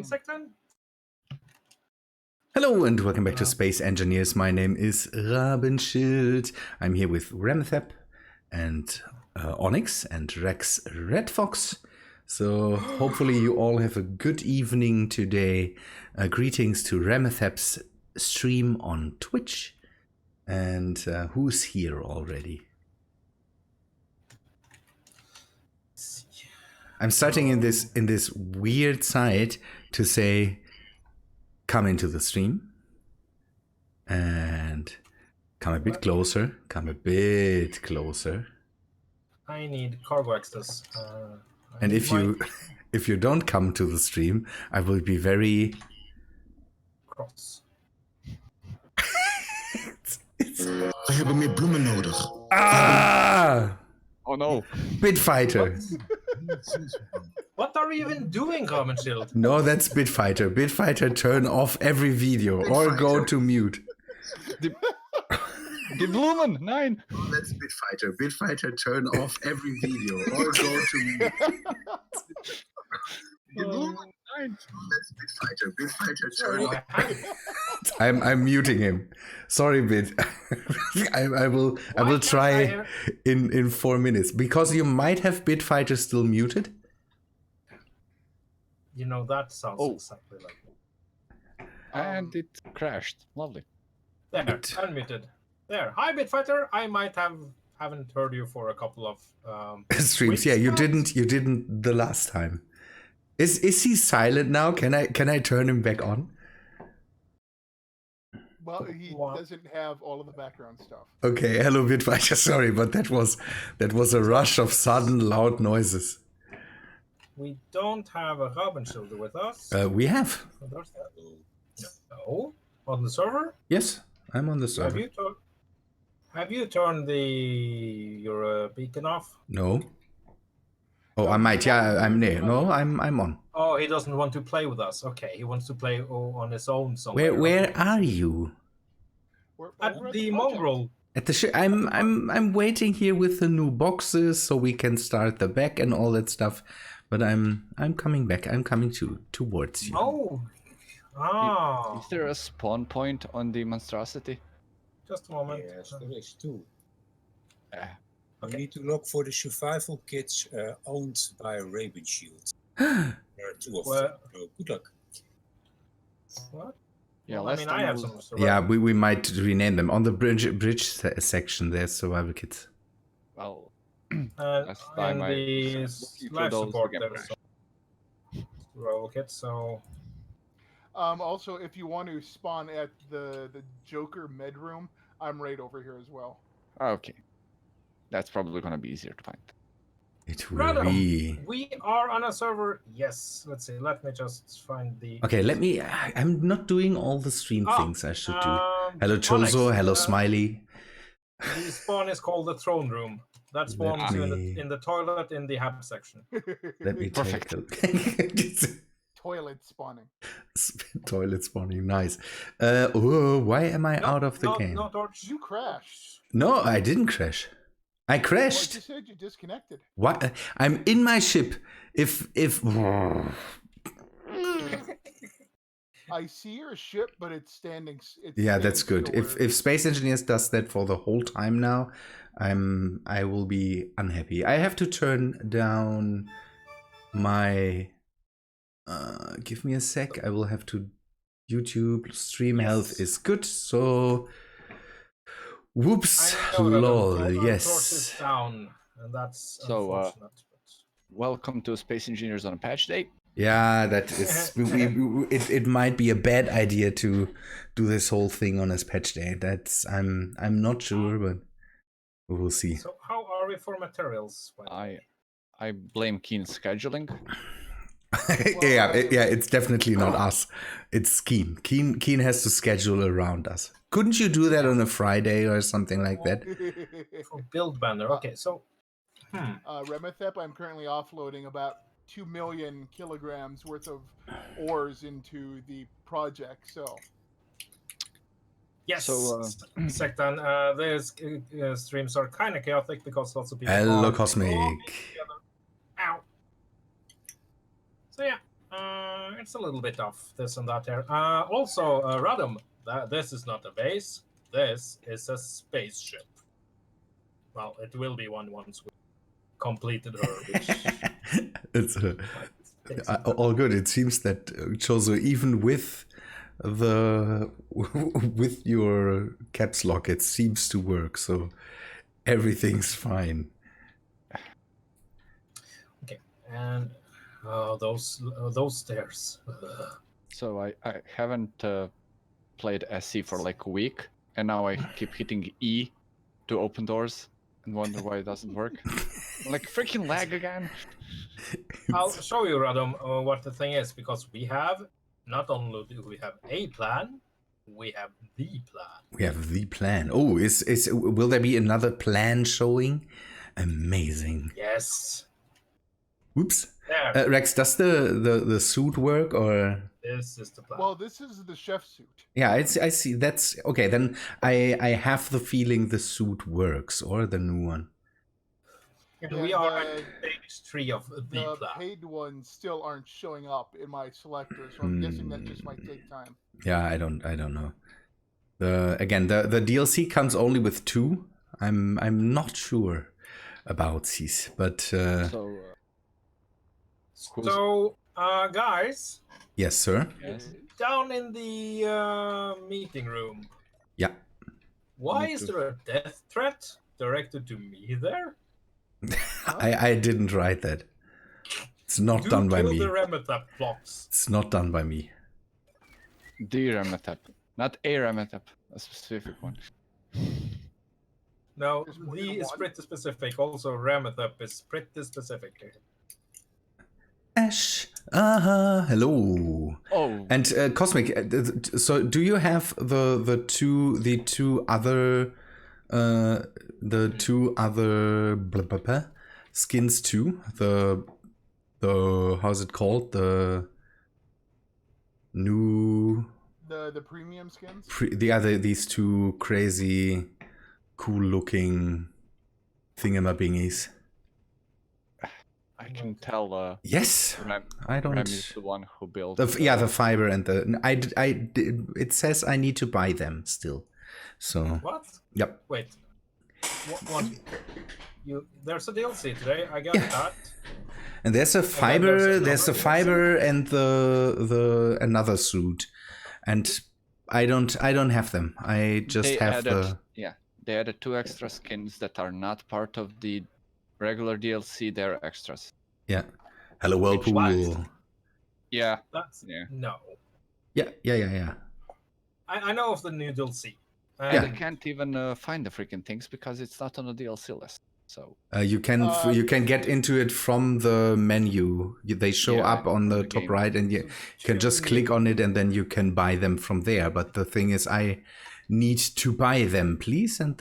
Second. Hello and welcome back to Space Engineers. My name is Rabenschild. I'm here with Remethep and Onyx and Rex Red Fox. So hopefully you all have a good evening today. Greetings to Remethep's stream on Twitch. And who's here already? I'm starting in this weird side to say, come into the stream and come a bit closer. Come a bit closer. I need cargo access. And if you don't come to the stream, I will be very cross. We hebben meer bloemen nodig. Ah! Oh no. Bitfighter. What are you even doing, Rabenschild? No, that's Bitfighter. Bitfighter, turn off every video or go to mute. Die bloemen, nein. Oh, that's Bitfighter. Bitfighter, turn off every video or go to mute. Die bloemen, nein. That's Bitfighter. Bitfighter, turn off. I'm muting him. Sorry, Bit. I will try in 4 minutes because you might have Bitfighter still muted. You know, that sounds exactly like me. And it crashed. Lovely. There, unmuted. There. Hi, Bitfighter. I might haven't heard you for a couple of streams. Yeah, you didn't the last time. Is he silent now? Can I turn him back on? Well, he doesn't have all of the background stuff. Okay, hello Bitfighter. Sorry, but that was a rush of sudden loud noises. We don't have a Rabenschild with us. We have. No, on the server. Yes, I'm on the server. Have you turned your beacon off? No. Oh, I might. Yeah, I'm near. No, I'm on. Oh, he doesn't want to play with us. Okay, he wants to play on his own somewhere. Where are you? At the mongrel. At the I'm waiting here with the new boxes so we can start the back and all that stuff. But I'm coming back. I'm coming towards you. Oh. Ah. Is there a spawn point on the monstrosity? Just a moment. Yes, there is too. Okay. You need to look for the survival kits owned by Rabenschild. There are two of them. So good luck. What? Yeah, well, I mean, I have some. Yeah, we might rename them on the bridge section. There's survival kits. Well, last time the life support there's survival kits. So. Also, if you want to spawn at the Joker med room, I'm right over here as well. Okay. That's probably going to be easier to find. It will be. We are on a server. Yes. Let's see. Let me just find the. Okay, let me. I'm not doing all the stream things I should do. Hello, Chulzo. Hello, Smiley. The spawn is called the throne room. That spawns you in the toilet in the hab section. Let me take a look. Toilet spawning. Toilet spawning, nice. Why am I out of the game? No, Torch, you crashed. No, I didn't crash. I crashed. Well, I just said you disconnected. What? I'm in my ship. If I see your ship, but it's standing. Yeah, that's good. If Space Engineers does that for the whole time now, I will be unhappy. I have to turn down my. Give me a sec. I will have to. YouTube stream health is good. So. Whoops, lol, yes. Down, and that's so, welcome to Space Engineers on a patch day. Yeah, that is. It might be a bad idea to do this whole thing on a patch day. That's I'm not sure, but we will see. So how are we for materials? I blame Keen's scheduling. yeah, it's definitely not us. It's Keen. Keen has to schedule around us. Couldn't you do that on a Friday or something like that? For build banner. Okay, so Remethep, I'm currently offloading about 2 million kilograms worth of ores into the project. So yes, so Sectan, these streams are kind of chaotic because lots of people. Hello, Cosmic. Ow. So yeah, it's a little bit off this and that here. Also, Radom, this is not a base. This is a spaceship. Well, it will be one once we completed her, which It's takes some time. all good. It seems that Chozo, even with the with your caps lock, it seems to work. So everything's fine. Okay, and those stairs. So I haven't played SC for like a week, and now I keep hitting E to open doors and wonder why it doesn't work. I'm like freaking lag again. I'll show you, Radom, what the thing is, because we have not only do we have a plan, we have the plan. We have the plan. Oh, will there be another plan showing? Amazing. Yes. Oops. There. Rex, does the suit work or? This is the plan. Well, this is the chef suit. Yeah, I see. That's okay. Then I have the feeling the suit works, or the new one. and we are at stage 3 of the The plan. paid ones still aren't showing up in my selector, so I'm guessing that just might take time. Yeah, I don't know. The DLC comes only with 2. I'm not sure about these, but So, guys, yes, sir. Yes. down in the meeting room, Yeah. why is there a death threat directed to me there? I didn't write that. It's not Do done by kill me. the Remethep blocks. It's not done by me. The Remethep, not a Remethep, a specific one. No, There's more the than is one. pretty specific. Also, Remethep is pretty specific. Ash. Hello. Oh, And Cosmic. So, do you have the two other blah, blah, blah, skins too? The how's it called? The new The premium skins? these two crazy cool looking thingamabingies. I can tell. Yes. I don't. Rem is the one who built. The fiber and the it says I need to buy them still. So What? yep. Wait. What? There's a DLC today. I got that. And there's a fiber, there's a fiber and the another suit. And I don't have them. I just They have added, they added 2 extra skins that are not part of the regular DLC. They're extras. yeah. Hello Whirlpool. Yeah. That's Yeah. no. Yeah. I know of the new DLC. And Yeah. I can't even find the freaking things because it's not on the DLC list. So You can get into it from the menu. They show Yeah, up on the from the top game. right, and you can just click on it, and then you can buy them from there. But the thing is, I need to buy them, please. And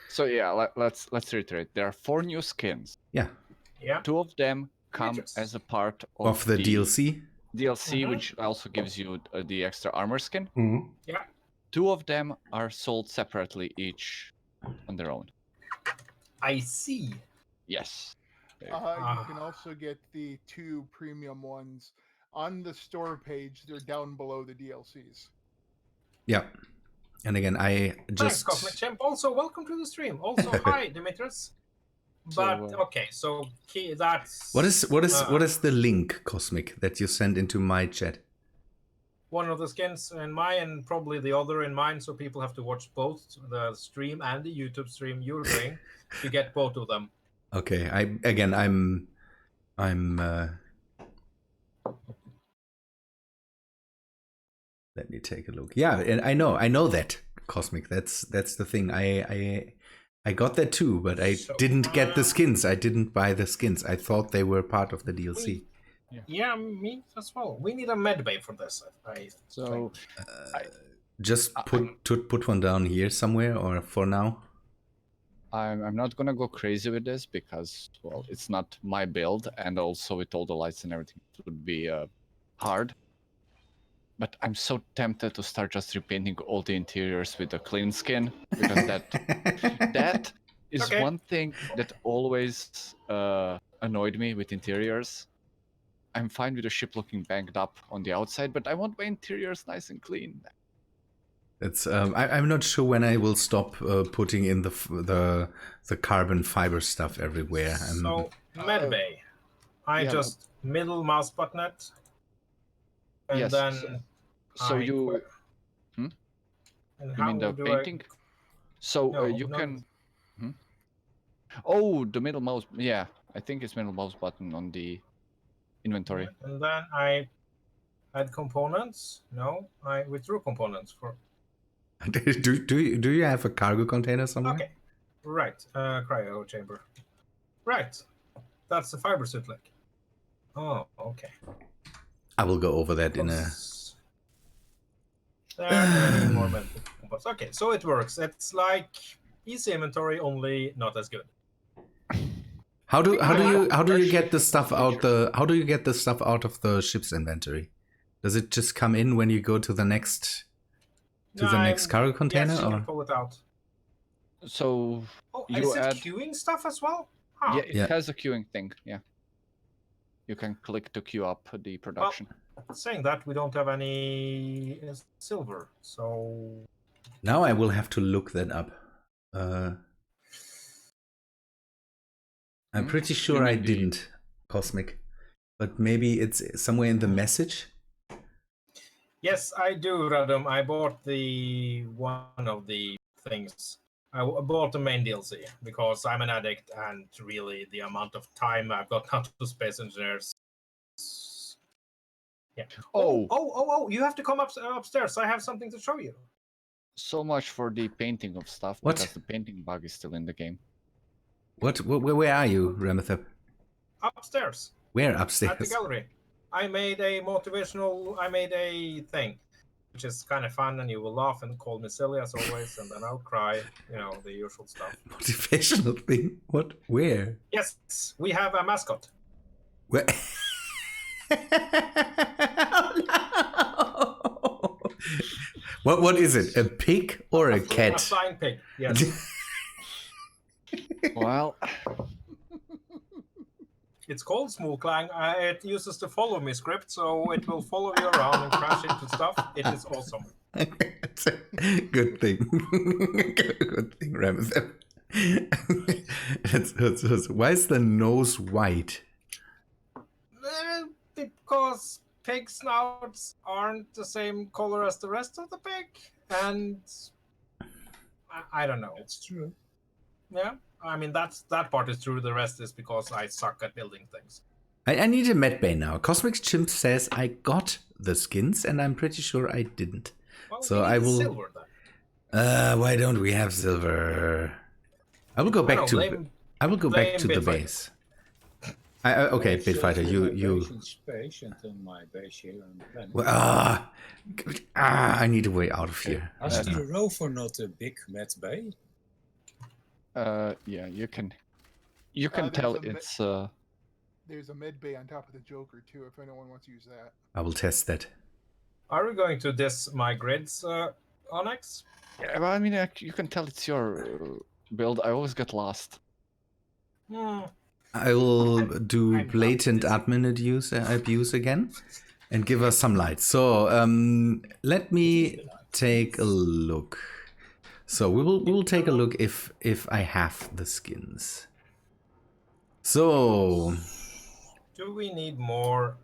so yeah, let's reiterate. There are 4 new skins. yeah, Yeah. 2 of them come Interesting. as a part of the DLC. DLC, which also gives you the extra armor skin. Yeah. 2 of them are sold separately, each on their own. I see. Yes. You can also get the 2 premium ones on the store page. They're down below the DLCs. Yeah. And again, I Thanks, just Cosmic Champ. Also, welcome to the stream. Also, hi, Dimitris. But okay, so that's what is the link, Cosmic, that you send into my chat? one of the skins in mine and probably the other in mine, so people have to watch both the stream and the YouTube stream you're doing to get both of them. Okay, I'm let me take a look. Yeah, and I know that, Cosmic. That's the thing. I got that too, but I didn't get the skins. I didn't buy the skins. I thought they were part of the DLC. Yeah, me as well. We need a medbay for this. So Just put one down here somewhere, or for now. I'm not gonna go crazy with this because, well, it's not my build, and also with all the lights and everything, it would be hard. But I'm so tempted to start just repainting all the interiors with a clean skin, because that is one thing that always annoyed me with interiors. I'm fine with the ship looking banged up on the outside, but I want my interiors nice and clean. It's I'm not sure when I will stop putting in the carbon fiber stuff everywhere. So medbay, I yeah, just middle mouse button it, and yes. then So I you. and You how mean the do painting? So No, you not- can. Oh, the middle mouse. Yeah, I think it's middle mouse button on the inventory. And then I add components. No, I withdrew components for. do you have a cargo container somewhere? Okay, right. Cryo chamber. Right, that's the fiber suit like. Oh, okay. I will go over that in a. Plus- There are any more mental components. Okay, so it works. It's like easy inventory, only not as good. How do you get the Appreciate stuff out of the ship's inventory? Does it just come in when you go to the next cargo container? Yes, you Or? can pull it out. So Oh, you is it add. queuing stuff as well? Huh. Yeah, it Yeah. has a queuing thing. Yeah. You can click to queue up the production. Saying that, we don't have any silver, so Now I will have to look that up. I'm pretty sure I didn't, Cosmic. But maybe it's somewhere in the message. yes, I do, Radom. I bought the one of the things. I bought the main DLC because I'm an addict, and really the amount of time I've got now to Space Engineers. Yeah. Oh! You have to come upstairs. I have something to show you. So much for the painting of stuff, What? because the painting bug is still in the game. Where are you, Remethep? Upstairs. Where At the upstairs? gallery. I made a thing, which is kind of fun, and you will laugh and call me silly as always, and then I'll cry, the usual stuff. Motivational thing? What? Where? Yes, we have a mascot. Where? What is it? A pig or a A cat? flying pig, yes. Well, It's called Smooth Clang. It uses the follow me script, so it will follow you around and crash into stuff. It is awesome. It's a good thing. Good thing, Remethep. Why is the nose white? Because pig snouts aren't the same color as the rest of the pig, and I don't know. That's true. Yeah, I mean that part is true. The rest is because I suck at building things. I need a medbay now. Cosmic Chimp says I got the skins, and I'm pretty sure I didn't. Well, So we need I will. silver then. Why don't we have silver? I will go back to. I will go back to the base. Okay, Bitfighter, you. Space until my base here on the planet. Well, I need a way out of here. Is the rover not a big med bay? yeah, you can tell it's There's a med bay on top of the Joker too, if anyone wants to use that. I will test that. Are we going to diss my grids, Onyx? Yeah, well, I mean, you can tell it's your build. I always get lost. I will do blatant admin abuse again and give us some light. So let me take a look. So we will take a look if I have the skins. So do we need more?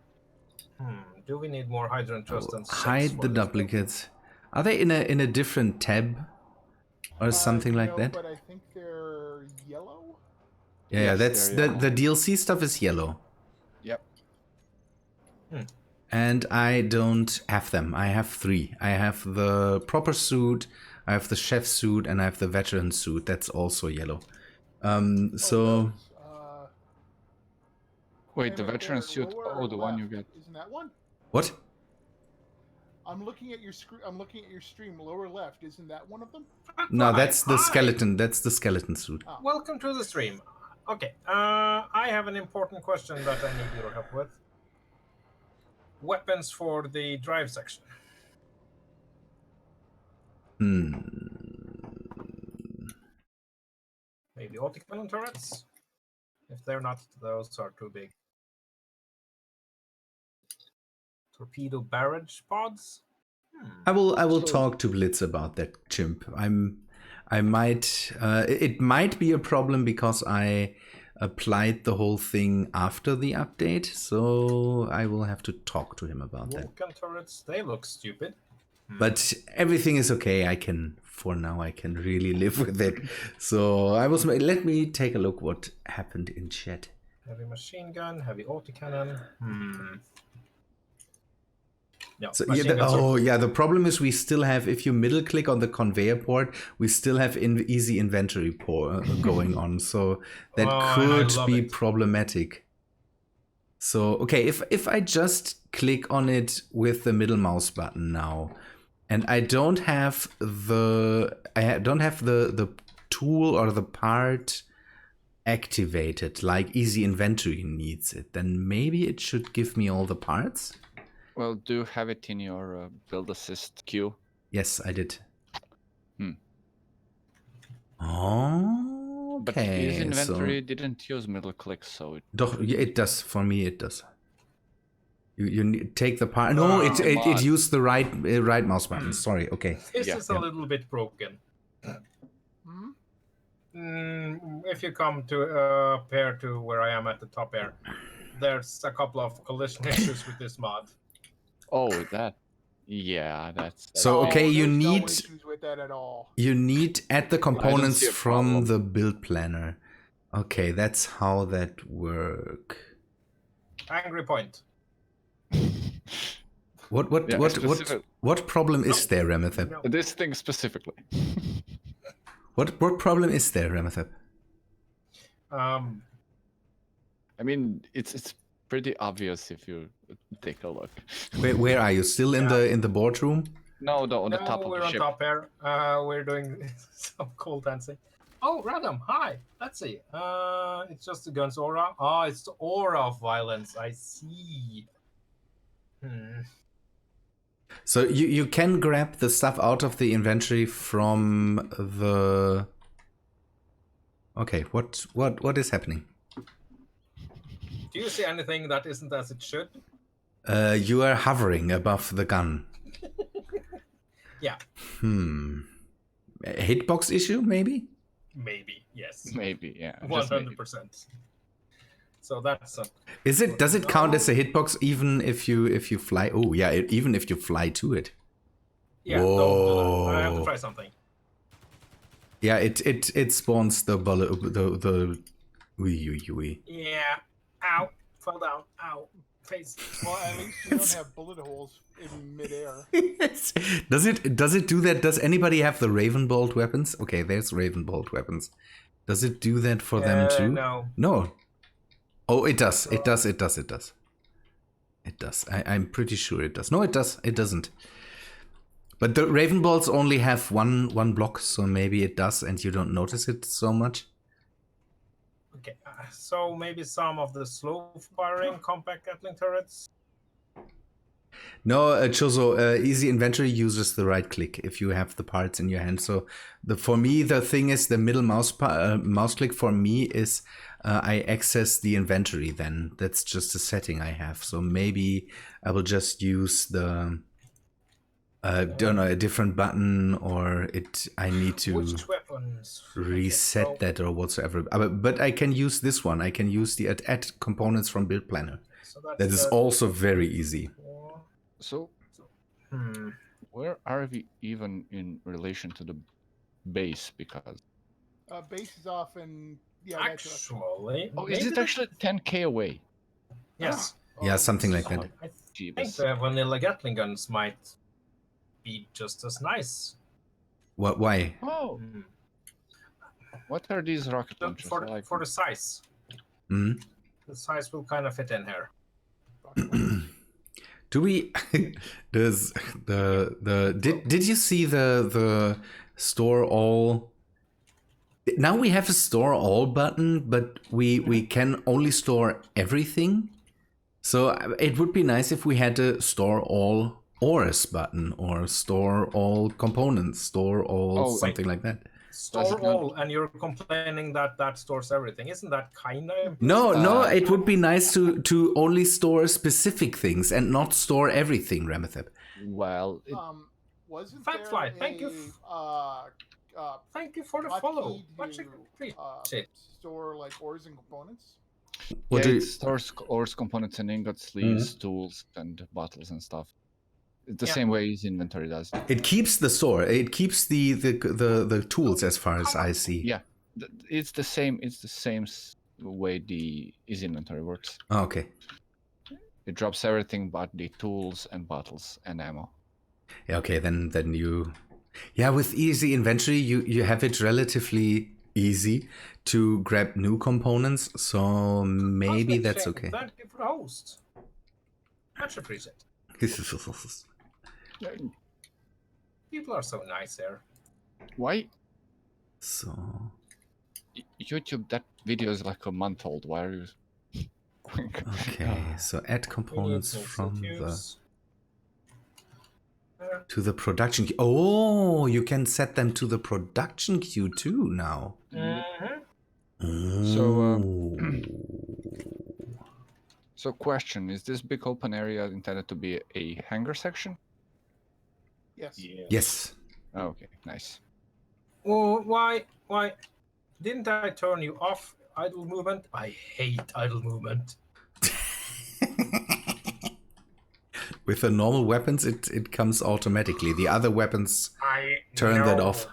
Do we need more hydrant trust and hide the duplicates? Are they in a different tab or something like that? But I think they're yellow. Yeah, Yes, that's they're the DLC stuff is yellow. Yep. And I don't have them. I have 3. I have the proper suit, I have the chef suit, and I have the veteran suit. That's also yellow. So Wait, the veteran suit. Oh, the one you get. Isn't that one? what? I'm looking at your screen. I'm looking at your stream. Lower left. Isn't that one of them? No, that's the skeleton. That's the skeleton suit. Welcome to the stream. Okay, I have an important question that I need your help with. Weapons for the drive section. Maybe autocannon turrets? If they're not, those are too big. Torpedo barrage pods. I will talk to Blitz about that chimp. I might it might be a problem because I applied the whole thing after the update, so I will have to talk to him about that. Vulcan turrets, they look stupid. But everything is okay. For now I can really live with it. So let me take a look what happened in chat. Heavy machine gun, heavy autocannon. Yeah, So the problem is we still have, if you middle click on the conveyor port, we still have easy inventory going on. So that could be problematic. So okay, if I just click on it with the middle mouse button now, and I don't have the tool or the part activated like easy inventory needs it, then maybe it should give me all the parts. Well, do you have it in your build assist queue? Yes, I did. Oh, but easy inventory didn't use middle click, so it does. For me, it does. You take the part. No, it used the right mouse button. Sorry. Okay. This is a little bit broken. If you come to pair to where I am at the top here, there's a couple of collision issues with this mod. Oh, that's so okay. You there's need no issues with that at all. You need add the components from the build planner. Okay, that's how that work. Angry point. What problem is there, Remethep? No. This thing specifically. What problem is there, Remethep? I mean, it's pretty obvious if you take a look. Where are you? Still in the boardroom? No, on the top of the ship. We're on top here. We're doing some cool dancing. Oh, Radom, hi. Let's see. It's just the gun's aura. It's the aura of violence. I see. So you can grab the stuff out of the inventory from the... Okay, what is happening? Do you see anything that isn't as it should? You are hovering above the gun. Yeah. A hitbox issue, maybe? Maybe, yes. Maybe, yeah. 100%. So that's Does it count as a hitbox even if you fly? Oh yeah, even if you fly to it. Yeah, don't do that. I have to try something. Yeah, it spawns the bullet. The Yeah. Ow. Fell down. Ow. Face. Well, at least you don't have bullet holes in midair. Yes. Does it do that? Does anybody have the Ravenbolt weapons? Okay, there's Ravenbolt weapons. Does it do that for them too? No. Oh, it does. It does. It does. I'm pretty sure it does. No, it does. It doesn't. But the Ravenbolts only have one block, so maybe it does, and you don't notice it so much. Okay, so maybe some of the slow-firing compact Gatling turrets. No, Chozo, easy inventory uses the right click if you have the parts in your hand. So for me, the thing is the middle mouse click for me is I access the inventory then. That's just a setting I have. So maybe I will just use the, don't know, a different button, or I need to reset that or whatsoever. But I can use this one. I can use the add components from build planner. So that is also very easy. So, where are we even in relation to the base? Because base is often actually. Oh, is it actually 10k away? Yes. Yeah, something like that. I think the vanilla Gatling guns might be just as nice. What? Why? Oh. What are these rocket launchers for the size? The size will kind of fit in here. Do we? Does did you see the store all? Now we have a store all button, but we can only store everything. So it would be nice if we had a store all ores button or store all components, store all something like that. store all, and you're complaining that that stores everything. Isn't that kind of... No, it would be nice to only store specific things and not store everything, Remethep. Well, Wasn't Fatfly, there thank you. Thank you for the follow. Much appreciated. Store like ores and components. What yeah, do it stores ores, components, and ingots, sleeves, tools, and bottles and stuff. The same way his inventory does. It keeps the store. It keeps the tools, as far as I see. Yeah, it's the same. It's the same way his inventory works. Oh, okay. It drops everything but the tools and bottles and ammo. Yeah, okay, then you... Yeah, with easy inventory, you have it relatively easy to grab new components, so maybe that's okay. Thank you for the host. Much appreciated. People are so nice there. Why? So... YouTube, that video is like a month old. Why are you... Okay, so add components from to the production queue. Oh, you can set them to the production queue too now. So question, is this big open area intended to be a hangar section? Yes. Yes. Oh, okay, nice. Oh, why didn't I turn you off idle movement? I hate idle movement. With the normal weapons, it comes automatically. The other weapons turn that off.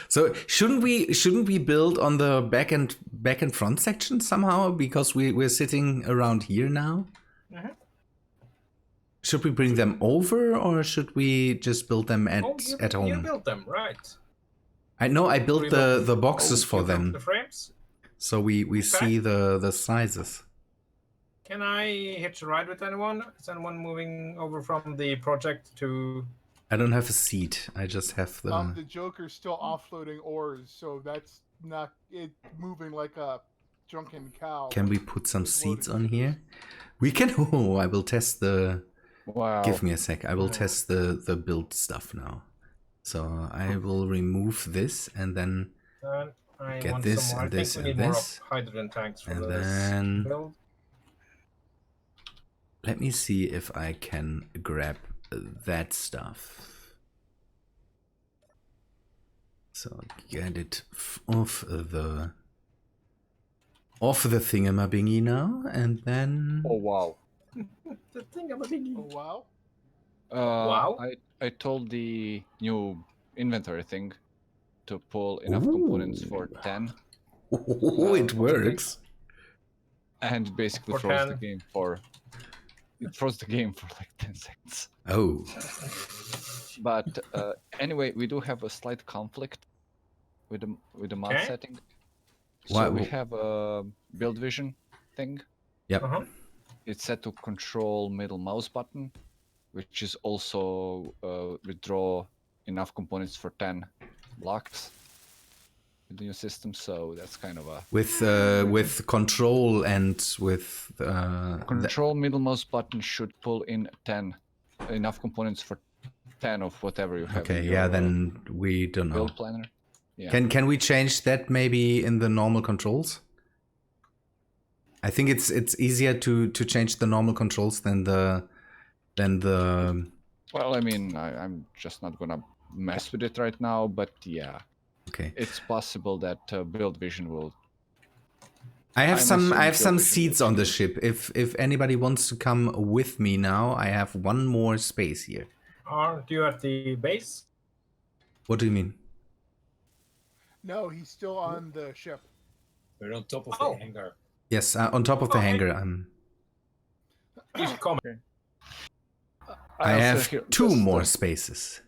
So shouldn't we build on the back and front section somehow, because we're sitting around here now? Should we bring them over, or should we just build them at home? You built them, right? I know I built the boxes for them. The frames? So we see the sizes. Can I hitch a ride with anyone? Is anyone moving over from the project to... I don't have a seat. I just have the... The Joker's still offloading ores, so that's not it moving like a drunken cow. Can we put some seats on here? We can... Oh, I will test the... Wow. Give me a sec. I will test the build stuff now. So I will remove this and then get this and this and this. Hydrogen tanks for and this then build. Let me see if I can grab that stuff. So get it off the thingamabingy now, and then... Oh wow. The thingamabingy. Oh wow. Wow. I told the new inventory thing to pull enough components for 10. Oh, it works. And basically froze the game for... It froze the game for like 10 seconds. Oh. But anyway, we do have a slight conflict with the mod setting. So we have a build vision thing. Yep. It's set to control middle mouse button, which is also withdraw enough components for 10 blocks with the new system. So that's kind of a with control and with control middle mouse button should pull in 10 enough components for 10 of whatever you have. Okay, in yeah, your, then we don't know. Build planner. Yeah. Can we change that maybe in the normal controls? I think it's easier to change the normal controls than the Well, I mean, I'm just not gonna mess with it right now, but yeah. Okay. It's possible that build vision will. I have some seats on the ship. If anybody wants to come with me now, I have one more space here. Aren't you at the base? What do you mean? No, he's still on the ship. We're on top of the hangar. Yes, on top of the hangar. He's coming. I have two more spaces.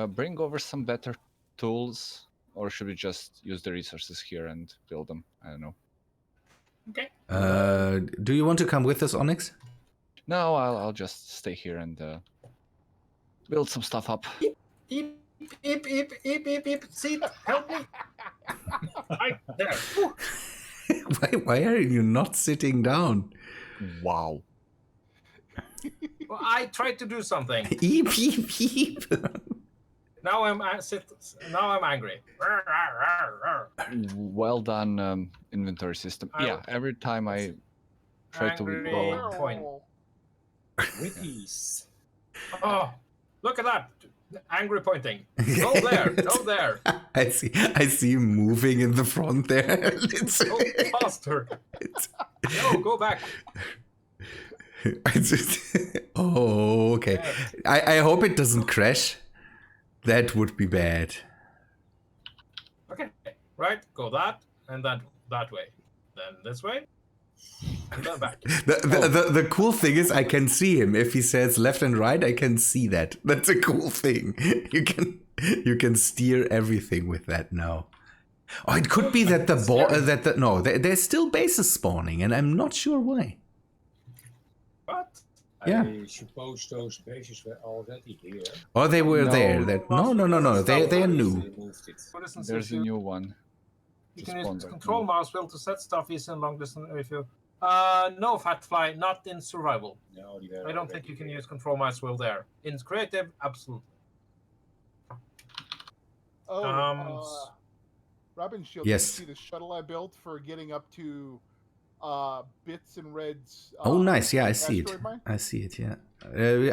Bring over some better tools, or should we just use the resources here and build them? I don't know. Okay. Do you want to come with us, Onyx? No, I'll just stay here and build some stuff up. Eep, seat, help me. Right there. Why are you not sitting down? Wow. Well, I tried to do something. Eep. Now I'm angry. Well done, inventory system. Yeah, every time I try to Angry withdraw. point. With ease. Oh, look at that! Angry pointing. Go there. Go there. I see you moving in the front there. Go faster. No, go back. Oh, okay. Yes. I hope it doesn't crash. That would be bad. Okay, right. Go that and then that way. Then this way. And then back. The cool thing is I can see him. If he says left and right, I can see that. That's a cool thing. You can steer everything with that now. Oh, it could be that there's still bases spawning, and I'm not sure why. What? Yeah. I suppose those bases were already here. Or they were No. there. No. They're new. They moved it. For instance, There's a new one. You Just can spawned use right control now. mouse wheel to set stuff easy and long distance if you. No, Fatfly, not in survival. No, they were I don't think already you can here. use control mouse wheel there. In creative, absolutely. Oh, Rabenschild, Yes. did you see the shuttle I built for getting up to Bits and Red's? Oh, nice. Yeah, I see it. asteroid mine? I see it. Yeah.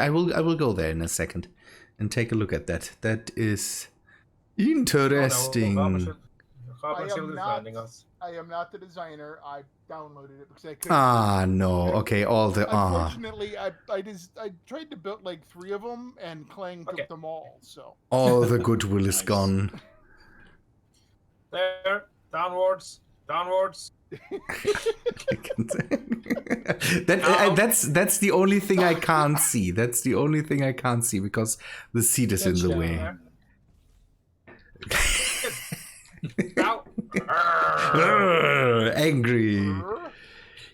I will go there in a second and take a look at that. That is interesting. Rabenschild is landing us. I am not the designer. I downloaded it because I couldn't. Ah, no. Okay, all the Unfortunately, I tried to build like 3 of them, and Clang Okay. took them all. So all the goodwill is Nice. gone. There, downwards. That's the only thing I can't see. That's the only thing I can't see because the seat is in the way. Now. Angry.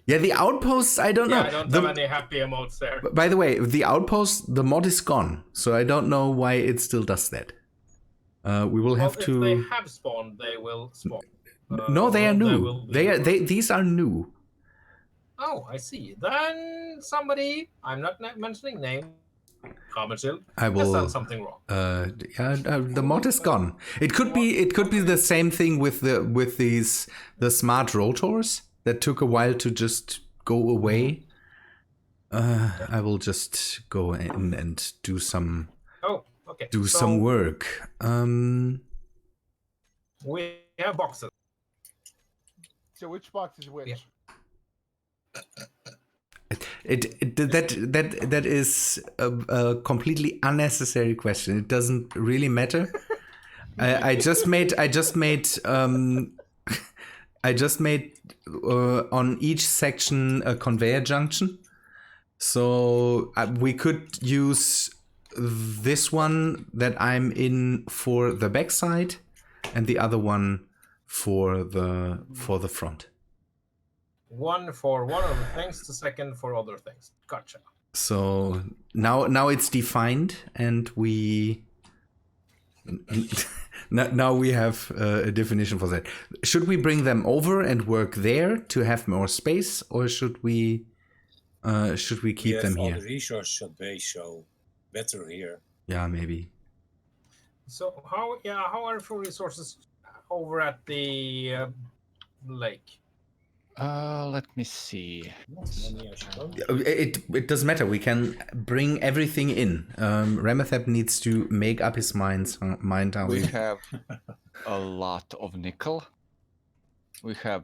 Yeah, the outposts, I don't know. Yeah, I don't have any happy emotes there. By the way, the outpost, the mod is gone, so I don't know why it still does that. We will have If to. they have spawned, they will spawn. No, they are there new. will be- These are new. Oh, I see. Then somebody, I'm not mentioning name, Rabenschild, I has will. done something wrong. The mod is gone. It could be the same thing with the smart rotors that took a while to just go away. I will just go in and do some Oh, okay. some work. We have boxes. So which box is which? Yeah. That is a completely unnecessary question. It doesn't really matter. I just made on each section a conveyor junction, so we could use this one that I'm in for the backside, and the other one for the front. One for one of the things, the second for other things. Gotcha. So now it's defined, and we now we have a definition for that. Should we bring them over and work there to have more space, or should we keep them all here? the resources at base, so better here. Yeah, maybe. So how are full resources over at the lake? Let me see. Not many, I suppose. It doesn't matter. We can bring everything in. Remethep needs to make up his mind how We we. have a lot of nickel. We have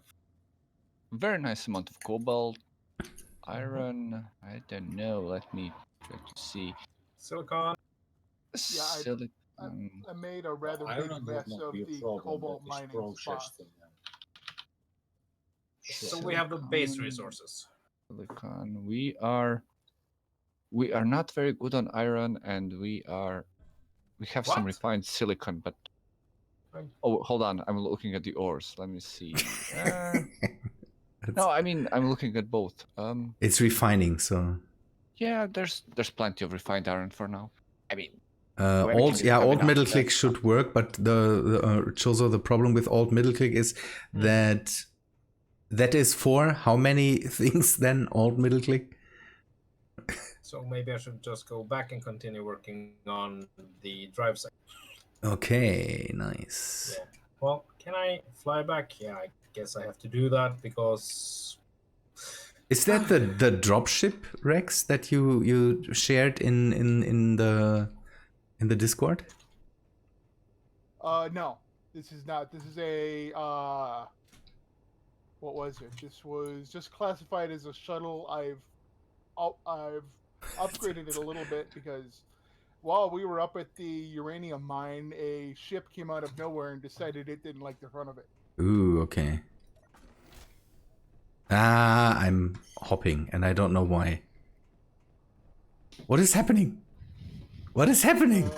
a very nice amount of cobalt, iron. I don't know. Let me try to see. Silicon. Silicon. I made a rather Iron big would mess not of be a the problem, cobalt but it's mining spot. processed in So we have the base resources. Silicon. We are not very good on iron, and we have some What? refined silicon, but Right. oh, hold on, I'm looking at the ores. Let me see. No, I mean I'm looking at both. It's refining, so. Yeah, there's plenty of refined iron for now. I mean, Alt middle click should work, but the problem with alt middle click is that is for how many things then alt middle click? So maybe I should just go back and continue working on the drive side. Okay, nice. Yeah. Well, can I fly back? Yeah, I guess I have to do that because. Is that the dropship, Rex, that you shared in the Discord? No, this is not. This is a what was it? This was just classified as a shuttle. I've upgraded it a little bit because while we were up at the uranium mine, a ship came out of nowhere and decided it didn't like the front of it. Ooh, okay. Ah, I'm hopping, and I don't know why. What is happening? What is happening?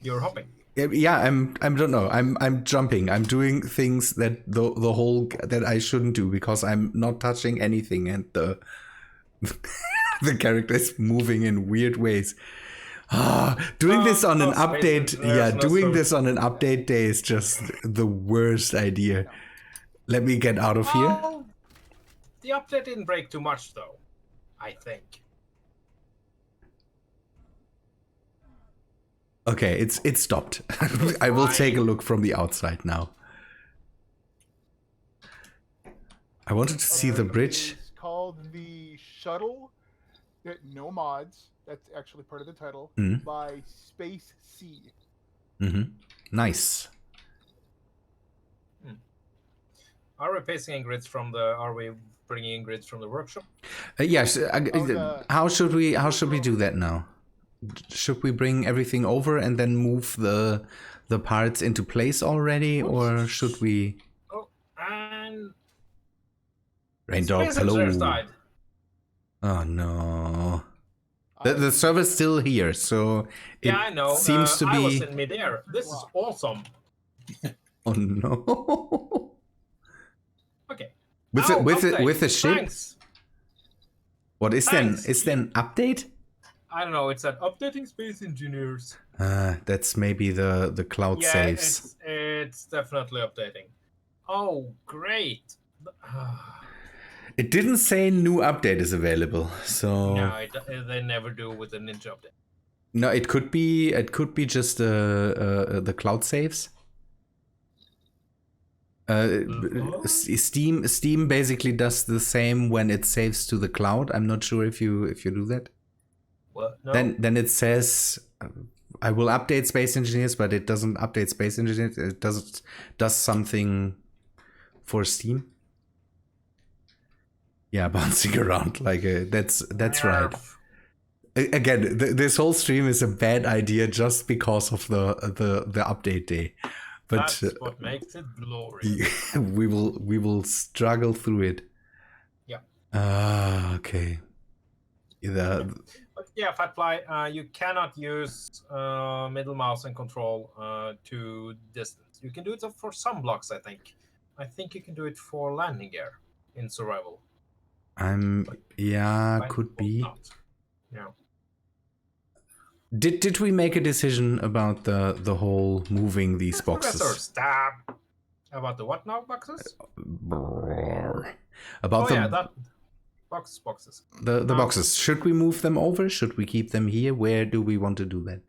You're hopping. Yeah, I don't know. I'm jumping. I'm doing things that the whole that I shouldn't do because I'm not touching anything, and the the character is moving in weird ways. Doing this on an update, doing this on an update day is just the worst idea. Let me get out of here. The update didn't break too much, though, I think. Okay, it stopped. I will take a look from the outside now. I wanted to see the bridge. It's called the Shuttle. No mods. That's actually part of the title. By Space Sea. Nice. Are we pasting grids from the? Are we bringing in grids from the workshop? Yes. How should we do that now? Should we bring everything over and then move the parts into place already, or should we? Oh, and Raindrop, hello. Oh no. The server's still here, so it I know. seems to be. I was in midair. This is awesome. Oh no. Okay. With the ship. Thanks. What is Thanks. then? Is then update? I don't know. It's that updating space engineers. That's maybe the cloud saves. It's definitely updating. Oh, great. It didn't say new update is available, so No, they never do with the Ninja update. no, it could be just the cloud saves. Steam basically does the same when it saves to the cloud. I'm not sure if you do that. What? No. Then it says I will update Space Engineers, but it doesn't update Space Engineers. It does something for Steam. Yeah, bouncing around like that's right. Again, this whole stream is a bad idea just because of the update day. But that's what makes it glorious. we will struggle through it. Yeah. Okay. But yeah, Fatfly, you cannot use middle mouse and control to distance. You can do it for some blocks, I think. I think you can do it for landing gear in survival. Could be. Not. Yeah. Did we make a decision about the whole moving these boxes? Professor, stop. About the what now, boxes? About that boxes. The boxes. Should we move them over? Should we keep them here? Where do we want to do that?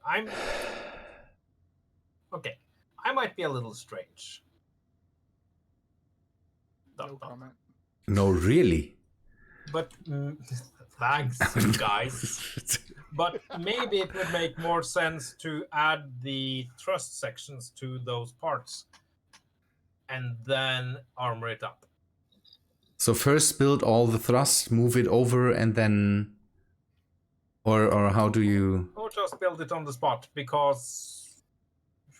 I'm okay. I might be a little strange. No comment. No, really. But thanks, guys. But maybe it would make more sense to add the thrust sections to those parts, and then armor it up. So first build all the thrust, move it over, and then, or how do you? Or just build it on the spot, because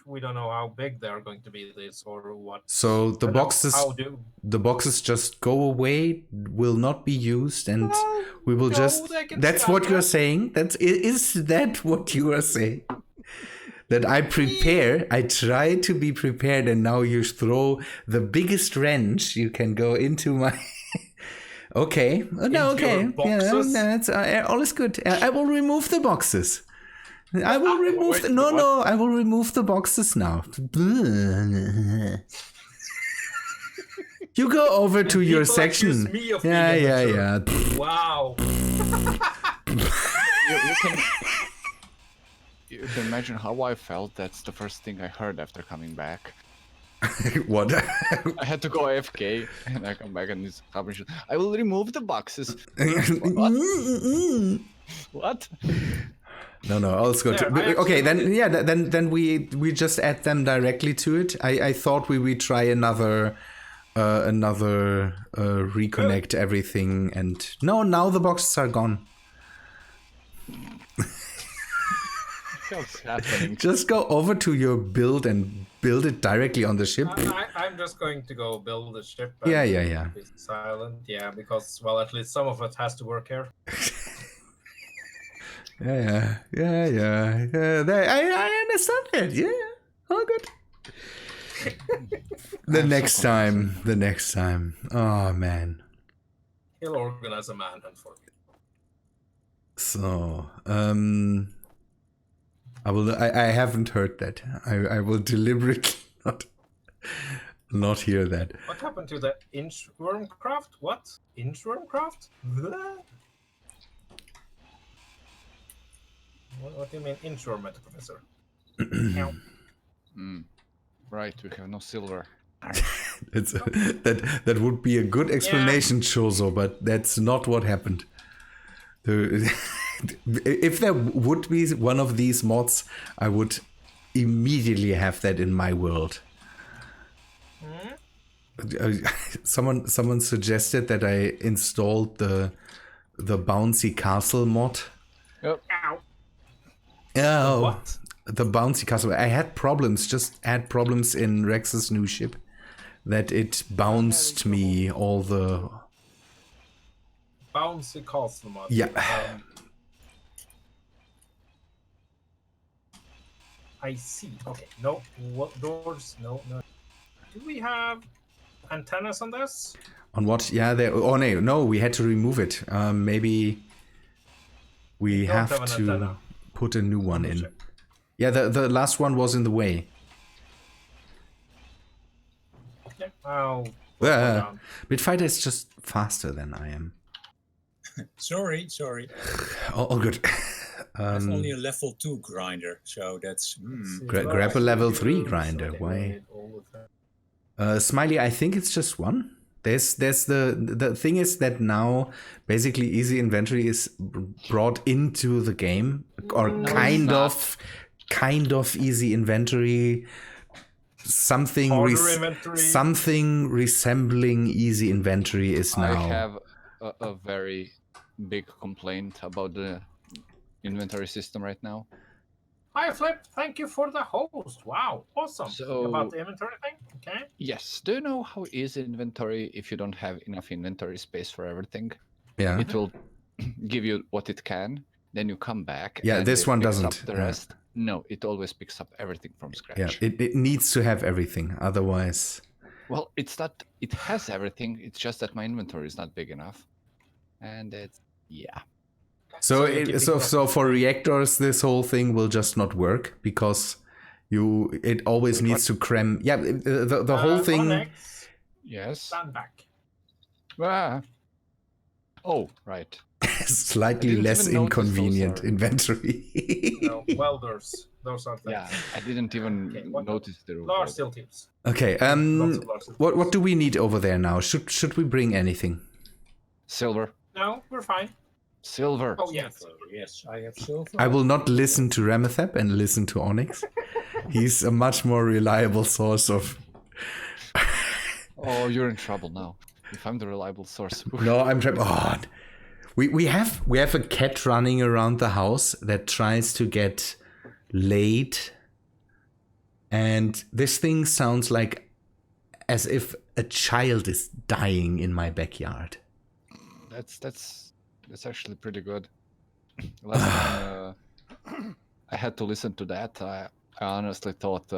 we don't know how big they're going to be, this or what. So the boxes just go away, will not be used, and we will just. That's what you're saying. Is that what you are saying? That I try to be prepared, and now you throw the biggest wrench you can go into my. Okay, no, okay, that's all is good. I will remove the boxes. I will remove. I will remove the boxes now. You go over to your section. Yeah. Wow. You can imagine how I felt. That's the first thing I heard after coming back. What? I had to go AFK, and I come back and it's Rabenschild. I will remove the boxes. What? No, all's good. There, Okay, then yeah, then we just add them directly to it. I thought we would try another reconnect everything, and no, now the boxes are gone. What's happening? Just go over to your build and build it directly on the ship. I'm just going to go build the ship. Yeah. Be silent. Yeah, because well, at least some of it has to work here. Yeah. I understand that. Yeah. All good. The next time. Oh man. He'll organize a manhunt for me. So, I haven't heard that. I will deliberately not hear that. What happened to the inchworm craft? What? Inchworm craft? What do you mean inchworm, Meta Professor? Right, we have no silver. That would be a good explanation, Chozo, but that's not what happened. If there would be one of these mods, I would immediately have that in my world. Someone suggested that I installed the bouncy castle mod. Yep. Oh, What? the bouncy castle. I had problems in Rex's new ship, that it bounced me all the... Bouncy castle mod. Yeah. I see. Okay. No. What doors? No. Do we have antennas on this? On what? Yeah, oh no, we had to remove it. Maybe we have to antenna. put a new one in. Yeah, the last one was in the way. Yeah. I'll Bitfighter is just faster than I am. Sorry. All good. That's only a level 2 grinder, so that's... Grab a level 3 grinder. Why? Smiley, I think it's just one. There's the thing is that now basically easy inventory is brought into the game, or kind of easy inventory. Something resembling easy inventory is now. I have a very big complaint about the inventory system right now. Hi, Flip. Thank you for the host. Wow, awesome. So- About the inventory thing, okay? Yes. Do you know how easy inventory, if you don't have enough inventory space for everything, Yeah. it will give you what it can, then you come back. Yeah, and this it one picks doesn't. up the rest. No, it always picks up everything from scratch. Yeah, it needs to have everything, otherwise. Well, it's not. It has everything. It's just that my inventory is not big enough, and it's So for reactors, this whole thing will just not work because it always needs to cram. Yeah, the whole thing. Onyx, Yes. stand back. Ah. Oh, right. Slightly didn't less even notice those inconvenient are- inventory. No, welders. Those are things. Yeah, I didn't even Okay, what notice the rule. Large steel tips. Okay. Lots of large steel What tips. do we need over there now? Should we bring anything? Silver. No, we're fine. Silver. Oh, yes. Yes, I have silver. I will not listen to Remethep and listen to Onyx. He's a much more reliable source of. Oh, you're in trouble now. If I'm the reliable source. No, I'm trying. Oh, we have a cat running around the house that tries to get laid, and this thing sounds like as if a child is dying in my backyard. That's actually pretty good. Last time I had to listen to that, I honestly thought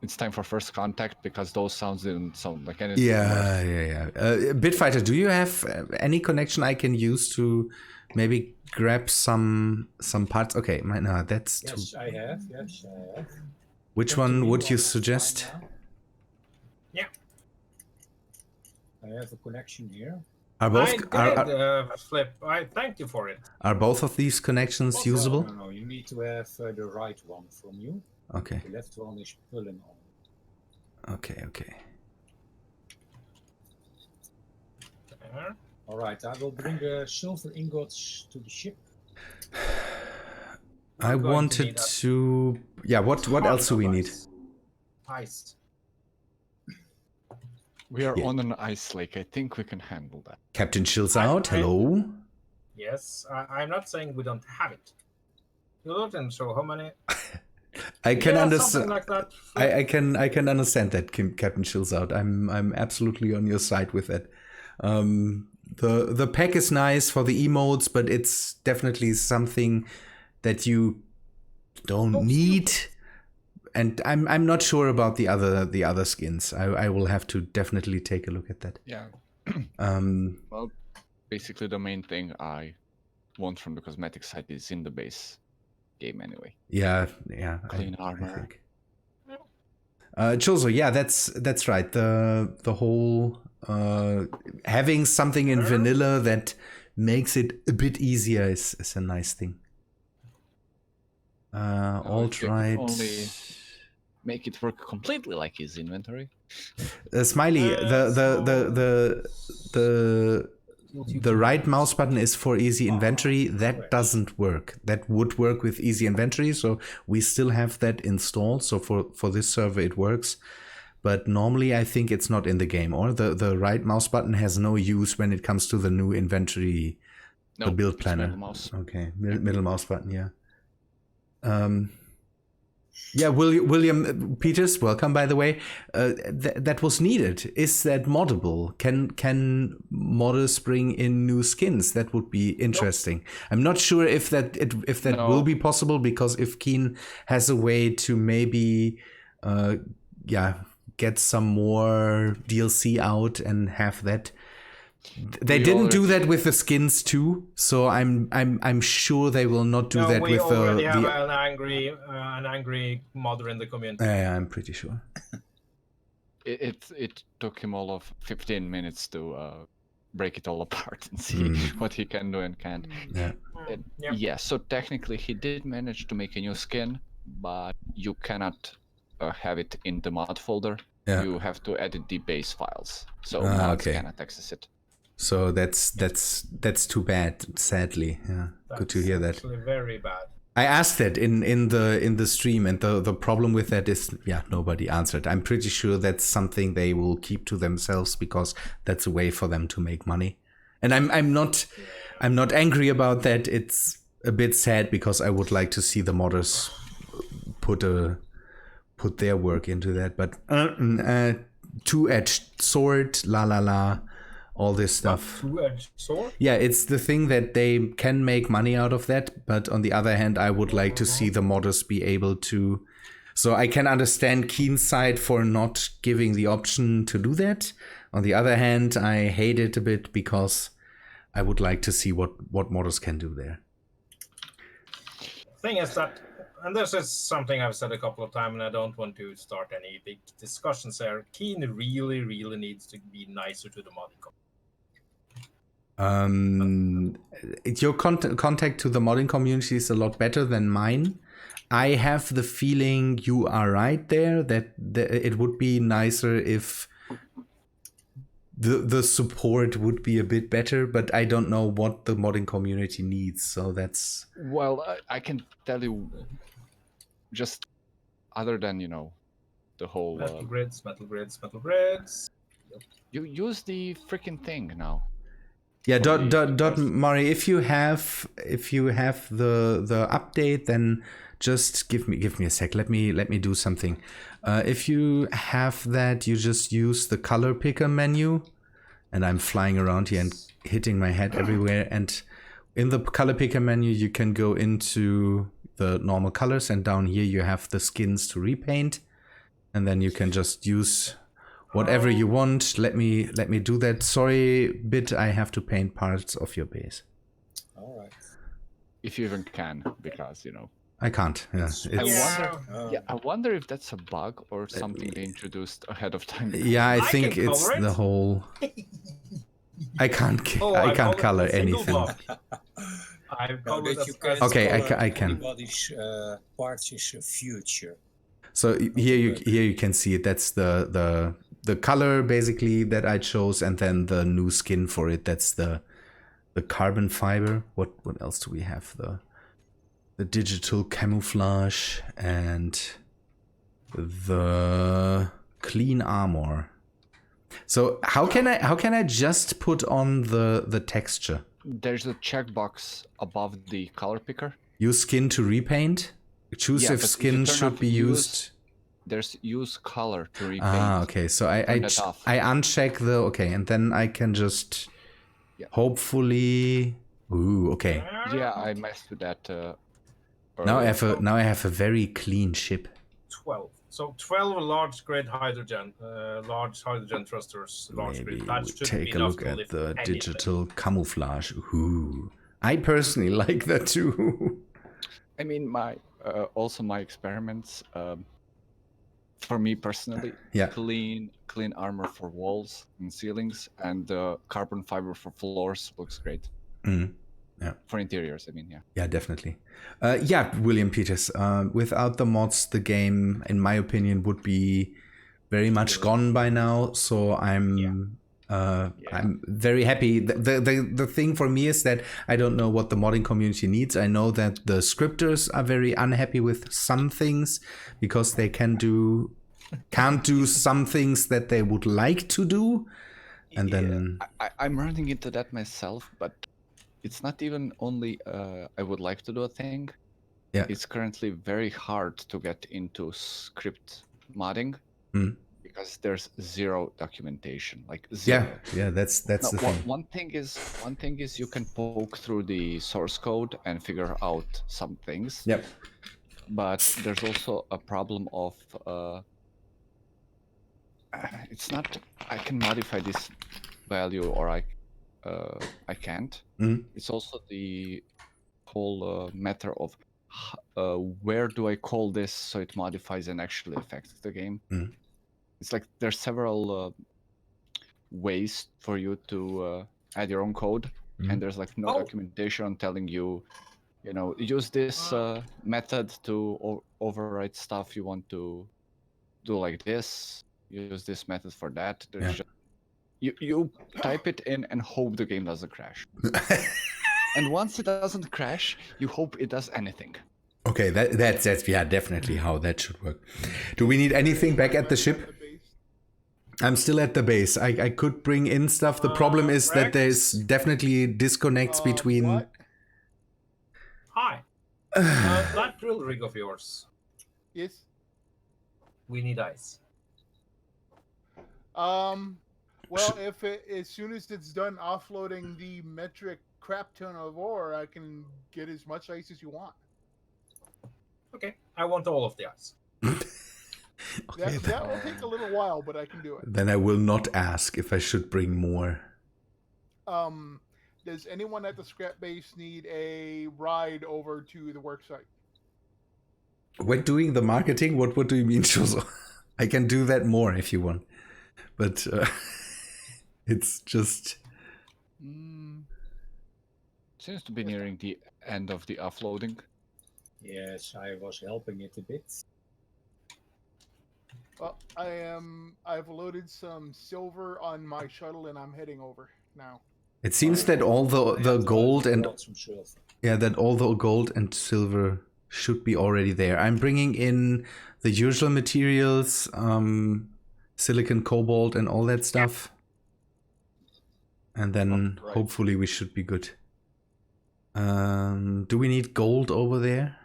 it's time for first contact because those sounds didn't sound like anything. Yeah. Bitfighter, do you have any connection I can use to maybe grab some parts? Okay, no, that's too. Yes, I have. Which Come to one me would you it's suggest? fine now. Yeah. I have a connection here. Are both I did flip. I thank you for it. are both of these connections usable? No, you need to have the right one from you. Okay. The left one is pulling on. Okay. There. All right, I will bring the silver ingots to the ship. I We're going to wanted need a to. Yeah. What else do we need? Ice. We are Yeah. on an ice lake. I think we can handle that. Captain chills out. Hello. Yes, I'm not saying we don't have it. You look and show how many. I can Yeah, understand. something like that. I can understand that, Captain chills out. I'm absolutely on your side with that. The pack is nice for the emotes, but it's definitely something that you don't need. And I'm not sure about the other skins. I will have to definitely take a look at that. Yeah. Um, Well, basically the main thing I want from the cosmetic side is in the base game anyway. yeah. Clean I armor. think. Chozo, yeah, that's right. The whole having something in vanilla that makes it a bit easier is a nice thing. Alt If they could right. only make it work completely like his inventory. Smiley, the right mouse button is for easy inventory. That doesn't work. That would work with easy inventory, so we still have that installed. So for this server it works. But normally I think it's not in the game, or the right mouse button has no use when it comes to the new inventory, No, the build it's planner. middle mouse. Okay, middle mouse button, yeah. Yeah, William Peters, welcome by the way. That was needed. Is that moddable? Can modders bring in new skins? That would be interesting. I'm not sure if that No. will be possible, because if Keen has a way to maybe get some more DLC out and have that. They We didn't do already- that with the skins too, so I'm sure they will not do that we with already have the. an angry modder in the community. Yeah, I'm pretty sure. It took him all of 15 minutes to break it all apart and see what he can do and can't. Yeah. Yeah, so technically he did manage to make a new skin, but you cannot have it in the mod folder. Yeah. You have to edit the base files, so Ah, mods okay. cannot access it. So that's too bad. Sadly, yeah. Good to hear that. Actually, very bad. I asked that in the stream, and the problem with that is, nobody answered. I'm pretty sure that's something they will keep to themselves, because that's a way for them to make money. And I'm not angry about that. It's a bit sad, because I would like to see the modders put their work into that. But two-edged sword, all this stuff. Two-edged sword? Yeah, it's the thing that they can make money out of that, but on the other hand, I would like to see the modders be able to. So I can understand Keen's side for not giving the option to do that. On the other hand, I hate it a bit, because I would like to see what modders can do there. Thing is that, and this is something I've said a couple of times, and I don't want to start any big discussions there. Keen really, really needs to be nicer to the modding community. Your contact to the modding community is a lot better than mine. I have the feeling you are right there, that it would be nicer if the support would be a bit better, but I don't know what the modding community needs, so that's... Well, I can tell you, just other than, the whole... Metal grids. You use the freaking thing now. Yeah, dot Mari, if you have the update, then just give me a sec. Let me do something. If you have that, you just use the color picker menu, and I'm flying around here and hitting my head everywhere. And in the color picker menu, you can go into the normal colors, and down here you have the skins to repaint, and then you can just use whatever you want. Let me do that. Sorry, Bit, I have to paint parts of your base. All right. If you even can, because, I can't. Yeah, I wonder if that's a bug or something they introduced ahead of time. Yeah, I I think can it's color it. the whole. I can't. I can't color anything. I've No, colored that you as can Okay, color I can. anybody's parts is a future. So here you can see it. That's the color basically that I chose, and then the new skin for it. That's the carbon fiber. What else do we have? The digital camouflage and the clean armor. So how can I just put on the texture? There's a checkbox above the color picker. Use skin to repaint. Choose Yeah, if but if skin you turn should off be use- used. There's use color to repaint. Ah, okay. So I Turn that off. I uncheck the okay, and then I can just hopefully. Ooh, okay. Yeah, I messed with that. Now I earlier. have a very clean ship. 12. So 12 large grade hydrogen, large hydrogen thrusters, large Maybe grid. That we should take be a enough look to at lift the anything. digital camouflage. Ooh, I personally like that too. I mean, my also my experiments. For me personally, Yeah. clean armor for walls and ceilings, and carbon fiber for floors looks great. Mm. Yeah. For interiors, I mean, yeah. Yeah, definitely. Yeah, William Peters. Without the mods, the game, in my opinion, would be very much gone by now. So I'm very happy. The thing for me is that I don't know what the modding community needs. I know that the scripters are very unhappy with some things because they can't do some things that they would like to do. And then I'm running into that myself, but it's not even only I would like to do a thing. Yeah. It's currently very hard to get into script modding because there's zero documentation, like zero. Yeah, that's the thing. One thing is you can poke through the source code and figure out some things. Yep. But there's also a problem of it's not I can modify this value or I can't. It's also the whole matter of where do I call this so it modifies and actually affects the game. It's like there's several ways for you to add your own code, and there's like no documentation telling you, use this method to override stuff you want to do like this. Use this method for that. There's just you type it in and hope the game doesn't crash. And once it doesn't crash, you hope it does anything. Okay, that's definitely how that should work. Do we need anything back at the ship? I'm still at the base. I could bring in stuff. The problem is that there's definitely disconnects between. What? Hi. That drill rig of yours. Yes. We need ice. Well, as soon as it's done offloading the metric crap ton of ore, I can get as much ice as you want. Okay, I want all of the ice. Okay, that will take a little while, but I can do it. Then I will not ask if I should bring more. Does anyone at the scrap base need a ride over to the work site? When doing the marketing, what do you mean, Joso? I can do that more if you want. But it's just... Seems to be nearing the end of the offloading. Yes, I was helping it a bit. Well, I've loaded some silver on my shuttle and I'm heading over now. It seems that all the gold and that all the gold and silver should be already there. I'm bringing in the usual materials, silicon, cobalt, and all that stuff, and then hopefully we should be good. Do we need gold over there?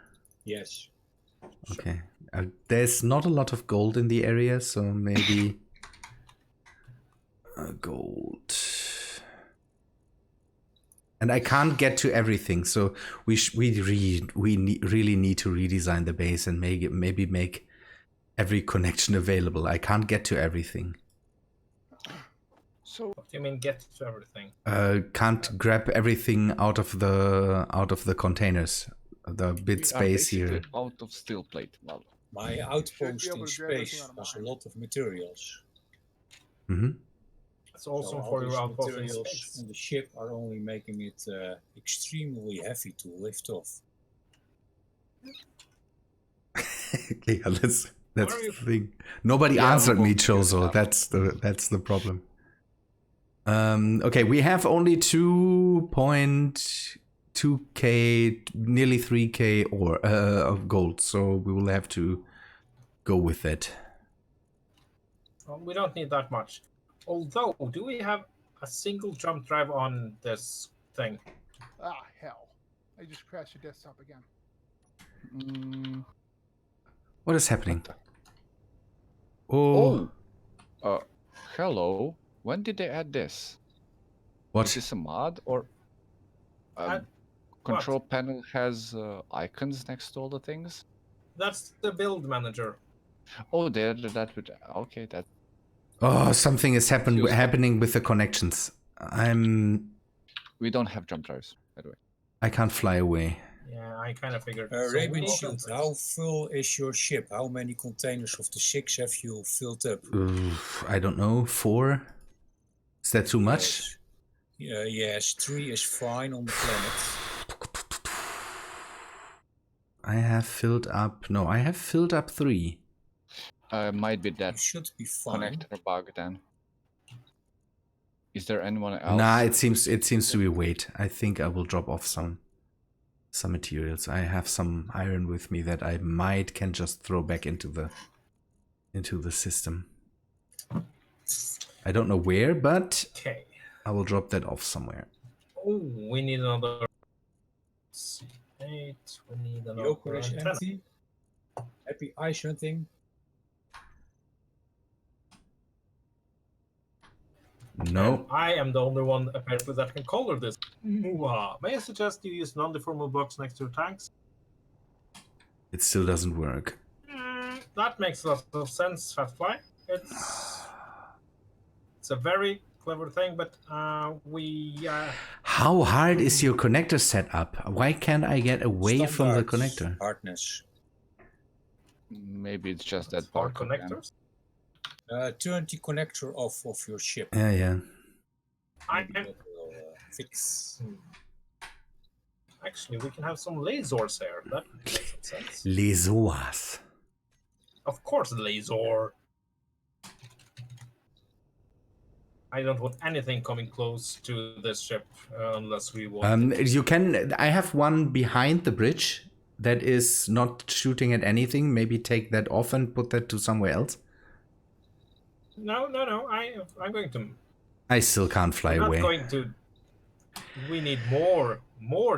Yes. Okay. There's not a lot of gold in the area, so maybe gold. And I can't get to everything, so we really need to redesign the base and maybe make every connection available. I can't get to everything. So what do you mean get to everything? Can't grab everything out of the containers. The bit space here. Out of steel plate. Well, my outpost in space has a lot of materials. It's awesome all for your these outpost in materials space. on the ship are only making it extremely heavy to lift off. Yeah, that's What are the you- thing. Nobody Yeah, answered we'll me, figure it Chozo. out. That's the problem. Okay, we have only 2.2k, nearly 3k or of gold, so we will have to go with that. Well, we don't need that much. Although, do we have a single jump drive on this thing? Ah, hell. I just crashed the desktop again. Mm, What is happening? what the- Oh, Hello. When did they add this? Is what? this a mod or Uh, control panel has icons next to all the things? That's the build manager. Oh, they added that with. Okay, that. Oh, something is useful. happening with the connections. We don't have jump drives, by the way. I can't fly away. Yeah, I kind of figured. Rabenschild, how full is your ship? How many containers of the 6 have you filled up? I don't know. 4? Is that too much? Yes. Yeah, yes, 3 is fine on the planet. I have filled up. No, I have filled up 3. Might be You that should be fine. connector bug then. Is there anyone else? Nah, it seems to be weight. I think I will drop off some materials. I have some iron with me that I can just throw back into the system. I don't know where, but Okay. I will drop that off somewhere. Oh, we need another. Let's see, 8. We need another. Yoker is antenna. empty. Happy ice hunting. No. And I am the only one apparently that can color this. Mwah. May I suggest you use non-deformable blocks next to your tanks? It still doesn't work. That makes a lot of sense, Fatfly. It's a very clever thing, but How hard is your connector set up? Why can't I get away from the Standard connector? hardness. Maybe it's just that for part. again. connectors. Turn the connector off of your ship. Yeah. I Maybe can. that will fix. Actually, we can have some lasers here. That makes some sense. Lasers. Of course, laser. I don't want anything coming close to this ship unless we want. You can. I have one behind the bridge that is not shooting at anything. Maybe take that off and put that to somewhere else. No. I'm going to. I still can't fly I'm not away. going to. We need more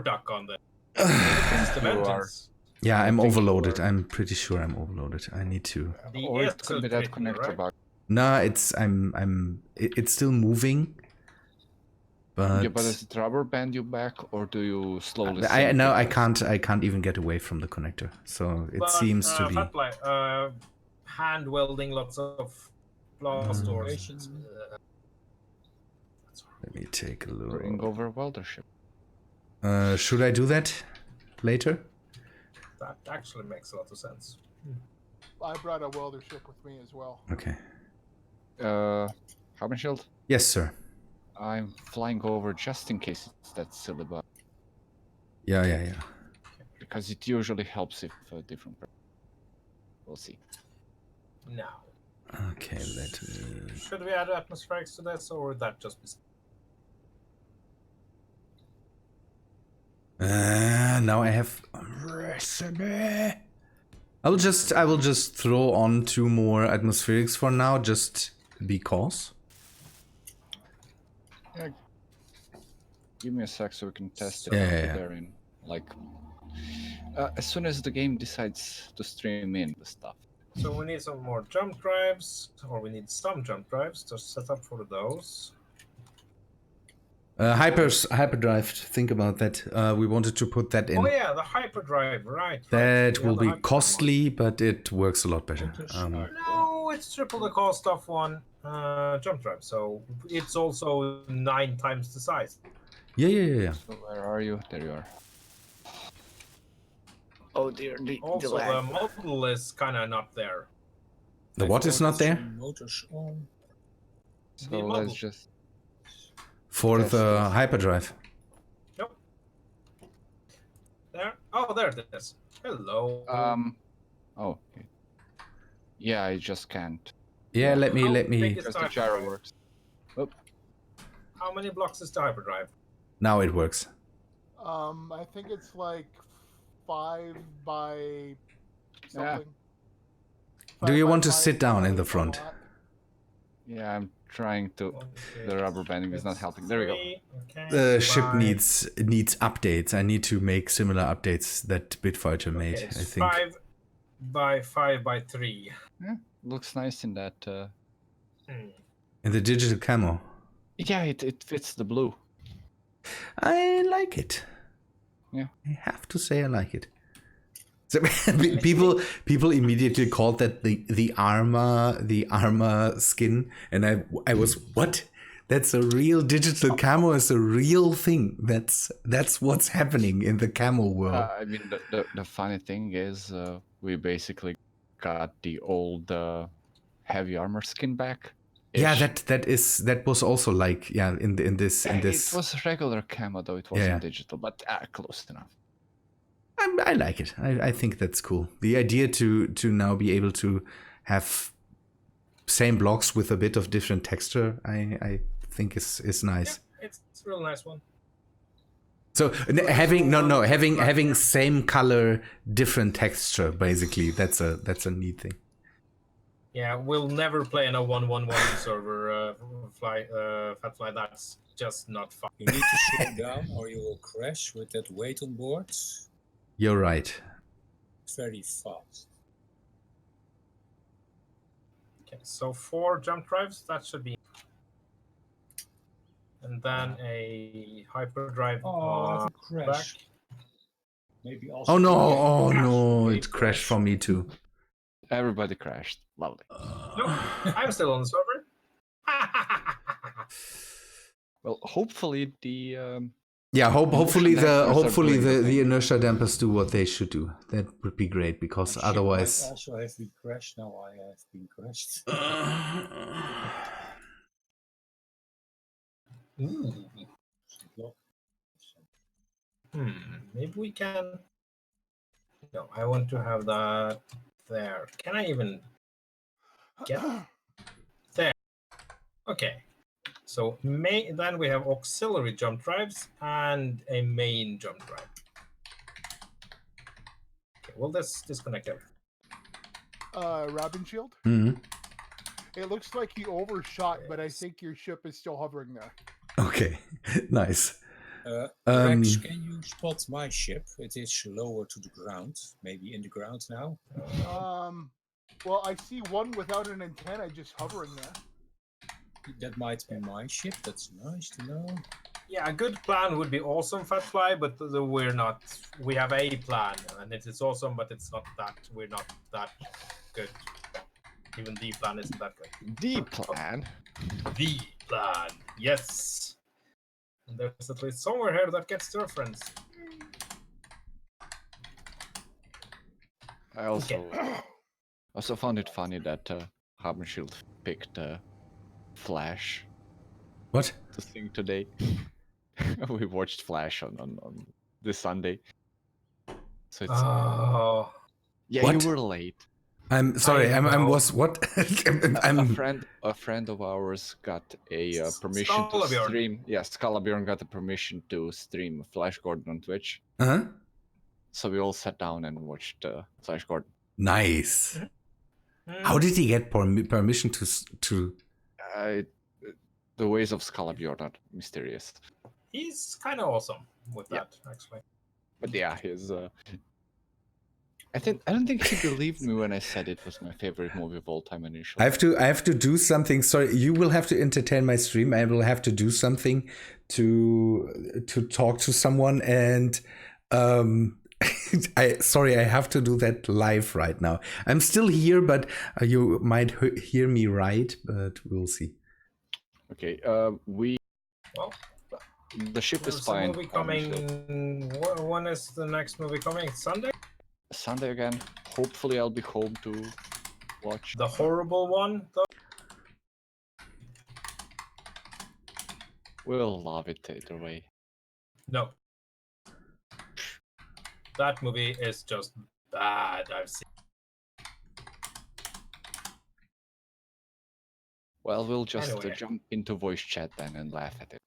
duck on there. It's the vengeance. Yeah, I'm think you overloaded. are- I'm pretty sure I'm overloaded. I need to. The Or air it could be that filtration, connector right? bug. Nah, it's still moving. But, Yeah, but does it rubber band you back, or do you slowly? I can't. I can't even get away from the connector. So it But, seems to be. Fatfly, hand welding lots of blast doors. Let me take a Bring look. over welder ship. Should I do that later? That actually makes a lot of sense. I brought a welder ship with me as well. Okay. Rabenschild, Yes, sir. I'm flying over just in case it's that silly bug, Yeah. because it usually helps if a different. We'll see. Now, Okay, let me. should we add atmospherics to this, or would that just be? Now I have recipe. I will just throw on 2 more atmospherics for now, just because. Give me a sec so we can test it. Yeah. There in like as soon as the game decides to stream in the stuff. So we need some more jump drives, or we need some jump drives to set up for those. Hyperdrive. Think about that. We wanted to put that in. Oh yeah, the hyperdrive, right. That Yeah, will the be hyperdrive costly, but it works a lot better. one. No, it's triple the cost of one jump drive, so it's also 9 times the size. Yeah. So where are you? There you are. Oh dear, Also, the model is kind of not there. The what is not there? Motors on. So the let's model. just. For Test the this. hyperdrive. Yep. There. Oh, there it is. Hello. Oh. Okay. Yeah, I just can't. Yeah, let me How let me. big is Because the the gyro hyperdrive? works. Oh, How many blocks is the hyperdrive? Now it works. I think it's like 5 by Yeah. something. Do 5 you by want to 5 sit down by in the a front? lot. yeah, I'm trying to. 1, 2, The rubber banding is not it's helping. There we go. 3. Okay. The ship 5. needs updates. I need to make similar updates that Bitfighter made, Okay, it's I think. 5 by 5 by 3. Yeah, looks nice in that. In the digital camo. Yeah, it fits the blue. I like it. Yeah. I have to say I like it. So, people immediately called that the armor skin, and I was, what? That's a real digital camo. Is a real thing. That's what's happening in the camo world. I mean, the funny thing is, we basically got the old heavy armor skin back. Yeah, that was also like, yeah, in this. It was regular camo though. It wasn't Yeah. digital, but close enough. I like it. I think that's cool. The idea to now be able to have same blocks with a bit of different texture, I think is nice. Yeah, it's a real nice one. So having same color, different texture, basically, that's a neat thing. Yeah, we'll never play in a 1-1-1 server Fatfly. That's just not fun. You need to slow down or you will crash with that weight on board. You're right. It's very fast. Okay, so 4 jump drives, that should be. And then a hyperdrive Oh, back. crash. Maybe also. Oh no, it crashed for me too. Everybody crashed. Lovely. Nope, I'm still on the server. Well, hopefully the Yeah, hopefully Hopefully the inertia dampers do what they should do. That would be great, because My ship otherwise. might also have been crashed. Now I have been crashed. Maybe we can. No, I want to have that there. Can I even get there? Okay. So then we have auxiliary jump drives and a main jump drive. Okay, well, let's disconnect everything. Rabenschild? Mhm. It looks like you overshot, but I think your ship is still hovering there. Okay, nice. Rex, can you spot my ship? It is lower to the ground. Maybe in the ground now. Well, I see one without an antenna just hovering there. That might be my ship. That's nice to know. Yeah, a good plan would be awesome, Fatfly, but we're not. We have a plan, and it is awesome, but it's not that. We're not that good. Even the plan isn't that good. the plan. The plan, yes. And there's at least somewhere here that gets the reference. I also found it funny that Rabenschild picked Flash What? to sing today. We watched Flash on this Sunday. So it's Oh, yeah, What? you were late. I'm sorry. I I'm know. was what? A friend of ours got a permission to Scalabjorn. stream. Yeah, Scalabjorn got a permission to stream Flash Gordon on Twitch. Uh-huh. So we all sat down and watched Flash Gordon. Nice. How did he get permission to? The ways of Scalabjorn are mysterious. He's kind of awesome with that, actually. But yeah, his. I don't think he believed me when I said it was my favorite movie of all time initially. I have to do something. Sorry, you will have to entertain my stream. I will have to do something to talk to someone, and I have to do that live right now. I'm still here, but you might hear me right, but we'll see. Okay, Well, the ship is there's a fine. movie coming. When is the next movie coming? Sunday? Sunday again. Hopefully, I'll be home to watch. The horrible one, though? We'll love it either way. No. That movie is just bad. I've seen. Well, we'll just Anyway. jump into voice chat then and laugh at it.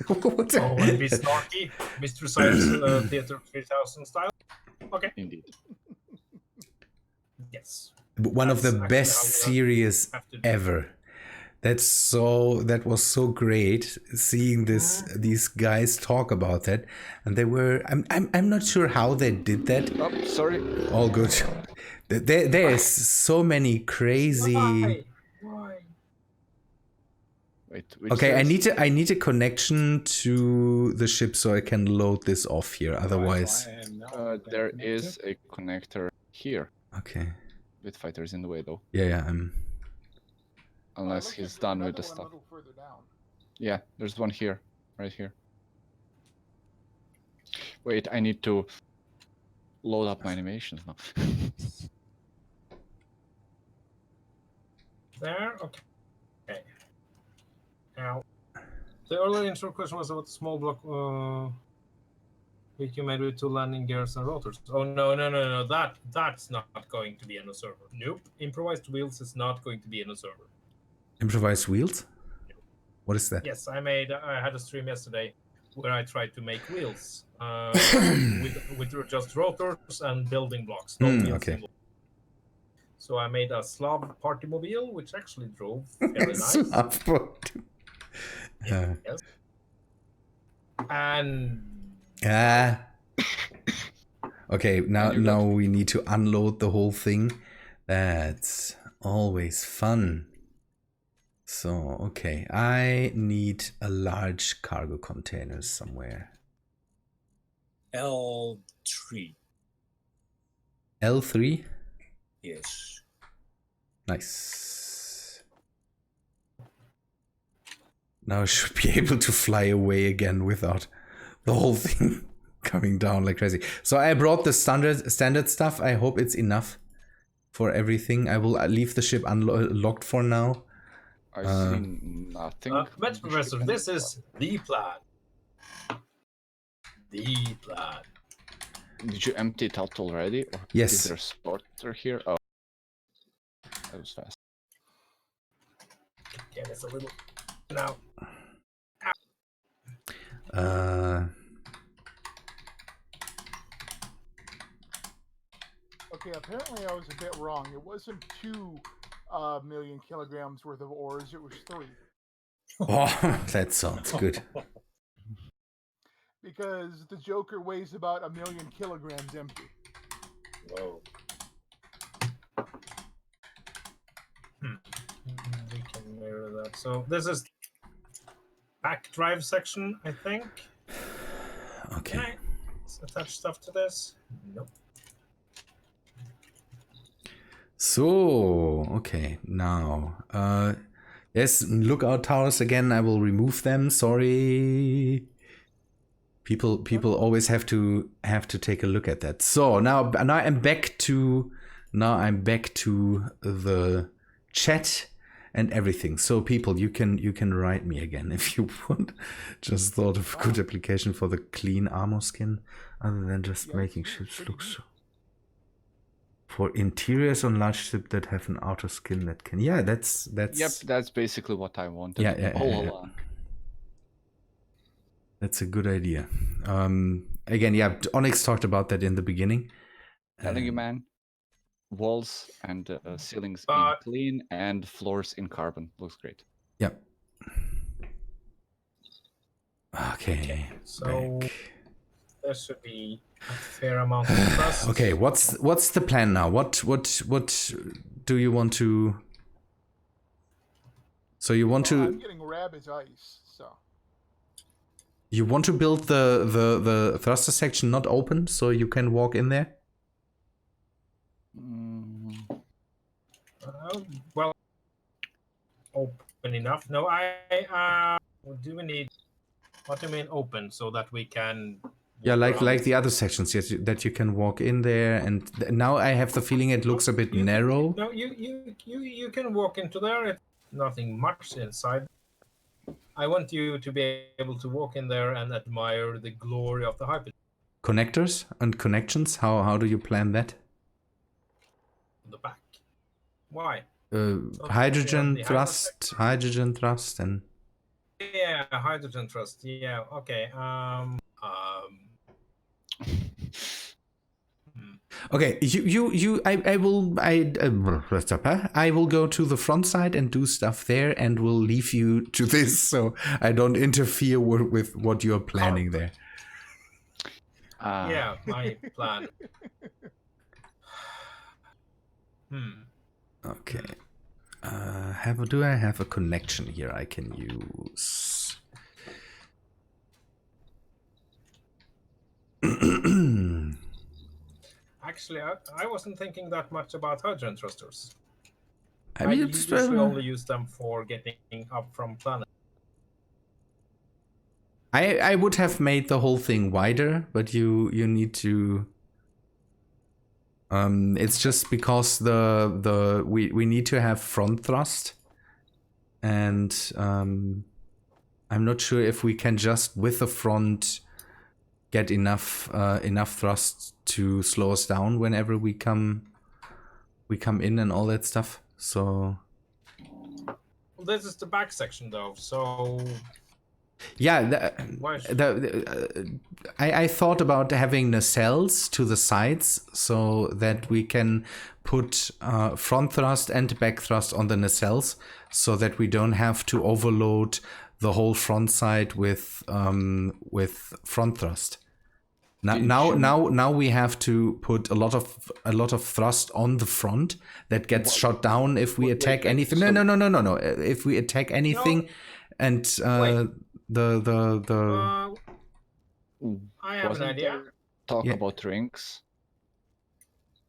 What? Oh, and be snarky, Mr. Science Theater 3000 style. Okay. Indeed. Yes. One of the That's best actually how you series have to do. ever. That was so great seeing these guys talk about that, and they were. I'm not sure how they did that. Oh, sorry. All good. There's so many crazy. Why? Wait, which Okay, I series? need a connection to the ship so I can load this off here. Otherwise, I am now There connected. is a connector here okay. with fighters in the way though. Yeah. I'm. Unless looks he's like there's done with another the one a stuff. little further down. Yeah, there's one here. Right here. Wait, I need to load up my animations now. There? Okay. Now, the earlier intro question was about the small block which you made with 2 landing gears and rotors. Oh, no. That's not going to be in a server. Nope. Improvised wheels is not going to be in a server. Improvised wheels? What is that? Yes, I had a stream yesterday where I tried to make wheels with just rotors and building blocks. No wheels Okay. involved. So I made a Slav party mobile, which actually drove very nice. Yes. And Okay, now we need to unload the whole thing. That's always fun. So, okay, I need a large cargo container somewhere. L3. L3? Yes. Nice. Now I should be able to fly away again without the whole thing coming down like crazy. So I brought the standard stuff. I hope it's enough for everything. I will leave the ship unlocked for now. I see nothing. Met Professor, this is the plan. The plan. Did you empty it out already? Or Yes. Is there a sorter here? Oh. That was fast. Yeah, it's a little now. Okay, apparently I was a bit wrong. It wasn't 2 million kilograms worth of ores, it was 3. Oh, that sounds good. Because the Joker weighs about 1 million kilograms empty. Whoa. We can mirror that. So this is back drive section, I think. Okay. Can I attach stuff to this? Nope. So, okay, now, yes, lookout towers again. I will remove them. Sorry. People always have to take a look at that. So now I'm back to the chat and everything. So people, you can write me again if you want. Just thought of a good application for the clean armor skin, other than just making ships look so. For interiors on large ships that have an outer skin that can. Yeah, that's. Yep, that's basically what I wanted. Yeah. along. That's a good idea. Again, yeah, Onyx talked about that in the beginning. Telling you, man. Walls and ceilings in clean and floors in carbon. Looks great. Yep. Okay. So back. there should be a fair amount of trust. Okay, what's the plan now? What do you want to? So you want to? I'm getting Rab as ice, so. You want to build the thruster section not open so you can walk in there? Well, open enough. No, what do we need? What do you mean open so that we can? Yeah, like the other sections, yes, that you can walk in there. And now I have the feeling it looks a bit narrow. No, you can walk into there. It's nothing much inside. I want you to be able to walk in there and admire the glory of the hyper. Connectors and connections. How do you plan that? In the back. Why? Hydrogen the thrust, and Yeah, hydrogen thrust. Yeah. Okay. okay. I will go to the front side and do stuff there, and will leave you to this, so I don't interfere with what you're planning there. Yeah, my plan. Okay. Do I have a connection here I can use? Actually, I wasn't thinking that much about hydrogen thrusters. I mean, usually only use them for getting up from planet. I would have made the whole thing wider, but you need to. It's just because we need to have front thrust, and I'm not sure if we can just with the front get enough thrust to slow us down whenever we come in and all that stuff. So well, this is the back section though, so yeah, I thought about having nacelles to the sides so that we can put front thrust and back thrust on the nacelles, so that we don't have to overload the whole front side with front thrust. Now we have to put a lot of thrust on the front that gets shot down if we attack anything. No. If we attack anything, and I have an idea. Talk about rings.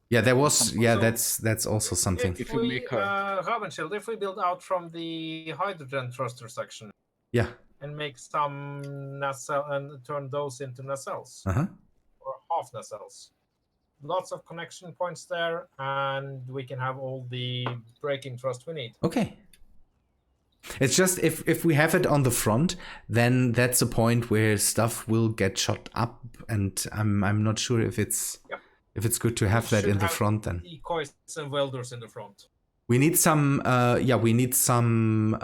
Yeah, there was. Yeah, that's also something. If we make Rabenschild, if we build out from the hydrogen thruster section, yeah, and make some nacelle and turn those into nacelles, or half nacelles. Lots of connection points there, and we can have all the braking thrust we need. Okay. It's just if we have it on the front, then that's a point where stuff will get shot up, and I'm not sure if it's good to have that in the front. Then decoys and welders in the front. We need some some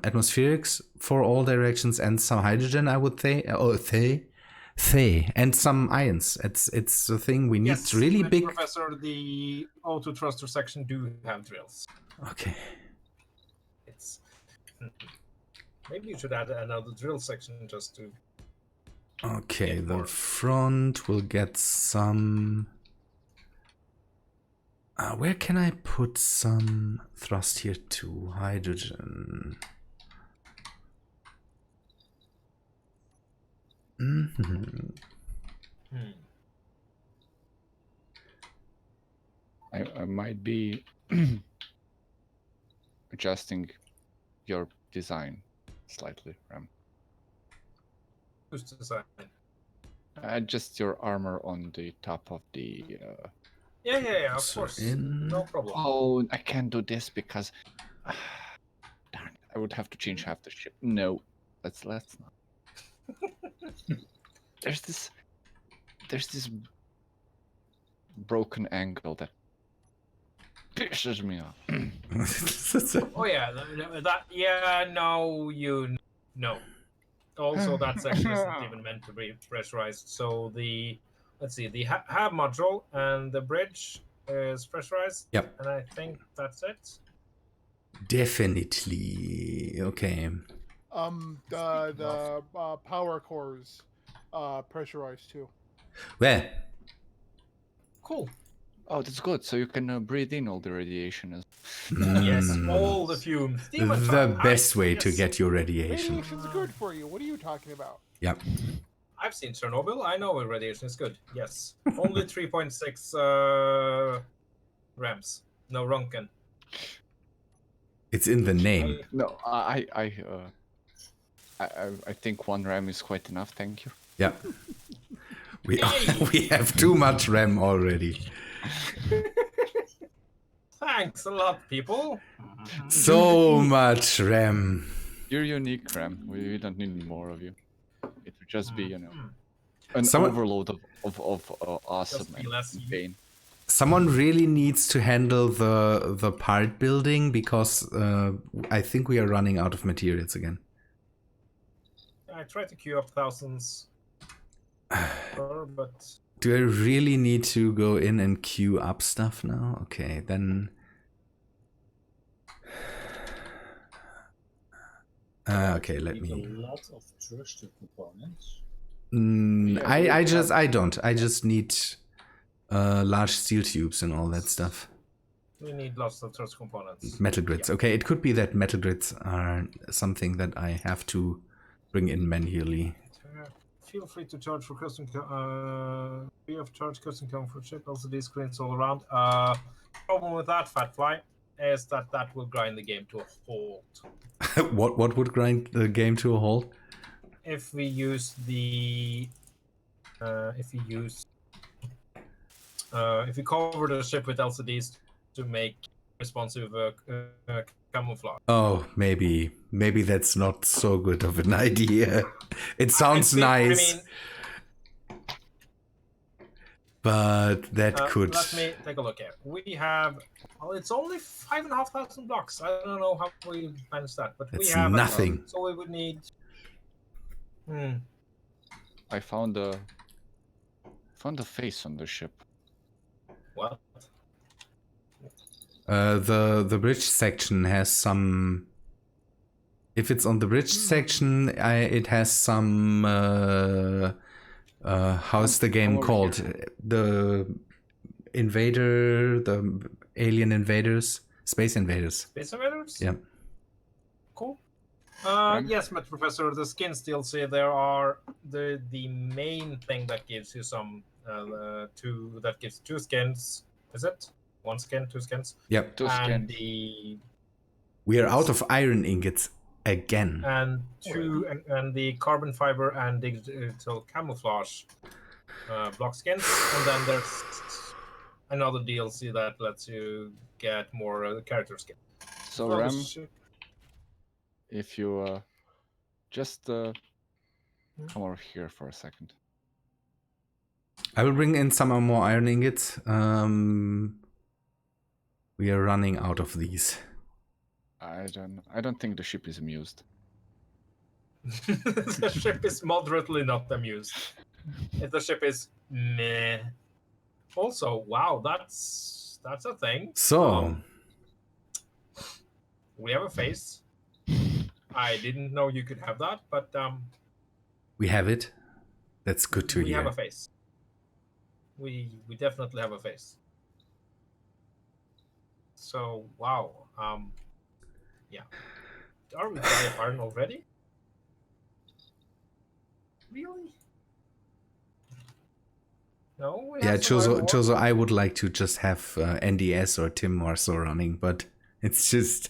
atmospherics for all directions, and some hydrogen, I would say. And some ions. It's a thing we need. Really big. Professor, the auto thruster section do have drills. Okay. Maybe you should add another drill section just to. Okay, the front will get some. Where can I put some thrust here too? Hydrogen. I might be adjusting your design slightly, Ram. Whose design? Just your armor on the top of the. Yeah, of course. No problem. Oh, I can't do this because. Darn it, I would have to change half the ship. No, let's not. There's this broken angle that pisses me off. Oh yeah, no. Also, that section isn't even meant to be pressurized. So the hab module and the bridge is pressurized. Yep. And I think that's it. Definitely. Okay. The power cores pressurized too. Well. Cool. Oh, that's good. So you can breathe in all the radiation. Yes, all the fumes. The best way to get your radiation. Radiation's good for you. What are you talking about? Yep. I've seen Chernobyl. I know radiation is good. Yes. Only 3.6 REMs. No Ronken. It's in the name. No, I think 1 RAM is quite enough. Thank you. Yeah. We have too much RAM already. Thanks a lot, people. So much RAM. You're unique, Rem. We don't need more of you. It would just be, you know, Hmm. an Someone- overload of awesome Just be and less you. pain. Someone really needs to handle the part building because I think we are running out of materials again. I try to queue up thousands, but Do I really need to go in and queue up stuff now? Okay, then. Okay, let Need me. a lot of trusted components. Yeah, I we don't. I just need large steel tubes and all that stuff. we need lots of trust components. Metal grids. Yeah. Okay, it could be that metal grids are something that I have to bring in manually. Feel free to charge for custom. Free of charge custom comfort chip. LCD screens all around. Problem with that, Fatfly, is that will grind the game to a halt. What would grind the game to a halt? If we use the if we cover the ship with LCDs to make responsive camouflage. Oh, maybe that's not so good of an idea. It sounds nice, I mean, but that could. Let me take a look here. We have. Well, it's only 5,500 blocks. I don't know how we manage that, but we That's have nothing. So we would need. I found a face on the ship. What? The bridge section has some. If it's on the bridge section, it has some. How's the game called? The invader, the alien invaders, space invaders. Space invaders? Yeah. Cool. Yes, Met Professor. The skins DLC. There are the main thing that gives you some two skins. Is it? One skin, two skins. Yep. Two and skins. We are out of iron ingots again. And and the carbon fiber and digital camouflage block skins, and then there's another DLC that lets you get more character skin. So Rem, if you just come over here for a second. I will bring in some more iron ingots. We are running out of these. I don't think the ship is amused. The ship is moderately not amused. If the ship is meh. Also, wow, that's a thing. So we have a face. I didn't know you could have that, but we have it. That's good to hear. We have a face. We definitely have a face. So wow, yeah. Are we dry iron already? Really? No. Yeah, Chozo, I would like to just have NDS or Tim or so running, but it's just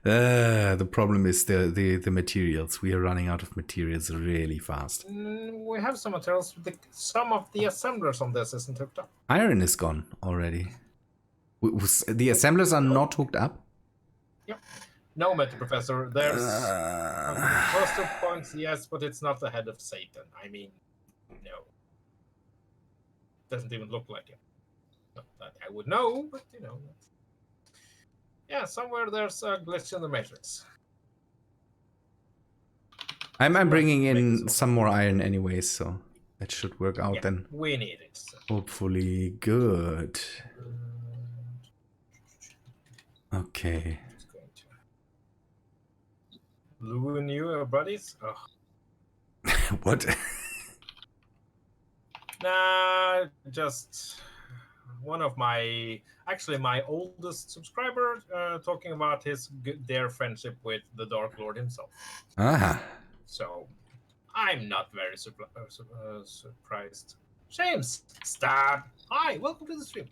the problem is the materials. We are running out of materials really fast. We have some materials. Some of the assemblers on this isn't hooked up. Iron is gone already. The assemblers are not hooked up? Yep. No, Meta Professor. There's cluster points, yes, but it's not the head of Satan. I mean, no. Doesn't even look like it. Not that I would know, but you know. Yeah, somewhere there's a glitch in the matrix. I'm bringing in some more iron anyways, so that should work out then. We need it. So. Hopefully good. Okay. Lou and you are buddies? Oh. What? Nah, just one of my oldest subscriber talking about their friendship with the Dark Lord himself. Ah. So I'm not very surprised. James, stop. Hi, welcome to the stream.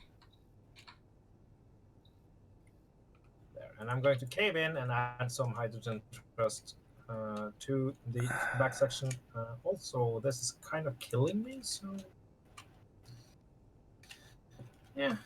There, and I'm going to cave in and add some hydrogen trust to the back section. Also, this is kind of killing me, so yeah.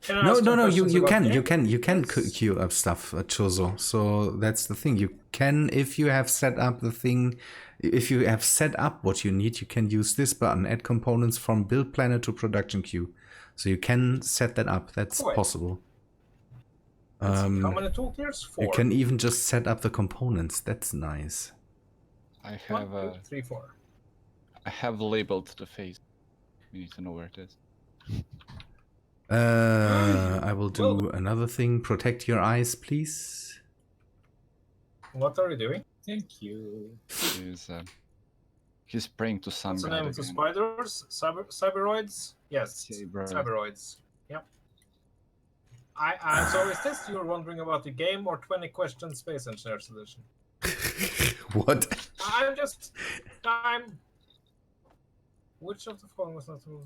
Can I No, ask no, some no. questions You about can, game? you can, you can Yes. queue up stuff, Chozo. So that's the thing. You can, if you have set up the thing, if you have set up what you need, you can use this button: add components from build planner to production queue. So you can set that up. That's Oh, wait. possible. Let's see, how many tooltiers? 4. You can even just set up the components. That's nice. I 1, have 2, 3, 4. I have labeled the face. You need to know where it is. I will do another thing. Protect your eyes, please. What are you doing? Thank you. He's praying to sun What's the god name of the again. spiders? Cyberoids? Yes. Cyberoids. Yep. So is this you're wondering about the game or 20 question Space Engineer solution? What? Which of the following was not the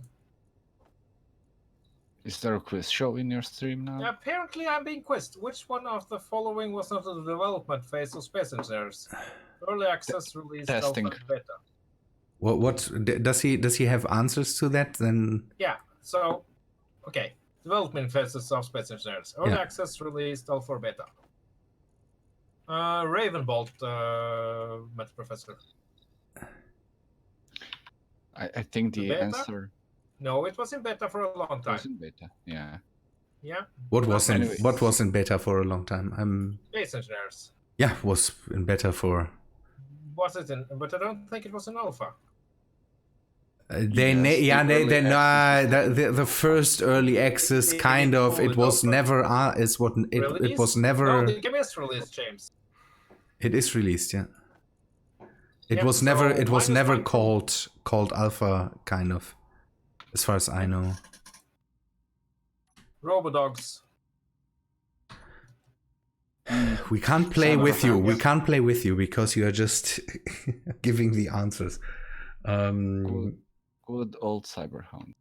Is there a quiz show in your stream now? Apparently I'm being quizzed. Which one of the following was not the development phase of Space Engineers? Early access, release, Testing. alpha, beta. What does he have answers to that? Then Yeah. So, okay. Development phases of Space Engineers. Early access, release, alpha, beta. Ravenbolt, Met Professor. I think the answer. No, it was in beta for a long time. Was in beta, yeah. Yeah. What was in beta for a long time? Space Engineers. Yeah, was in beta for. Was it in? But I don't think it was in alpha. The first early access kind of it was never it was never. No, the game is released, James. It is released, yeah. It was never called alpha, kind of, as far as I know. Robodogs. We can't play with you. We can't play with you because you are just giving the answers. Good old Cyberhound.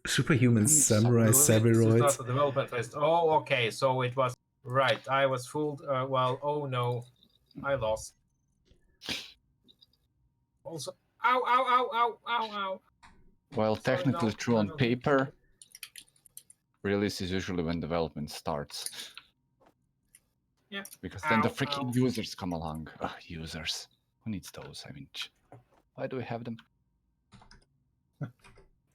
Superhuman Samurai Cyberoids. This is not the development phase. Oh, okay. So it was right. I was fooled. Well, oh no, I lost. Also, ow, ow, ow, ow, ow, ow. Well, technically true on paper. Release is usually when development starts. Yeah. Because then the freaking users come along. Ugh, users. Who needs those? I mean, why do we have them?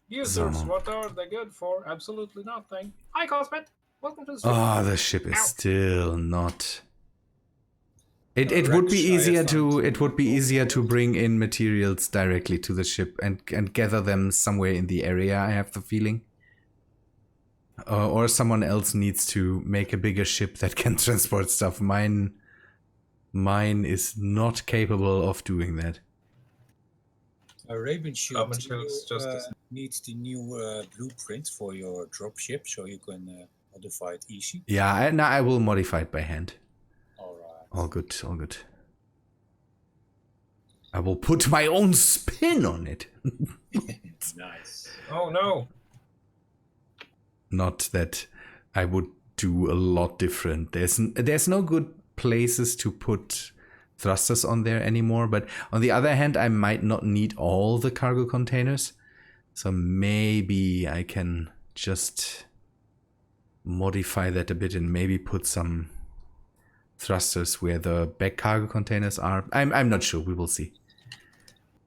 Users, what are they good for? Absolutely nothing. Hi, Cosmet. Welcome to the stream. Oh, the ship is still not. It would be easier to bring in materials directly to the ship and gather them somewhere in the area. I have the feeling. Or someone else needs to make a bigger ship that can transport stuff. Mine is not capable of doing that. Rabenschild needs the new blueprint for your dropship, so you can modify it easy. Yeah, I will modify it by hand. Alright. All good, all good. I will put my own spin on it. Nice. Oh no. Not that I would do a lot different. There's no good places to put thrusters on there anymore, but on the other hand, I might not need all the cargo containers. So maybe I can just modify that a bit and maybe put some thrusters where the back cargo containers are. I'm not sure. We will see.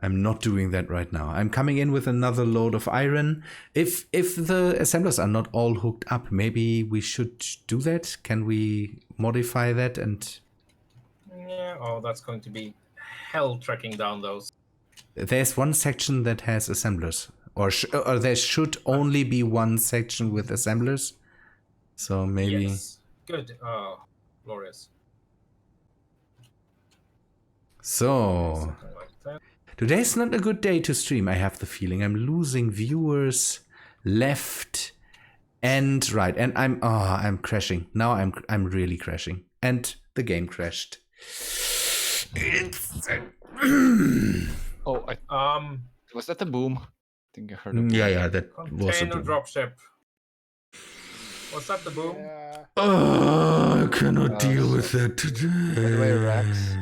I'm not doing that right now. I'm coming in with another load of iron. If the assemblers are not all hooked up, maybe we should do that. Can we modify that and... Yeah, oh, that's going to be hell tracking down those. There's one section that has assemblers. Or there should only be one section with assemblers. So maybe... Yes. Good. Oh, glorious. So... Today's not a good day to stream, I have the feeling. I'm losing viewers left and right. And I'm crashing. Now I'm really crashing. And the game crashed. Was that a boom? I think I heard a boom. Yeah, that was a boom. boom. Dropship. Was that the boom? Yeah. I cannot deal with that today. By the way, Rex.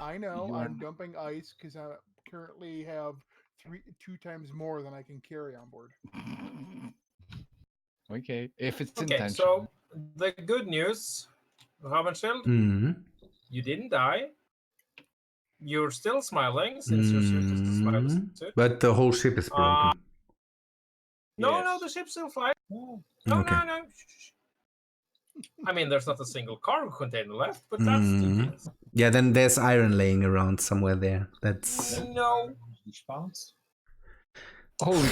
I know. I'm dumping ice because I currently have 2 times more than I can carry on board. Okay, if it's Okay, intentional. so the good news, Rabenschild, Mm. you didn't die. You're still smiling since your suit is the smiley suit. But the whole ship is broken. No, the ship's still flying. Oh, No, Okay. no. Shh. I mean, there's not a single cargo container left, but that's the deal. Yeah, then there's iron laying around somewhere there. That's No. response. Oh.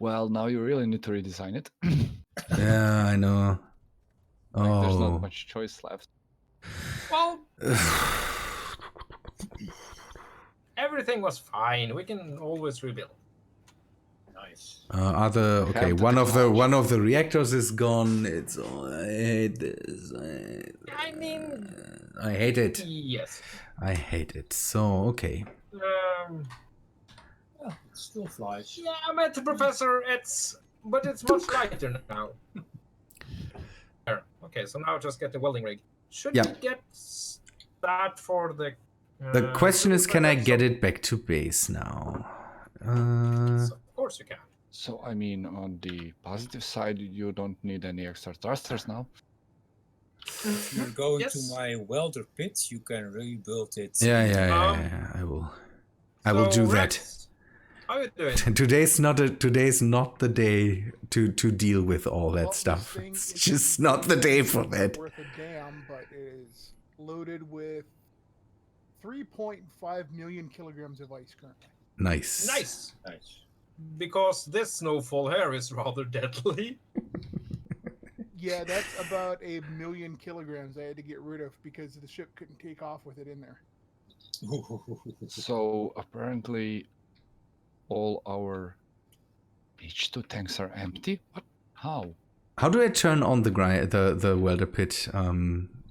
Well, now you really need to redesign it. yeah, I know. Like, there's not Oh. much choice left. Well, everything was fine. We can always rebuild. Nice. Okay, Have the one of technology. the reactors is gone. It's I hate this. I mean, I hate it. yes. I hate it. So okay. Yeah, it still flies. Yeah, I met the professor. But it's much lighter now. There. Okay, so now just get the welding rig. Should Yeah. we get that for the? The question is, can I Remethep? get it back to base now? Yes, of course you can. So, I mean, on the positive side, you don't need any extra thrusters now. If you're going Yes. to my welder pit, you can rebuild it. Yeah. I will. I will do that. Rex, how you doing? Today's not the day to deal with all that Well, stuff. this thing It's is just not the day for that. Worth a damn, but it is loaded with 3.5 million kilograms of ice currently. Nice. Nice. Nice. Because this snowfall here is rather deadly. Yeah, that's about 1 million kilograms I had to get rid of because the ship couldn't take off with it in there. So, apparently, all our H2 tanks are empty? What? How? How do I turn on the welder pit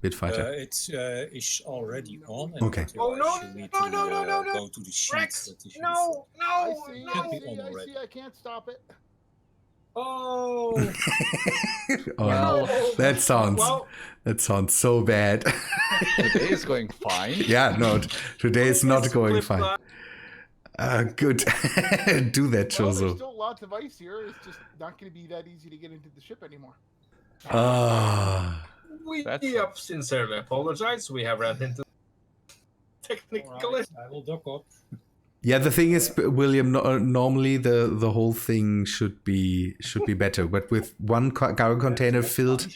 bit fighter? It is already on. And Okay. Oh, no, you need no, to no, no, no, no. go to the sheet. Rex, that is no, I no, see, no. I Be see, on I already. see, I can't stop it. Oh, Oh, Well, that sounds so bad. today is going fine. Yeah, no, today is not Let's going flip fine. that. Good. Do that, Well, there's Chozo. still lots of ice here. It's just not going to be that easy to get into the ship anymore. We That's- sincerely apologize. We have ran into technical alright, I will dock up. Yeah, the thing is, William. Normally, the whole thing should be better, but with one cargo container filled,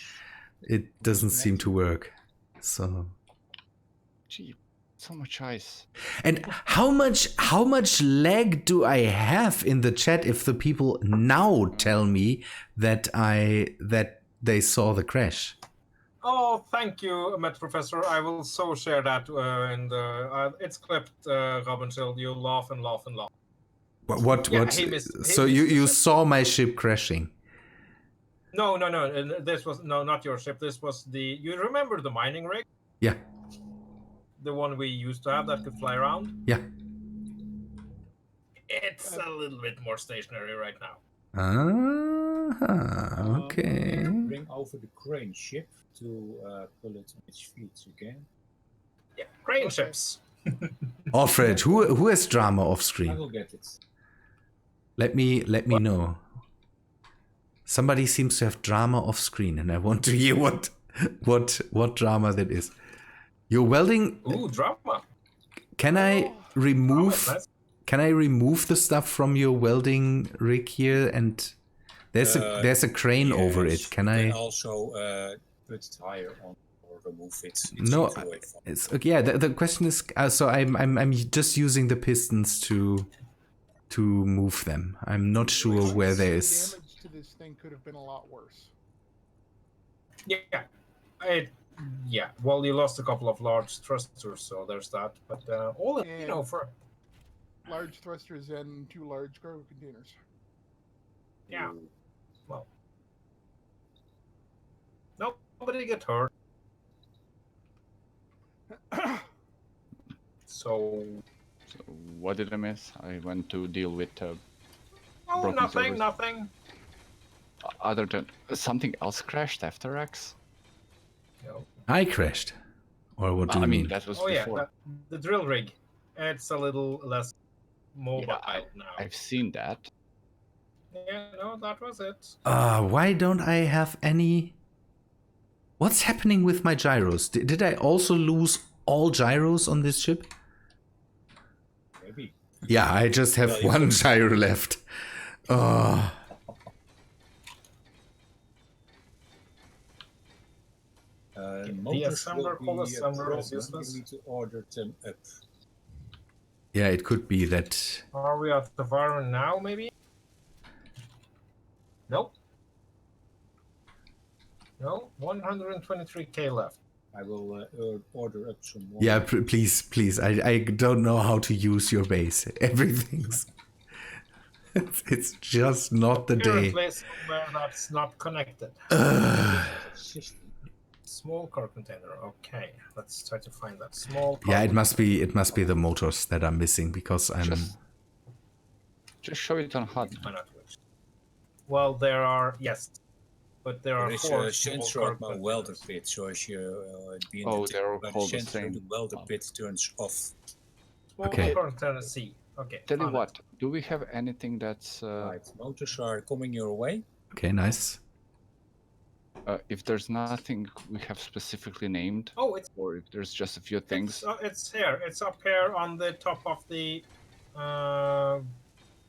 it doesn't seem to work. So. Gee, so much ice. And how much lag do I have in the chat if the people now tell me that they saw the crash? Oh, thank you, Met Professor. I will so share that in the. It's clipped, Rabenschild. You laugh and laugh and laugh. What? Yeah, he missed- So he missed the you ship. saw my ship crashing? No. This was not your ship. This was the. You remember the mining rig? Yeah. The one we used to have that could fly around. Yeah. It's a little bit more stationary right now. Okay. Bring over the crane ship to pull it on its feet again. Yeah, crane ships. Alfred, who has drama off I screen? will get it. Let me know. Somebody seems to have drama off screen, and I want to hear what drama that is. You're welding. Ooh, drama. Can I remove? Nice. Can I remove the stuff from your welding rig here? And there's a crane over Yes, it. Can you I? also put it higher on or remove it. It's No, either way fine. it's okay. Yeah. The question is, so I'm just using the pistons to move them. I'm not sure where there is. Damage to this thing could have been a lot worse. Yeah. Well, you lost a couple of large thrusters, so there's that. But all in, for Large thrusters and 2 large cargo containers. yeah. Well, nobody get hurt. So What did I miss? I went to deal with oh, broken servers. nothing. Other than something else crashed after X. No. I crashed, or what do you mean? That was Oh yeah, before. the drill rig. It's a little less mobile Yeah, now. I've seen that. Yeah, no, that was it. Why don't I have any... What's happening with my gyros? Did I also lose all gyros on this ship? Maybe. Yeah, I just have Well, one gyro left. The motors assembler, will whole be a assembler is problem. useless. You need to order them up. Yeah, it could be that... Are we at the Varan now, maybe? Nope. No, 123k left. I will order up some more. Yeah, please. I don't know how to use your base. Everything's... it's just not the day. Apparently somewhere that's not connected. Small car container. Okay, let's try to find that small car Yeah, it must be the motors that are missing because I'm... Just show it on HUD. Well, there are... Yes. But there are Er is four sensor small op mijn car welder containers. pit, zoals je die Oh, they're all bij de called the sensor same. de welder pit turns off. Small Okay. car container C. Okay. Tell you found what, do we have anything that's... Right, motors are coming your way. Okay, nice. if there's nothing we have specifically named, Oh, it's or if there's just a few things... it's here. It's up here on the top of the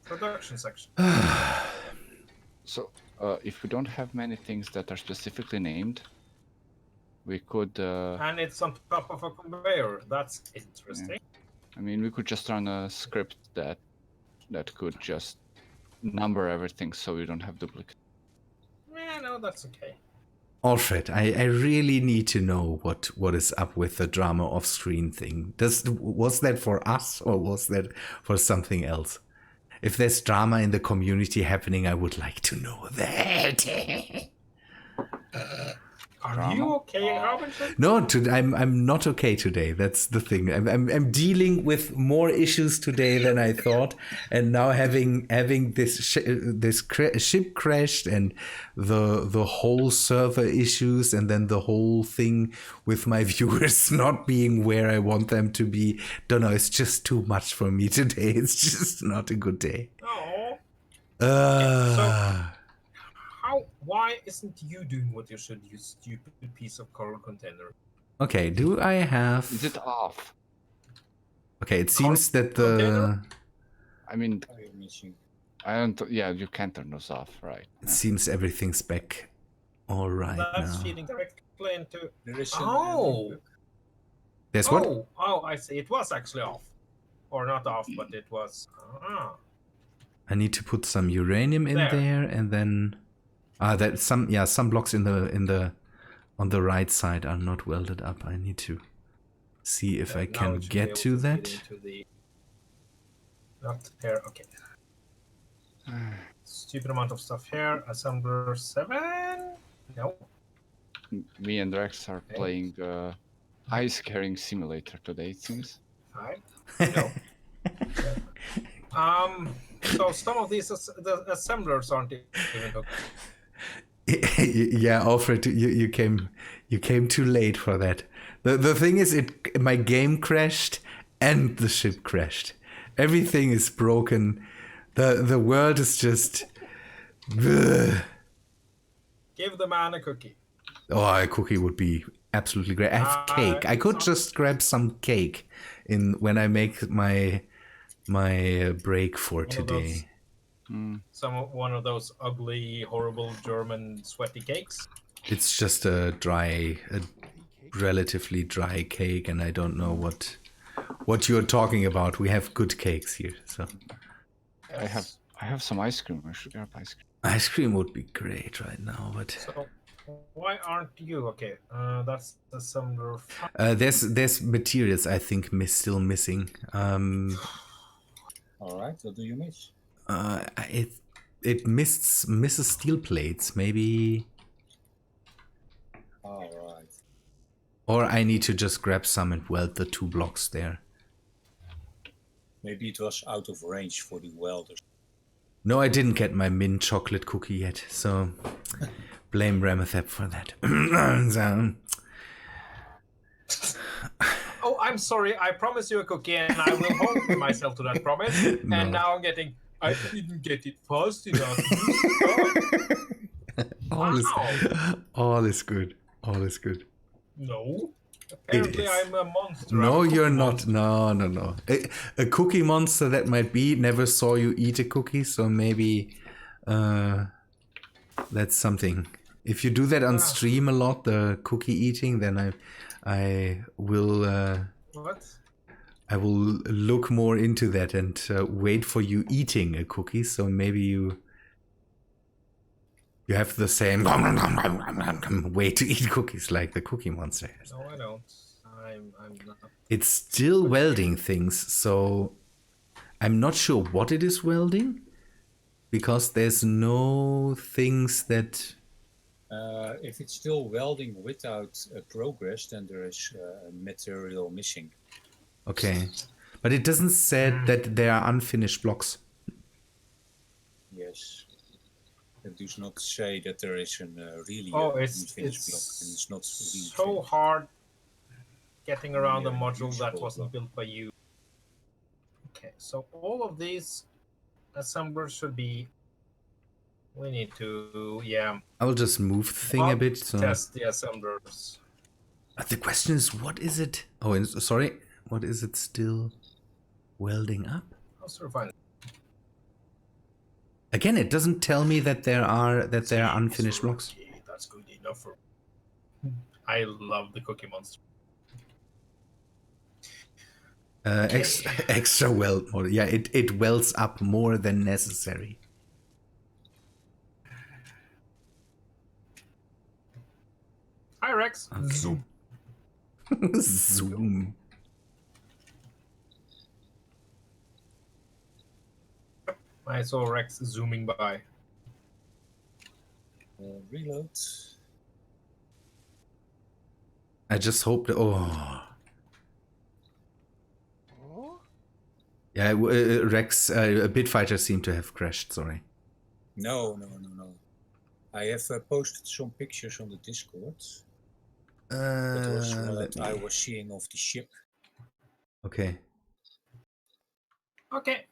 production section. So, if we don't have many things that are specifically named, we could... And it's on top of a conveyor. That's interesting. I mean, we could just run a script that could just number everything so we don't have duplicate. Yeah, no, that's okay. Alfred, I really need to know what is up with the drama off-screen thing. Was that for us or was that for something else? If there's drama in the community happening, I would like to know that. Are you okay, Rabenschild? No, I'm not okay today. That's the thing. I'm dealing with more issues today than I thought, and now having this ship crashed and the whole server issues, and then the whole thing with my viewers not being where I want them to be. Don't know. It's just too much for me today. It's just not a good day. Oh. Why isn't you doing what you should, you stupid piece of coral container? Okay, do I have... Is it off? Okay, it seems that container? I mean, I don't... Yeah, you can't turn those off, right? It seems everything's back all right That's now. feeding directly into... Oh! There's what? Oh, I see. It was actually off. Or not off, but it was... I need to put some uranium in there and then... that some blocks on the right side are not welded up. I need to see if I can get to that. Not here, okay. Stupid amount of stuff here. Assembler 7? No. Me and Rex are playing ice carrying simulator today, it seems. Hi. No. So some of these the assemblers aren't even hooked. Yeah, Alfred, you came too late for that. The thing is, my game crashed and the ship crashed. Everything is broken. The world is just... Ugh. Give the man a cookie. Oh, a cookie would be absolutely great. I have cake. I could just grab some cake when I make my break for today. One of those ugly, horrible German sweaty cakes. It's just a relatively dry cake, and I don't know what you're talking about. We have good cakes here, so. Yes. I have some ice cream. I should grab ice cream. Ice cream would be great right now, but. So, why aren't you okay? That's the assembler. There's materials I think still missing. All right, what do you miss? It misses steel plates, maybe. All right. Or I need to just grab some and weld the 2 blocks there. Maybe it was out of range for the welders. No, I didn't get my mint chocolate cookie yet, so blame Remethep for that. Oh, I'm sorry. I promised you a cookie, and I will hold myself to that promise. And now I'm getting I didn't get it fast enough. All is good. All is good. No. It Apparently is. I'm a monster. No, I'm a you're cookie not. monster. No. A cookie monster that might be never saw you eat a cookie, so maybe that's something. If you do that on stream a lot, the cookie eating, then I will What? I will look more into that and wait for you eating a cookie. So maybe you have the same way to eat cookies like the Cookie Monster has. No, I don't. I'm not. It's still welding things, so I'm not sure what it is welding because there's no things that. If it's still welding without progress, then there is material missing. Okay, but it doesn't say that there are unfinished blocks. Yes. It does not say that there is a really it's unfinished block, and it's not really so finished. hard getting around Yeah, a module that usable wasn't built by you. Okay, so all of these assemblers should be. We need to, I will just move the thing a bit. So test the assemblers. the question is, what is it? Oh, sorry, what is it still welding up? I'll survive. Again, it doesn't tell me that there are unfinished blocks. Okay, that's good enough for. I love the Cookie Monster. Extra weld model. Yeah, it welds up more than necessary. Hi, Rex. Okay. Zoom. Zoom. I saw Rex zooming by. Reload. I just hope that. Oh. Yeah, Rex, Bitfighter seemed to have crashed. Sorry. No. I have posted some pictures on the Discord. That was what I was seeing of the ship. Okay. Okay.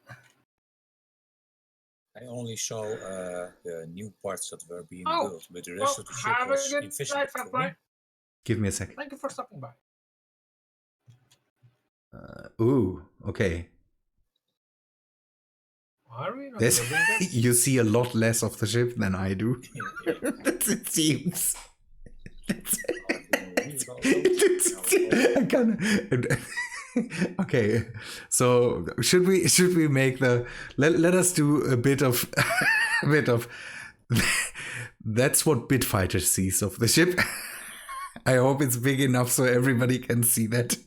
I only saw the new parts that were being built, but the rest of the ship have was a good invisible night, for me. Fat Give me a second. Thank you for stopping by. Ooh, okay. Are we not This, building this? you see a lot less of the ship than I do. That's it seems. I kinda, okay, so should we make the let us do a bit of that's what Bitfighter sees of the ship. I hope it's big enough so everybody can see that.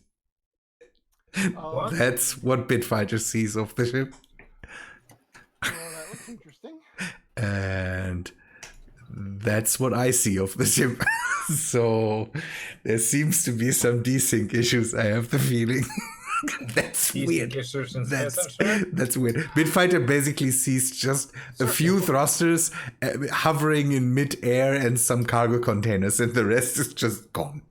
That's what Bitfighter sees of the ship. Well, that looks interesting. And that's what I see of the ship. So there seems to be some desync issues, I have the feeling. That's weird. That's weird. Bitfighter basically sees just a few thrusters hovering in mid-air and some cargo containers, and the rest is just gone.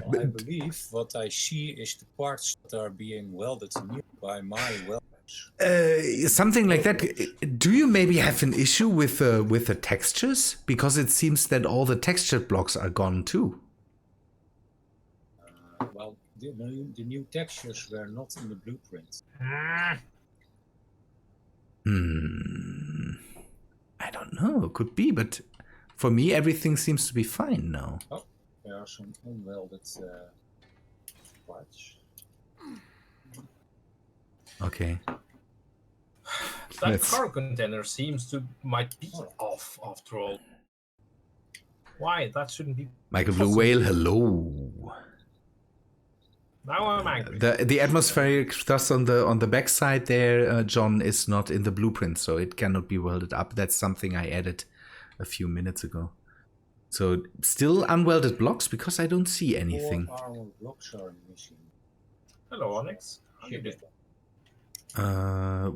Well, I believe what I see is the parts that are being welded by my welders. Something like that. Do you maybe have an issue with the textures? Because it seems that all the texture blocks are gone too. Well, the new textures were not in the blueprint. I don't know. Could be, but for me, everything seems to be fine now. Oh, there are some unwelded parts. Okay. That cargo container might be off after all. Why? That shouldn't be. Michael Blue Whale, hello. Now I'm angry. The atmospheric thrust on the backside there, John, is not in the blueprint, so it cannot be welded up. That's something I added a few minutes ago. So still unwelded blocks because I don't see anything. 4 armor blocks are missing. Hello, Onyx. How you doing?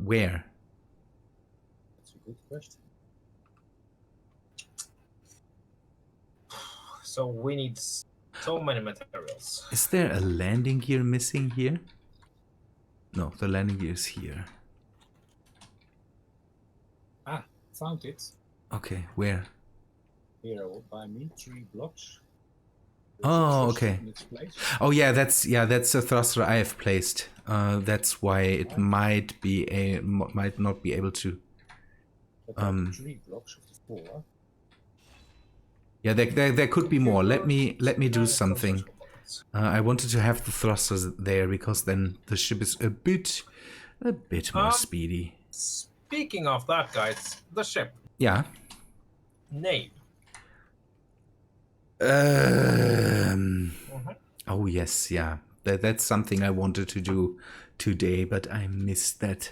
Where? That's a good question. So we need so many materials. Is there a landing gear missing here? No, the landing gear is here. found it. Okay, where? Here by me, 3 blocks. Oh, Thruster okay. in its place. Oh yeah, that's a thruster I have placed. That's why it might not be able to. But there are 3 blocks of the 4. Yeah, there could be more. Let me do And something. conceptual bullets. I wanted to have the thrusters there because then the ship is a bit more speedy. Speaking of that, guys, the ship Yeah. name. Oh yes, yeah. That's something I wanted to do today, but I missed that.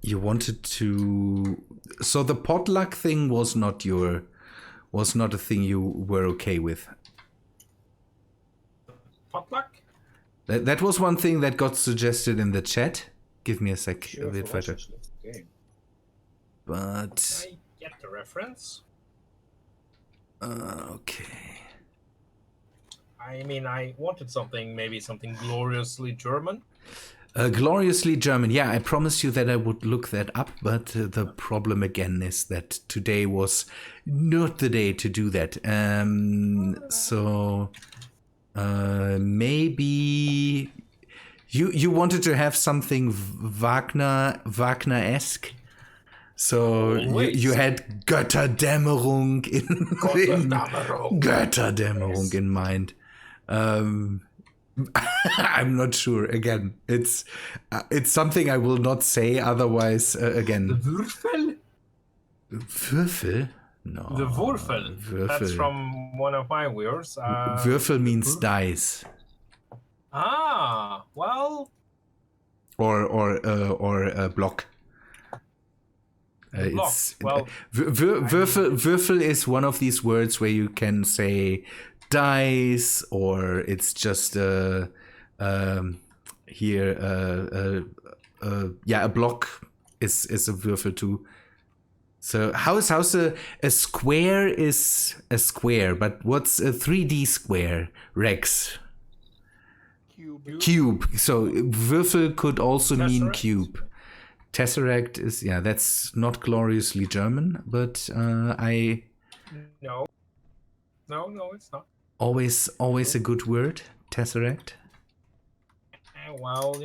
You wanted to. So the potluck thing was not a thing you were okay with. Potluck? That was one thing that got suggested in the chat. Give me a sec. Sure, A bit further. left the game. But I get the reference. okay. I mean, I wanted maybe something gloriously German. Gloriously German. Yeah, I promised you that I would look that up, but the problem again is that today was not the day to do that. So maybe you wanted to have something Wagner-esque. So you had Götterdämmerung Götterdämmerung in mind. I'm not sure. Again, it's something I will not say. Otherwise, again. The Würfel? Würfel? No. The Würfel. That's Würfel. from one of my viewers. Würfel means dice. Ah, well. Or block. Block. Well, Würfel is one of these words where you can say dice, or it's just a block is a Würfel too. So how's a square is a square, but what's a 3D square, Rex? Cube. So Würfel could also mean cube. Tesseract is, that's not gloriously German, but I... No, it's not. Always a good word, Tesseract. Well,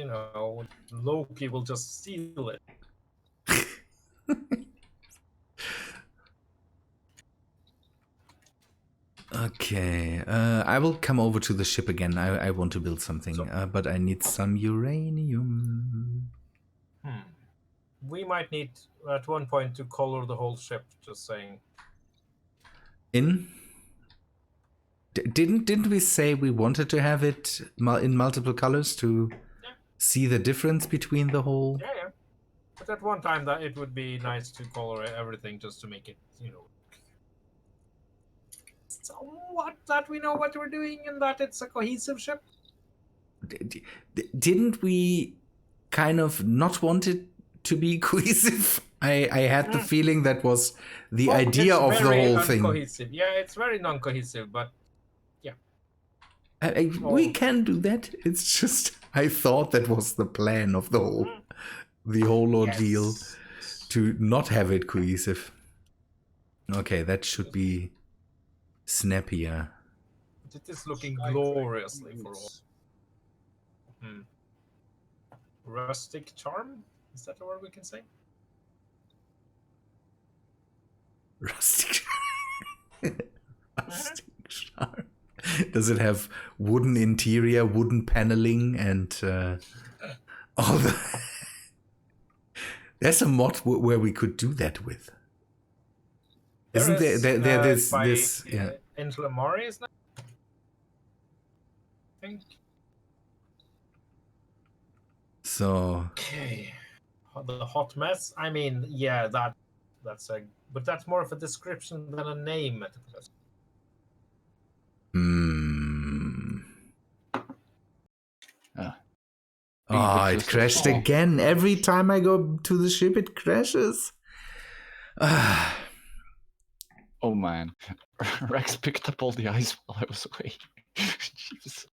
Loki will just steal it. Okay, I will come over to the ship again. I want to build something, but I need some uranium. We might need at one point to color the whole ship. Just saying. Didn't we say we wanted to have it in multiple colors to see the difference between the whole? Yeah. But at one time, that it would be nice to color everything just to make it, somewhat that we know what we're doing and that it's a cohesive ship. Didn't we kind of not want it to be cohesive? I had the feeling that was the idea of the whole thing. Yeah, it's very non-cohesive, but yeah. We can do that. It's just I thought that was the plan of the whole ordeal, to not have it cohesive. Okay, that should be snappier. It is looking gloriously for all. Rustic charm? Is that a word we can say? Rustic charm. Does it have wooden interior, wooden paneling, and all the... There's a mod where we could do that with. Isn't there this Angela Mori, isn't it? I think. So okay, the hot mess. I mean, yeah, but that's more of a description than a name. Oh, it crashed again. Every time I go to the ship, it crashes. Oh man, Rex picked up all the ice while I was away. Jeez.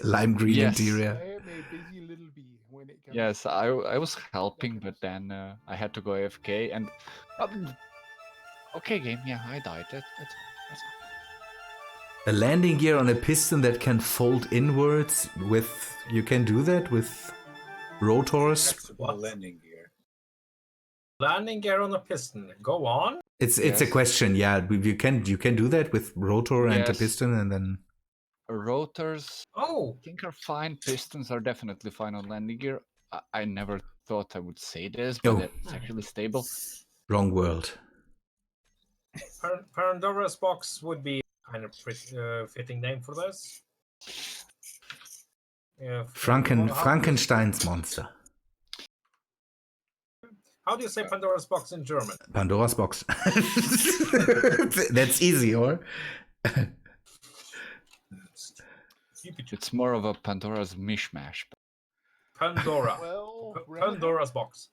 Lime green interior. I am a busy little bee when it counts. Yes, I was helping, but then I had to go AFK and. Okay, game. Yeah, I died. That's A landing gear on a piston that can fold inwards with... You can do that with rotors? Flexible landing gear. Landing gear on a piston. Go on. It's a Yes. question, yeah. You can do that with rotor and a Yes. piston and then... Rotors. Oh, I think are fine. Pistons are definitely fine on landing gear. I never thought I would say this, but Oh. it's actually stable. Wrong world. Pandora's box would be kind of fitting name for this. Frankenstein's monster. How do you say Pandora's box in German? Pandora's box. That's easy, or? It's more of a Pandora's mishmash. Pandora. Well, Pandora's box.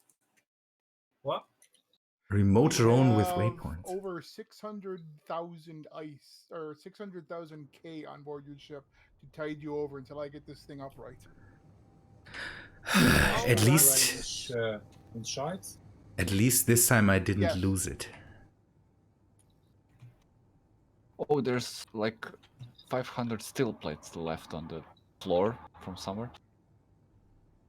What? Remote drone with have waypoints. Over 600,000 ice or 600,000 K on board your ship to tide you over until I get this thing upright. At least, Inside. at least this time I didn't Yes. lose it. Oh, there's like 500 steel plates left on the floor from somewhere.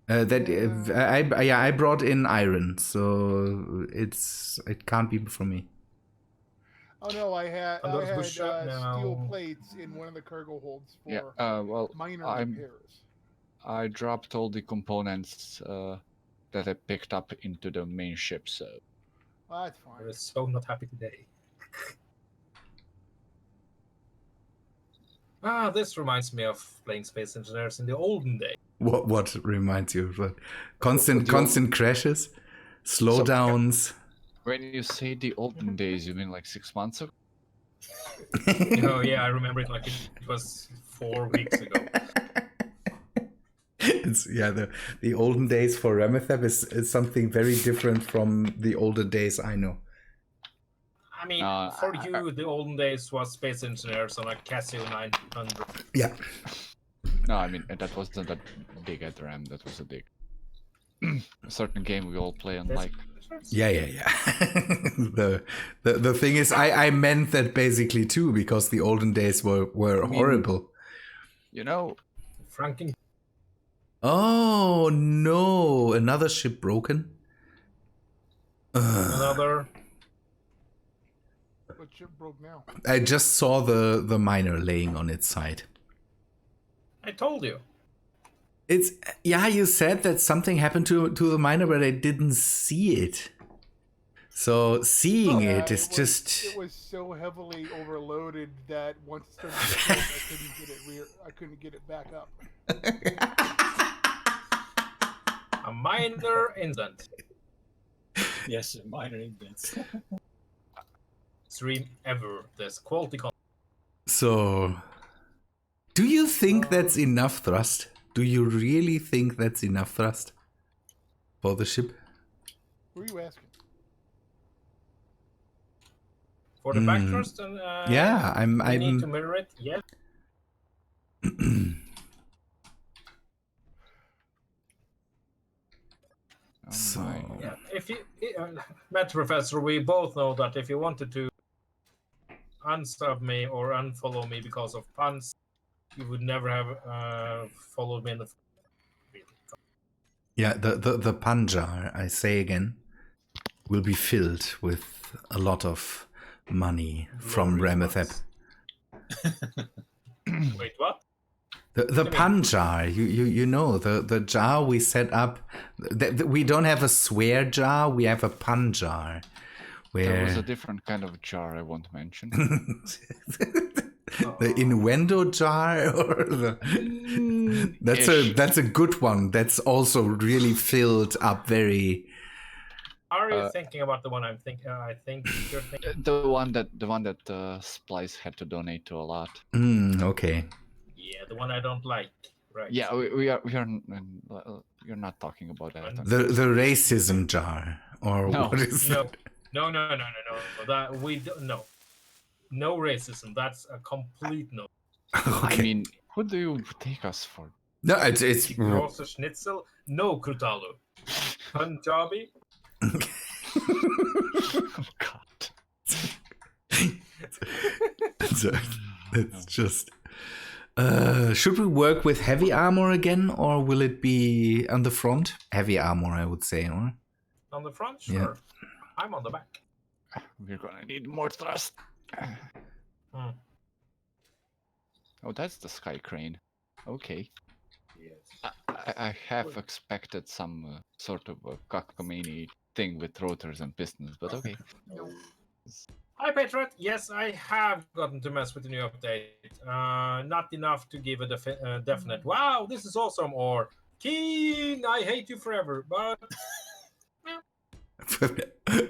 I brought in iron, so it can't be from me. Oh no, I had Pandora's steel bullshit now. plates in one of the cargo holds for Yeah. Well, minor I'm- repairs. I dropped all the components that I picked up into the main ship, so That's fine. I'm so not happy today. This reminds me of playing Space Engineers in the olden days. What reminds you of that? The Constant crashes, slowdowns. when you say the olden days, you mean like 6 months ago? Oh yeah, I remember it like it was 4 weeks ago. It's the olden days for Remethep is something very different from the older days I know. I mean, for you, the olden days was Space Engineers on a Casio 900. Yeah. No, I mean that wasn't that big at RAM. That was a big, a certain game we all play on like. Yeah. the thing is, I meant that basically too, because the olden days were horrible. You know, Franken. Oh no! Another ship broken. Another. What ship broke now? I just saw the miner laying on its side. I told you. You said that something happened to the miner, but I didn't see it. So seeing it is just. It was so heavily overloaded that once it started to break, I couldn't get it back up. A minor incident. Yes, a minor indent. Stream ever. This quality content. So, do you think that's enough thrust? Do you really think that's enough thrust for the ship? Who are you asking? For the back thrust, and Yeah, we need to mirror it. Yeah. So Yeah. If you, Matt Professor, we both know that if you wanted to unsub me or unfollow me because of puns, you would never have followed me in the. yeah, the pan jar, I say again, will be filled with a lot of money from Remethep. Wait, what? The pan jar, you know, the jar we set up. We don't have a swear jar, we have a pan jar. there was a Where different kind of jar I won't mention. the innuendo jar, or that's a good one. That's also really filled up very. Are you thinking about the one I'm thinking? I think you're thinking. the one that Splice had to donate to a lot. Okay. Yeah, the one I don't like. Right. Yeah, you're not talking about that. The racism jar, or No. what is No. it? No. That we don't. No racism. That's a complete no. Okay. I mean, who do you take us for? No, it's Große Schnitzel, no Krutalu. Punjabi. Oh God. so, it's just. Should we work with heavy armor again, or will it be on the front? Heavy armor, I would say, or On the front, sure. Yeah. I'm on the back. We're gonna need more thrust. Hmm. Oh, that's the sky crane. Okay. Yes. I have expected some sort of a cockamamie thing with rotors and pistons, but okay. No. Hi, Patriot. Yes, I have gotten to mess with the new update. Not enough to give a definite, wow, this is awesome, or King, I hate you forever, but...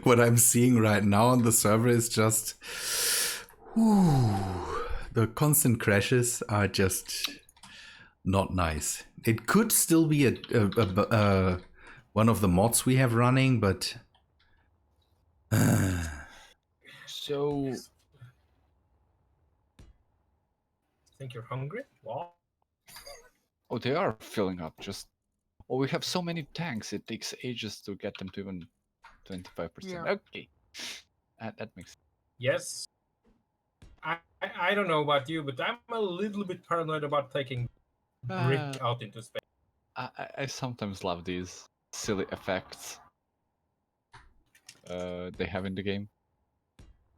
what I'm seeing right now on the server is just. The constant crashes are just not nice. It could still be a one of the mods we have running, but. So Think you're hungry? Well, oh, they are filling up. Just we have so many tanks. It takes ages to get them to even 25%. Yeah. Okay, that makes sense. yes. I don't know about you, but I'm a little bit paranoid about taking brick out into space. I sometimes love these silly effects they have in the game.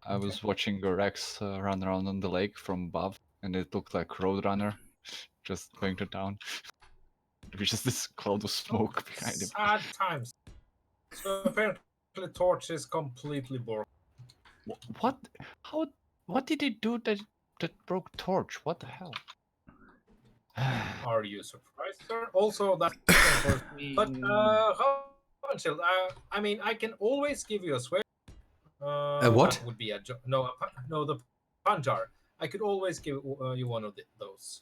I was watching Rex run around on the lake from above, and it looked like Roadrunner just going to town. There's just this cloud of smoke behind him. Sad times. So apparently Torch is completely boring. What? How? What did he do that broke Torch? What the hell? Are you surprised, sir? Also, that's but Rabenschild, I mean, I can always give you a swear. What? That would be a no, the Panjar. I could always give you one of those.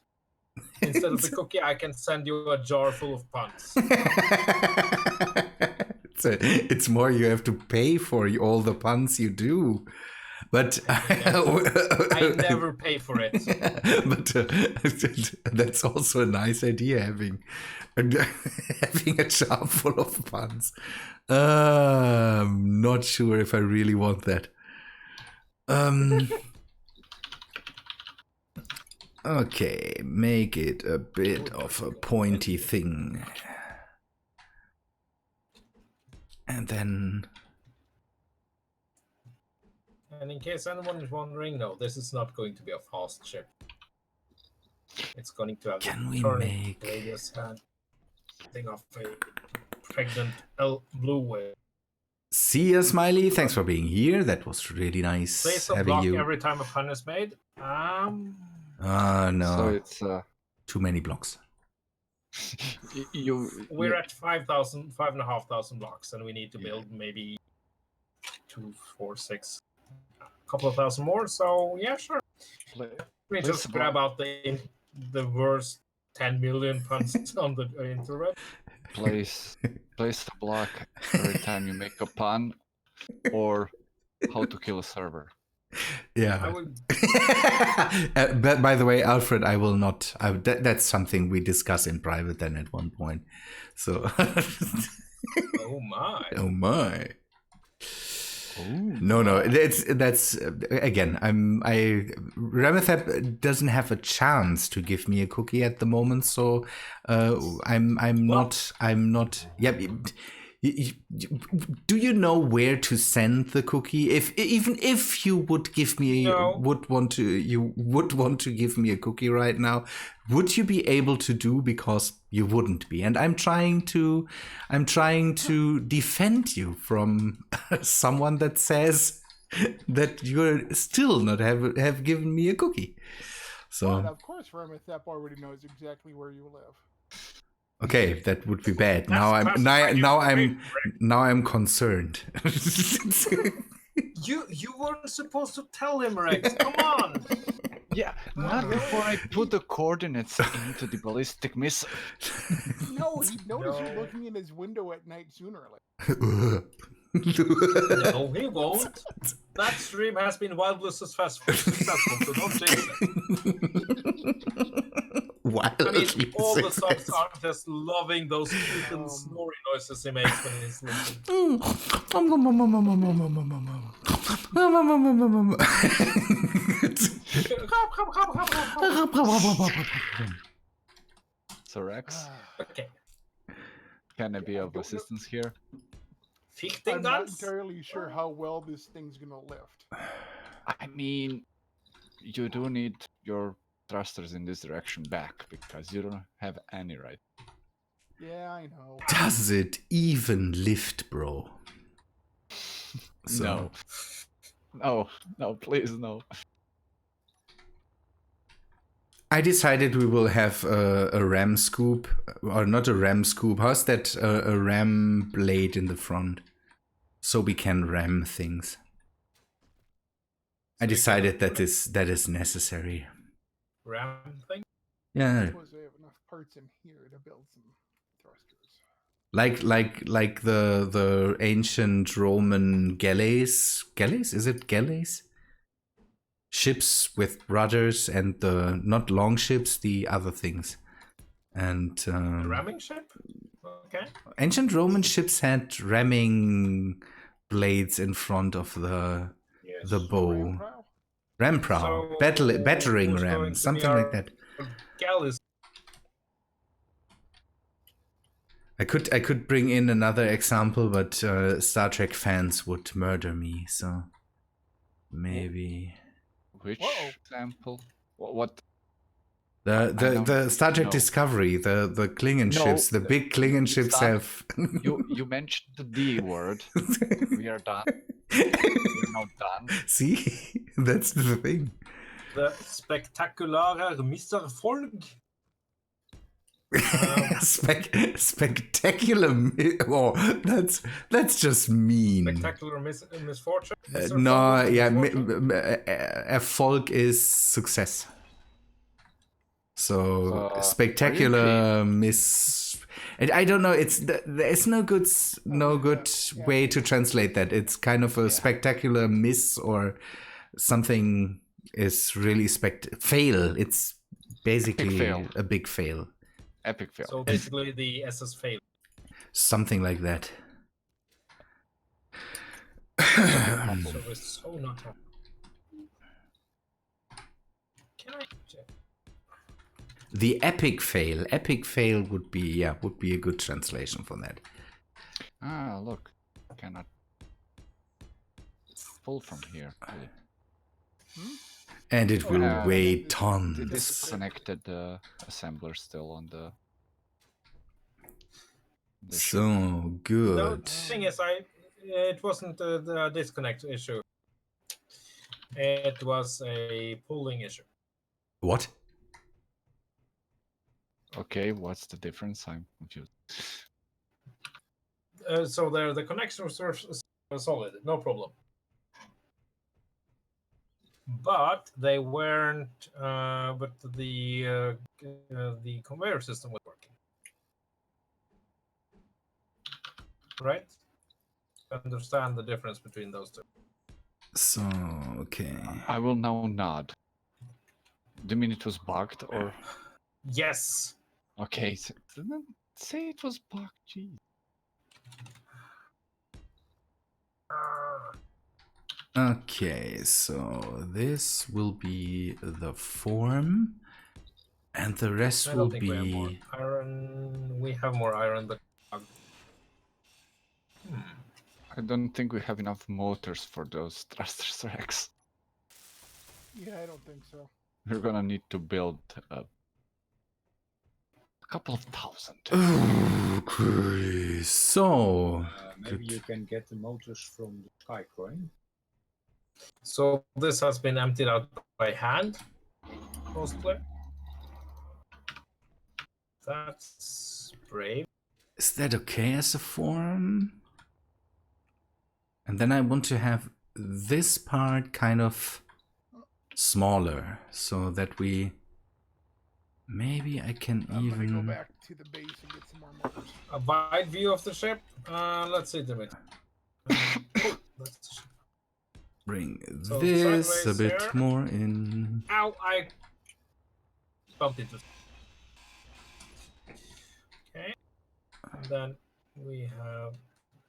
Instead of the cookie, I can send you a jar full of puns. It's more you have to pay for all the puns you do. But I never pay for it. But that's also a nice idea, having a jar full of puns. I'm not sure if I really want that. Okay, make it a bit of a pointy thing. And then... And in case anyone is wondering, no, this is not going to be a fast ship. It's going to have Can we turning make... radius and thing of a pregnant blue whale. See ya, Smiley. Thanks for being here. That was really nice Place a having block you. every time a pun is made. No. So it's too many blocks. We're at 5,500 blocks, and we need to build maybe 2, 4, 6, a couple of thousand more. So yeah, sure. We just grab out the worst 10 million puns on the internet. Place a block every time you make a pun, or how to kill a server. Yeah. I would... But by the way, Alfred, I will not. That's something we discuss in private then at one point. So. Oh my. Oh my. Ooh. No. That's again. Remethep doesn't have a chance to give me a cookie at the moment, so I'm not. Yeah. Do you know where to send the cookie? Even if you would give me would want to give me a cookie right now, would you be able to do? Because you wouldn't be, and I'm trying to defend you from someone that says that you're still not have given me a cookie. So but of course, Remethep already knows exactly where you live. Okay, that would be bad. Now I'm concerned. You weren't supposed to tell him, Rex. Come on. Yeah, not before I put the coordinates into the ballistic missile. No, he'd notice you looking in his window at night sooner or later. No, he won't. That stream has been wildly successful, so don't jinx it. wildly all the subs successful. are just loving those cute and snoring noises he makes when he's sleeping. So Rex, Okay. can I be I of don't know. assistance here? Fichting I'm not guns? entirely sure how well this thing's gonna lift. I mean, you do need your thrusters in this direction back because you don't have any right. Yeah, I know. Does it even lift, bro? So, No, please no. I decided we will have a ram scoop, or not a ram scoop. How's that? A ram blade in the front, so we can ram things. I decided that is necessary. Ram thing? Yeah, I suppose I have enough parts in here to build some thrusters. like the ancient Roman galleys. Galleys? Is it galleys? Ships with rudders and the not long ships, the other things. And The ramming ship? Okay. ancient Roman ships had ramming blades in front of the bow. Ram prow, So, battering who's ram, going to be something like that. Gallus. I could bring in another example, but Star Trek fans would murder me. So maybe Which Whoa. example? What? the Star Trek know. Discovery, the Klingon No, ships, the big Klingon ships Star- have. You mentioned the D word. We are done. We're not done. See, that's the thing. The spectacular Misserfolg. Spectacular. Oh, that's just mean. Spectacular misfortune. No, yeah, Misfortune? Erfolg is success. So Are you spectacular I don't know. There's no good Yeah. way to translate that. It's kind of a spectacular miss or something is really fail. It's basically fail. a big fail. Epic fail. So basically the SS failed. Something like that. So it's so not happy. Can I check? The epic fail. Epic fail would be a good translation for that. Ah, look. Cannot pull from here. Really. And it will Yeah. weigh This tons. disconnected the assembler still on the So No, good. the thing is, it wasn't the disconnect issue. It was a pulling issue. What? Okay, what's the difference? I'm confused. So the connections were solid, no problem. But they weren't. But the conveyor system was working. Right? Understand the difference between those two. So okay. I will now nod. Do you mean it was bugged or? Yes. Okay, say it was bugged. Jeez. Okay, so this will be the form, and the rest I will don't think we have more be. iron. We have more iron, but. I don't think we have enough motors for those thrusters, Rex. Yeah, I don't think so. We're gonna need to build a couple of thousand. Okay, so Maybe you can get the motors from the Sky Coin. So this has been emptied out by hand, mostly. That's brave. is that okay as a form? And then I want to have this part kind of smaller, so that we maybe I can I'm gonna go even. back to the base and get some more motors. A wide view of the ship. Let's see the bit. That's the ship. Bring So this a sideways bit here. more in. Ow! I bumped into. Then we have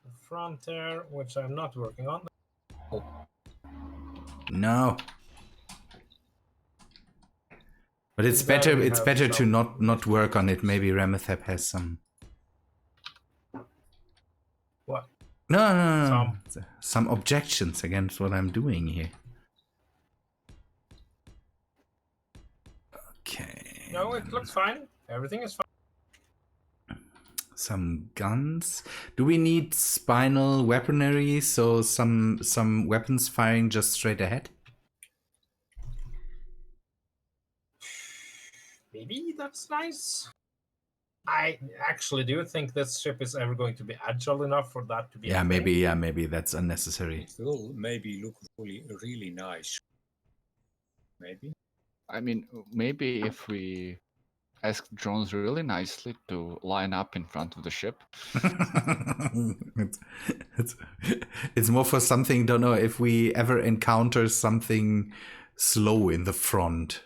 the front there, which I'm not working on. No. But it's And then better. we It's have better to some- not work on it. Maybe Remethep has some. What? No. Some objections against what I'm doing here. Okay. No, it looks fine. Everything is fine. Some guns. Do we need spinal weaponry? So some weapons firing just straight ahead? Maybe that's nice. I actually do think this ship is ever going to be agile enough for that to be. Yeah, maybe that's unnecessary. It will maybe look really nice. Maybe. I mean, maybe if we ask drones really nicely to line up in front of the ship. it's more for something. Don't know if we ever encounter something slow in the front.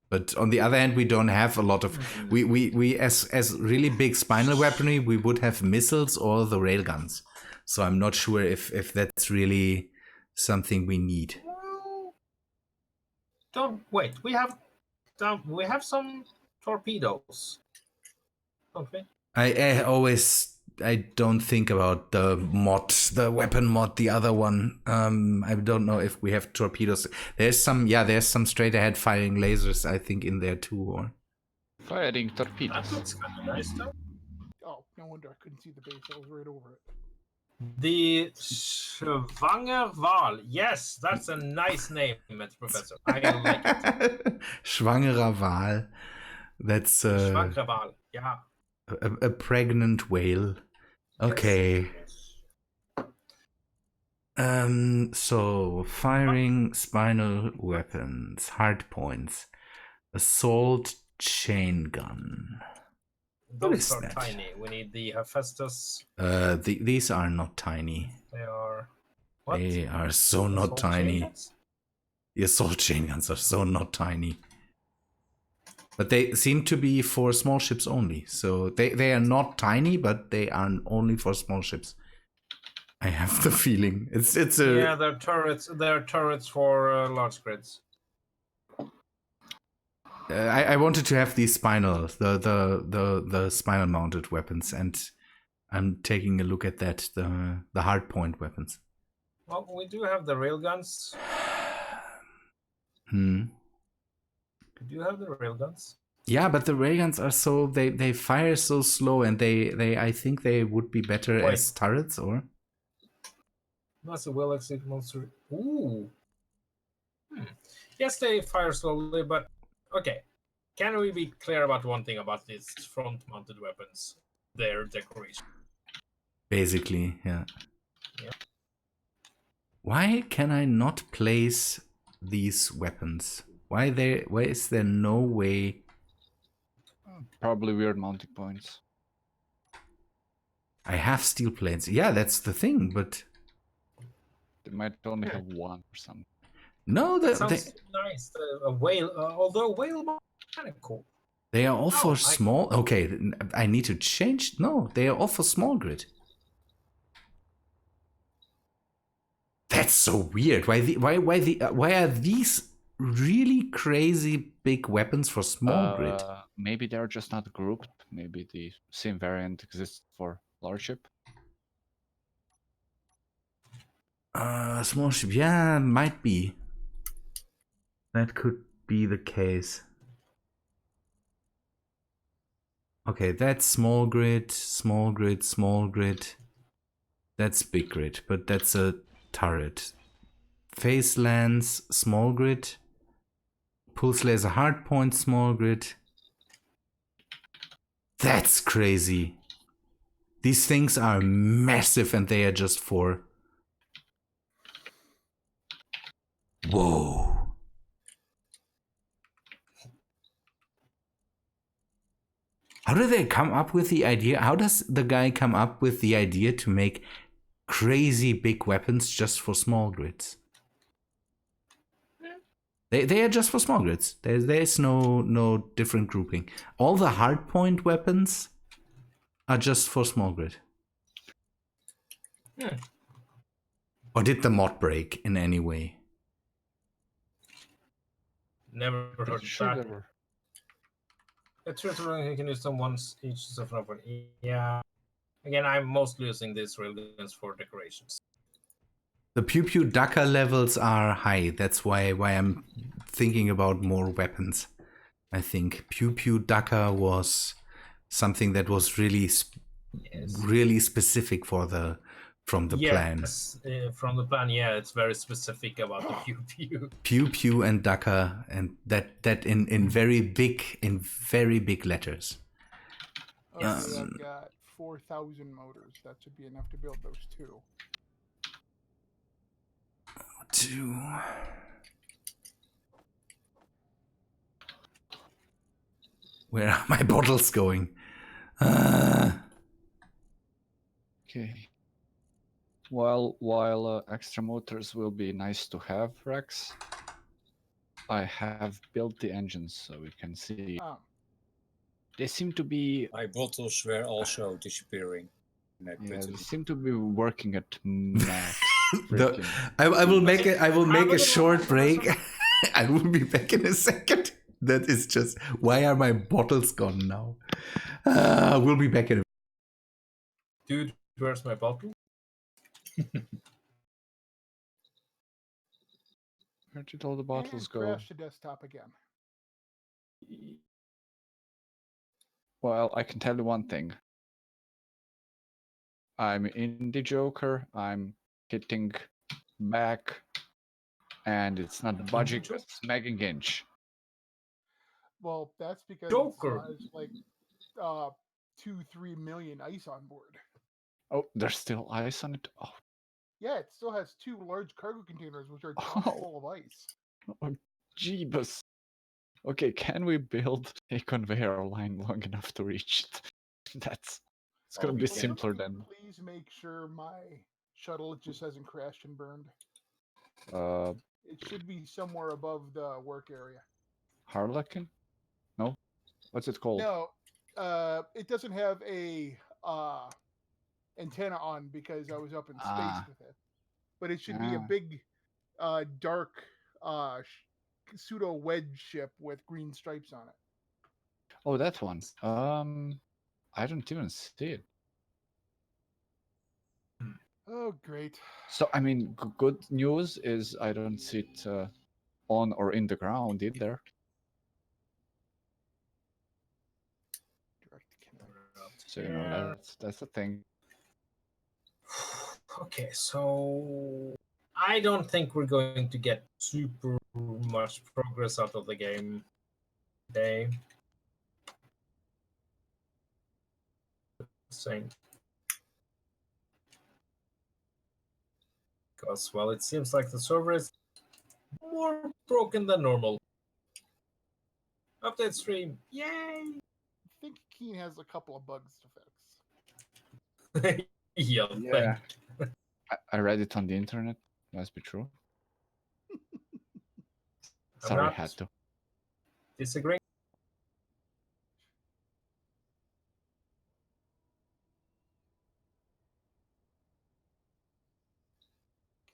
But on the other hand, we don't have a lot of we as really big spinal weaponry, we would have missiles or the railguns. So I'm not sure if that's really something we need. Don't wait. We have some torpedoes, don't we? I don't think about the weapon mod, the other one. I don't know if we have torpedoes. There's some straight ahead firing lasers, I think, in there too. Or Firing That torpedoes. looks kind of nice though. Oh, no wonder I couldn't see the base. I was right over it. The Schwangerwahl. Yes, that's a nice name, Professor. I like it. Schwangerer Wal. That's Schwangerwahl. Yeah. a pregnant whale. Okay. So firing spinal weapons, hard points, assault chain gun. Those is are that? tiny. We need the Hephaestus. These are not tiny. They are. What? They are so not Assault tiny. chains? The assault chain guns are so not tiny. But they seem to be for small ships only. So they are not tiny, but they are only for small ships. I have the feeling it's a Yeah, they're turrets. They're turrets for large grids. I wanted to have these spinal the spinal mounted weapons, and I'm taking a look at that the hard point weapons. Well, we do have the railguns. We do have the railguns. Yeah, but the railguns are so they fire so slow, and they I think they would be better Wait. as turrets, or That's a well executed monster. Ooh. Yes, they fire slowly, but okay. Can we be clear about one thing about these front-mounted weapons? Their decoration. basically, yeah. Yeah. Why can I not place these weapons? Why is there no way? Probably weird mounting points. I have steel plates. Yeah, that's the thing, but They might only have one or something. no, Sounds nice. A whale, although whale is kind of cool. they are all No, for small. Okay, I need to change. No, they are all for small grid. That's so weird. Why are these really crazy big weapons for small grid? Maybe they're just not grouped. Maybe the same variant exists for large ship. Small ship. Yeah, might be. That could be the case. Okay, that's small grid, small grid, small grid. That's big grid, but that's a turret. Phase lance, small grid. Pulse laser hardpoint, small grid. That's crazy. These things are massive, and they are just for... Whoa. How do they come up with the idea? How does the guy come up with the idea to make crazy big weapons just for small grids? They are just for small grids. There's no different grouping. All the hardpoint weapons are just for small grid. Hmm. Or did the mod break in any way? Never heard of Sure, that. there were. It's true you can use them once each stuff. Yeah. Again, I'm mostly using these railguns for decorations. The Pew Pew Ducker levels are high. That's why I'm thinking about more weapons. I think Pew Pew Ducker was something that was really really specific for from the plan. Yes, from the plan, yeah, it's very specific about the pew pew. Pew Pew and Ducker, and that in very big letters. Okay, I've got 4,000 motors. That should be enough to build those two. Two. Where are my bottles going? Okay. While extra motors will be nice to have, Rex, I have built the engines so we can see. They seem to be. My bottles were also disappearing. Yeah, they seem to be working at max. I will make a short break. I will be back in a second. That is just, why are my bottles gone now? We'll be back in a Dude, where's my bottle? Where did all the bottles go? Crash the desktop again. Well, I can tell you one thing. I'm in the Joker, I'm hitting back, and it's not budging a smacking inch. Well, that's because Joker. it has like 2-3 million ice on board. Oh, there's still ice on it? Oh. Yeah, it still has 2 large cargo containers which are chock full of ice. Oh, jeebus. Okay, can we build a conveyor line long enough to reach it? It's gonna be simpler then. Please make sure my shuttle just hasn't crashed and burned. It should be somewhere above the work area. Harlequin? No? What's it called? No, it doesn't have a antenna on because I was up in space with it. But it should be a big, dark, pseudo wedge ship with green stripes on it. Oh, that one. I don't even see it. Oh, great. So, I mean, good news is I don't see it on or in the ground either. Direct connect. So, you know, that's the thing. Okay, so I don't think we're going to get super much progress out of the game today. Saying. Because, well, it seems like the server is more broken than normal. Update stream, yay! I think Keen has a couple of bugs to fix. Yeah. I read it on the internet. Must be true. Sorry, I had to. Disagree.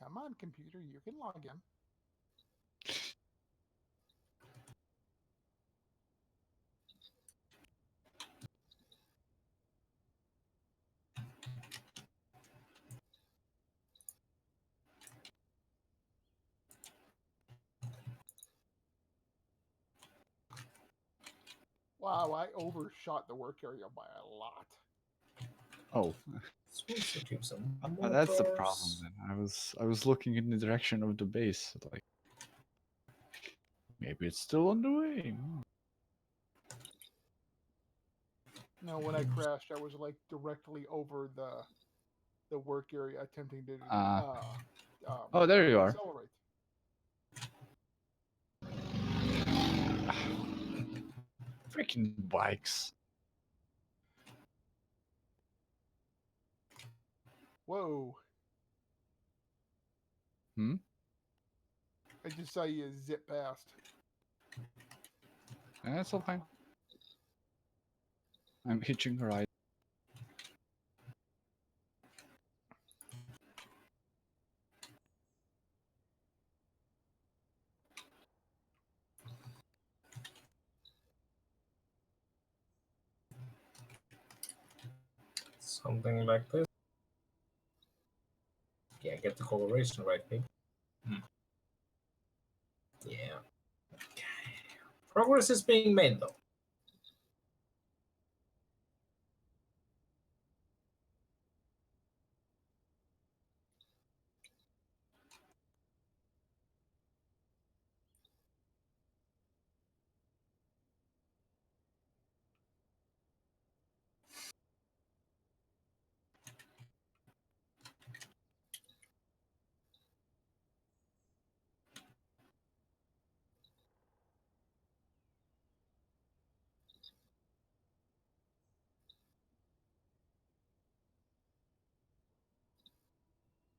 Come on, computer, you can log in. Wow, I overshot the work area by a lot. Oh, that's the problem. Then I was looking in the direction of the base, like maybe it's still on the way. No, when I crashed, I was like directly over the work area, attempting to. Oh, there you are. Accelerate. Freaking bikes. Whoa. I just saw you zip past. That's all fine. I'm hitching a ride. Something like this. Yeah, get the coloration right, maybe. Yeah. Okay. Progress is being made, though.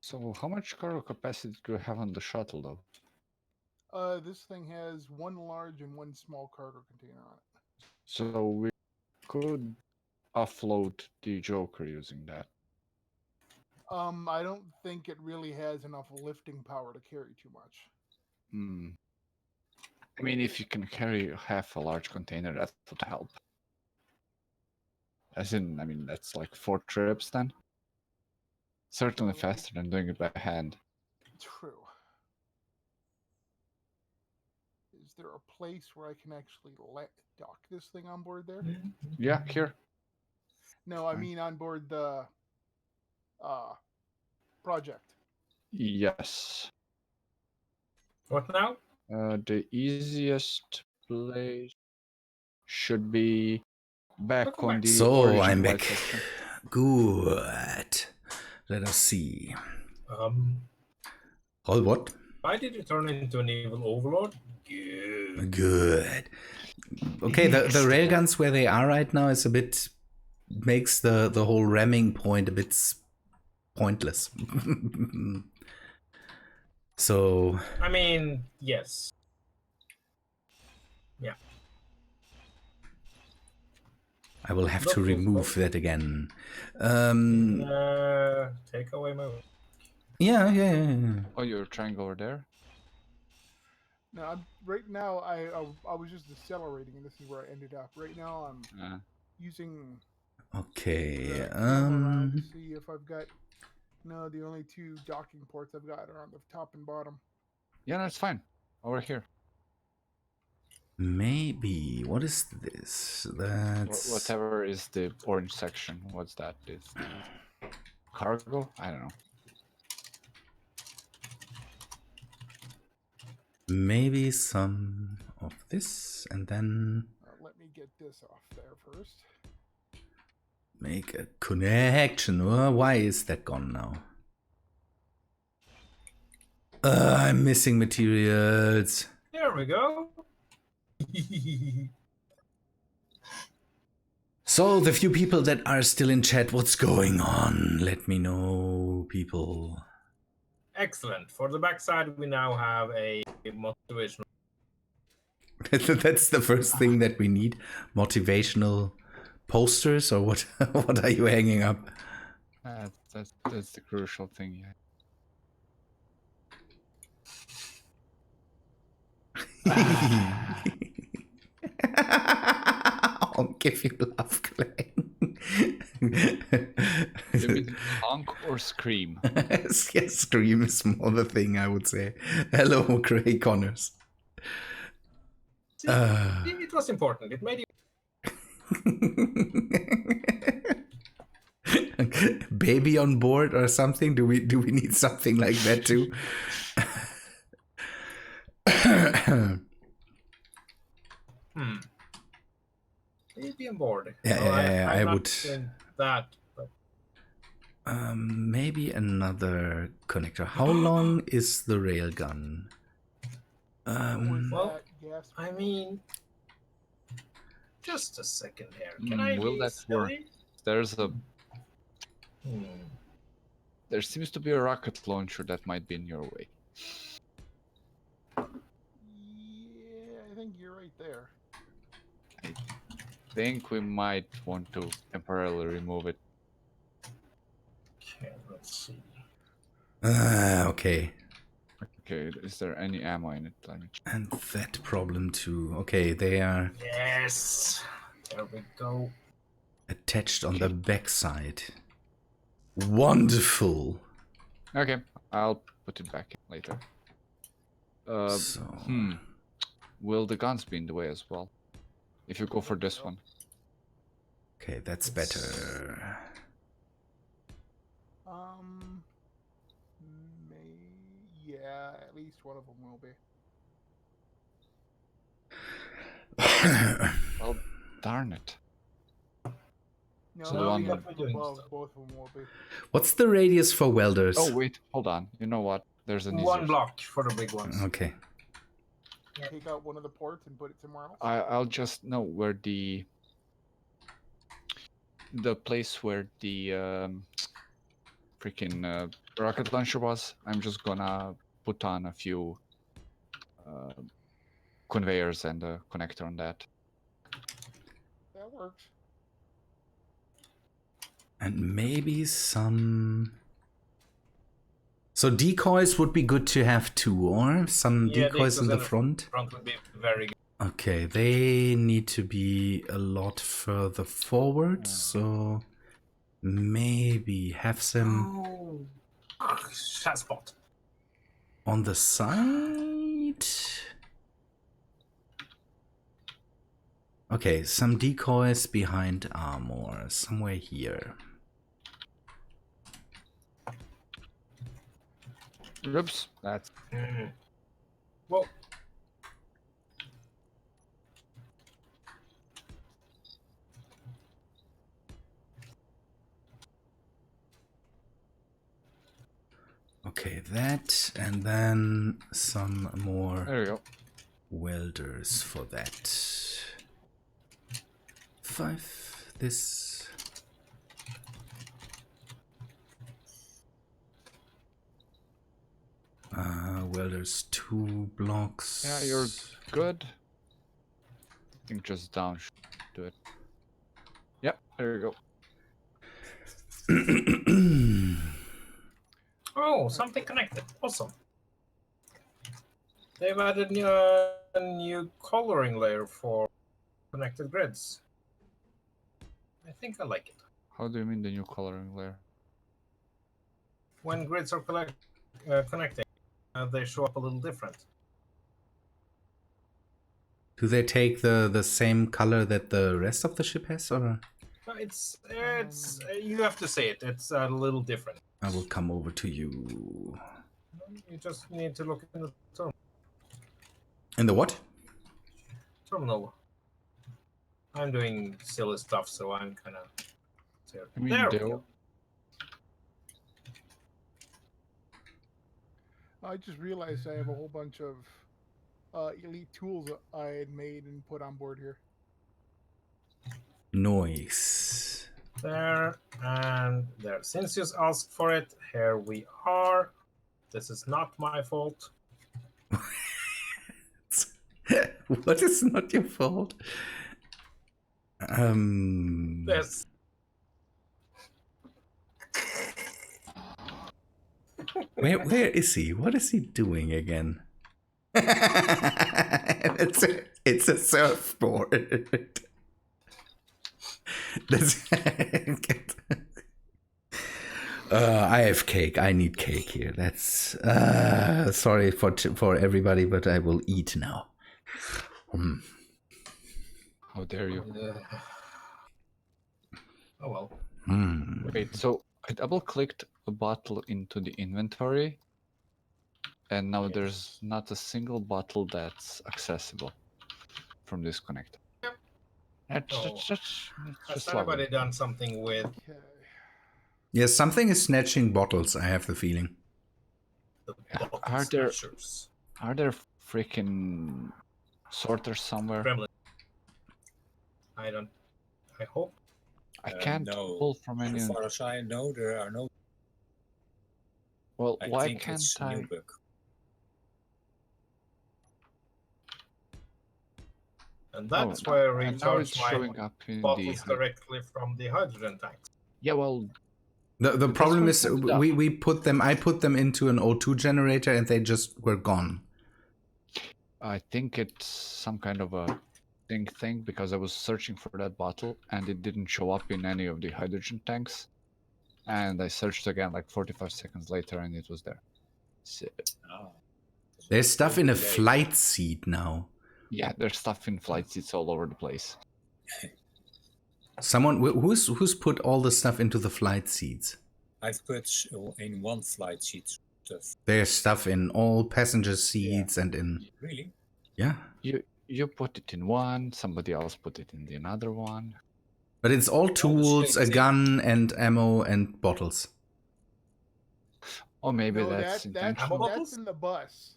So how much cargo capacity do you have on the shuttle, though? This thing has one large and one small cargo container on it. So we could offload the Joker using that. I don't think it really has enough lifting power to carry too much. I mean, if you can carry half a large container, that would help. As in, I mean, that's like 4 trips then. Certainly faster than doing it by hand. True. Is there a place where I can actually dock this thing on board there? Yeah, here. No, I mean on board the project. Yes. What now? The easiest place should be back on the So origin I'm flight back. section. Good. Let us see. All what? Why did you turn into an evil overlord? Good. Okay, the railguns where they are right now is a bit makes the whole ramming point a bit pointless. So I mean, yes. Yeah. I will have Not to remove feasible. that again. Take away my. Yeah. Oh, you're trying over there? No, right now I was just accelerating, and this is where I ended up. Right now I'm using Okay. the camera around to see if I've got. No, the only 2 docking ports I've got are on the top and bottom. Yeah, that's fine. Over here. Maybe. What is this? That's Whatever is the orange section. What's that? Is the cargo? I don't know. maybe some of this, and then Let me get this off there first. make a connection. Oh, why is that gone now? I'm missing materials. There we go. So, the few people that are still in chat, what's going on? Let me know, people. Excellent. For the backside, we now have a motivational. That's the first thing that we need. Motivational posters, or what? What are you hanging up? That's the crucial thing, yeah. I'll give you love, Clay. You mean honk or scream? Yes, scream is more the thing, I would say. Hello, Craig Connors. See, it was important. It made you. Baby on board or something? Do we need something like that too? Baby on board. Yeah, I would. That. But... maybe another connector. How long is the railgun? Well, I mean, just a second here. Can I will that work? There's a. There seems to be a rocket launcher that might be in your way. Yeah, I think you're right there. I think we might want to temporarily remove it. Okay, let's see. Okay. Okay, is there any ammo in it? And that problem too. Okay, they are. Yes. There we go. Attached on the back side. Wonderful. Okay, I'll put it back in later. So, Will the guns be in the way as well? If you go for this one. okay, that's better. Yeah, at least one of them will be. Well, darn it. No, So the one above, both of them will be. What's the radius for welders? Oh wait, hold on. You know what? There's an easier. 1 block for the big ones. Okay. Take out one of the ports and put it somewhere else. I'll just know where the place where the freaking rocket launcher was. I'm just gonna put on a few conveyors and a connector on that. That works. And maybe some... So decoys would be good to have too, or some decoys in the front? Front would be very good. Okay, they need to be a lot further forward, so maybe have some Shot spot. on the side. Okay, some decoys behind armor, somewhere here. Oops, that's... Well, Okay, that, and then some more There we go. welders for that. 5, this. Welders 2 blocks. Yeah, you're good. I think just down should do it. Yep, there you go. oh, something connected. Awesome. They've added a new coloring layer for connected grids. I think I like it. How do you mean the new coloring layer? When grids are connecting, they show up a little different. Do they take the same color that the rest of the ship has, or? It's you have to say it. It's a little different. I will come over to you. You just need to look in the terminal. In the what? Terminal. I'm doing silly stuff, so I'm kind of. There we go. I just realized I have a whole bunch of elite tools I had made and put on board here. Noise. There and there. Since you asked for it, here we are. This is not my fault. What is not your fault? Yes. Where is he? What is he doing again? it's a surfboard. I have cake. I need cake here. That's sorry for everybody, but I will eat now. How dare you? Oh well. Wait, so I double-clicked a bottle into the inventory, and now there's not a single bottle that's accessible from this connector. Has anybody done something with? Okay. Yes, something is snatching bottles. I have the feeling. Are there freaking sorters somewhere? Gremlin. I hope. I can't no. pull from any. As far as I know, there are no. Well, I why think can't it's I? new bug. And that's where I now it's recharge my showing up in bottles the. directly from the hydrogen tanks. Yeah, well, The problem one is pulled it up. we put them. I put them into an O2 generator and they just were gone. I think it's some kind of a thing because I was searching for that bottle and it didn't show up in any of the hydrogen tanks. And I searched again like 45 seconds later, and it was there. So, There's stuff in a Delay. flight seat now. yeah, there's stuff in flight seats all over the place. Someone who's put all the stuff into the flight seats? I've put in one flight seat stuff. There's stuff in all passenger seats and in. Really? Yeah. You put it in one, somebody else put it in the another one. But it's all tools, a gun, and ammo and bottles. Or maybe No, that's intentional. that's in the bus.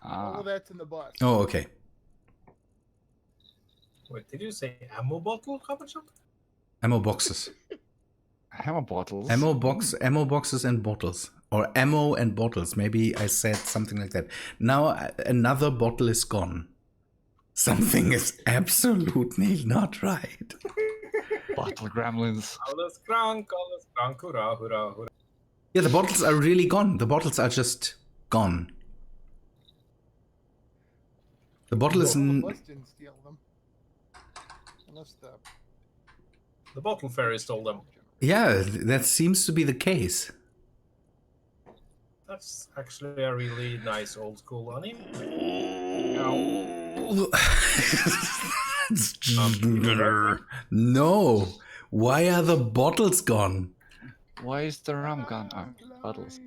All of that's in the bus. Oh, okay. Wait, did you say ammo bottle, Rabenschild? Ammo boxes. Hammer bottles. Ammo boxes and bottles. Or ammo and bottles. Maybe I said something like that. Now another bottle is gone. Something is absolutely not right. Bottle gremlins. Alles krank, hurrah, hurrah, hurrah. Yeah, the bottles are really gone. The bottles are just gone. The bottle is... The bus didn't steal them. Unless The bottle fairy stole them. Yeah, that seems to be the case. That's actually a really nice old school anime. No. Why are the bottles gone? Why is the rum gone? Bottles.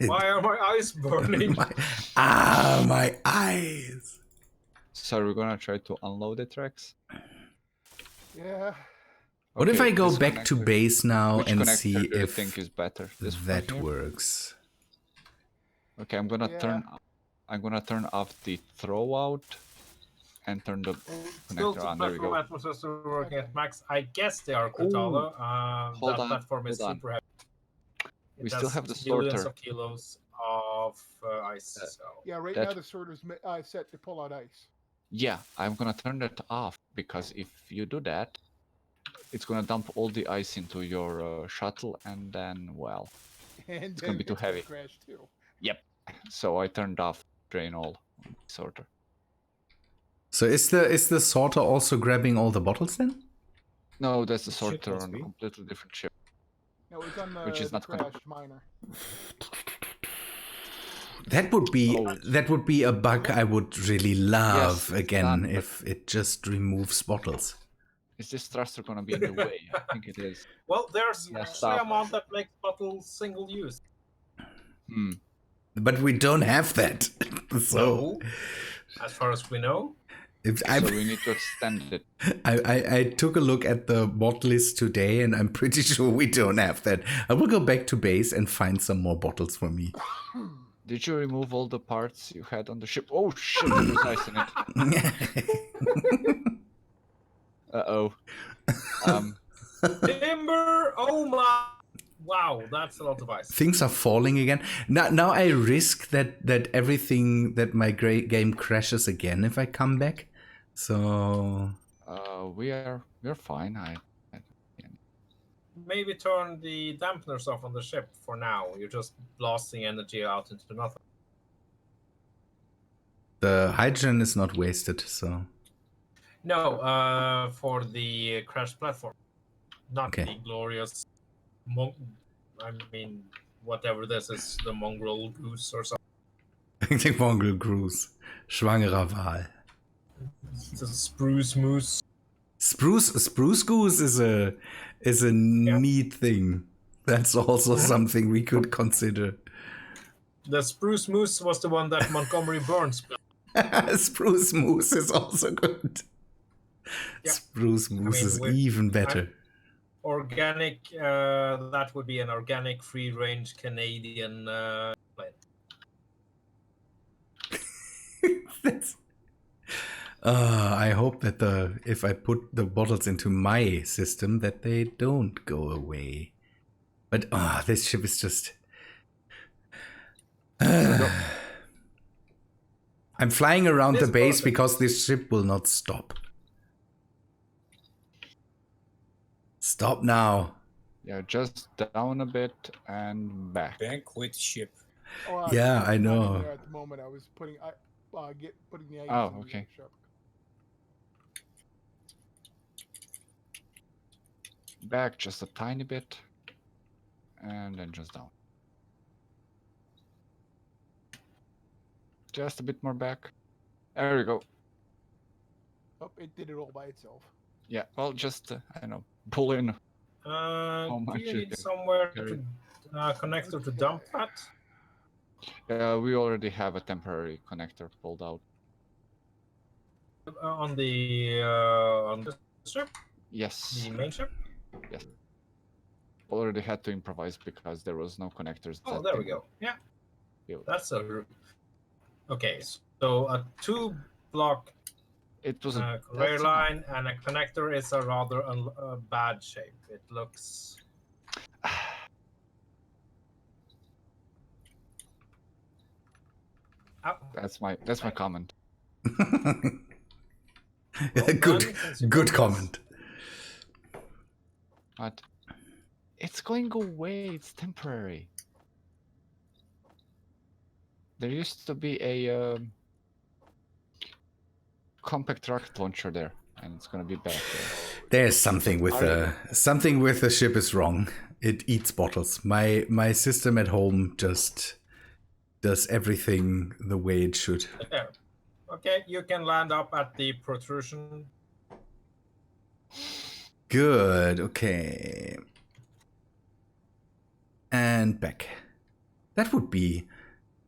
Why are my eyes burning? My eyes. So we're gonna try to unload the tracks. Yeah. What if Okay, I go this back to connector- base now which and connector see do you if think is better? This one that here? works? Okay, I'm gonna Yeah. turn off the throw out and turn the Still, connector on. There we platform go. atmospheres are working at max. I guess they are Kutala. Hold That on, platform is hold on. super heavy. We It still has have the millions sorter. of kilos of ice. So. Yeah, right That- now the sorter's set to pull out ice. Yeah, I'm gonna turn that off because if you do that, it's gonna dump all the ice into your shuttle, and then, well, And it's gonna be too gonna heavy. crash too. Yep. So I turned off drain all on the sorter. So is the sorter also grabbing all the bottles then? No, that's the Should sorter not on a be. completely different ship. No, it's on the, Which is the not gonna- crashed miner. That would be Oh. a bug I would really love Yes, it's again done, but- if it just removes bottles. Is this thruster gonna be in the way? I think it is. Well, there's Yeah, actually stop. a mod that makes bottles single use. Hmm. But we don't have that. So No, as far as we know. if So we need to extend it. I took a look at the mod list today and I'm pretty sure we don't have that. I will go back to base and find some more bottles for me. Did you remove all the parts you had on the ship? Oh shit, there's ice in it. Uh-oh. Timber! Oh my! Wow, that's a lot of ice. Things are falling again. Now I risk that everything that my game crashes again if I come back. So We're fine. Maybe turn the dampeners off on the ship for now. You're just blasting energy out into nothing. the hydrogen is not wasted. So No, for the crash platform. Not Okay. the glorious whatever this is, the mongrel goose or something. the mongrel cruise, schwangerer Wal. The spruce moose. Spruce goose is a neat thing. That's also something we could consider. The spruce moose was the one that Montgomery Burns built. Spruce moose is also good. Yeah. Spruce moose is we're- even better. Organic, that would be an organic free-range Canadian plant. That's... I hope that if I put the bottles into my system that they don't go away. But this ship is just... I'm flying around This the base boat- because this ship will not stop. Stop now. Yeah, just down a bit and back. Banquet ship. Oh, Yeah, I not in know. there at the moment, I was putting putting the ice. Oh, in the okay. ship. Back just a tiny bit. And then just down. Just a bit more back. There we go. Oh, it did it all by itself. Yeah, well, just, I don't know, pull in. Do much you you need can somewhere carry. to connector to dump that? We already have a temporary connector pulled out. On the ship? Yes. The main ship? Yes. Already had to improvise because there was no connectors. Oh, that there we didn't go. Yeah. build. That's a... Okay, so a 2-block It was conveyor line and a connector is a rather bad shape. It looks... Ow. That's my comment. Well, good then, since you good built comment. But it's going away. It's temporary. There used to be a compact rocket launcher there, and it's gonna be back there. There's something with the ship is wrong. It eats bottles. My system at home just does everything the way it should. There. Okay, you can land up at the protrusion. Good. Okay. And back. That would be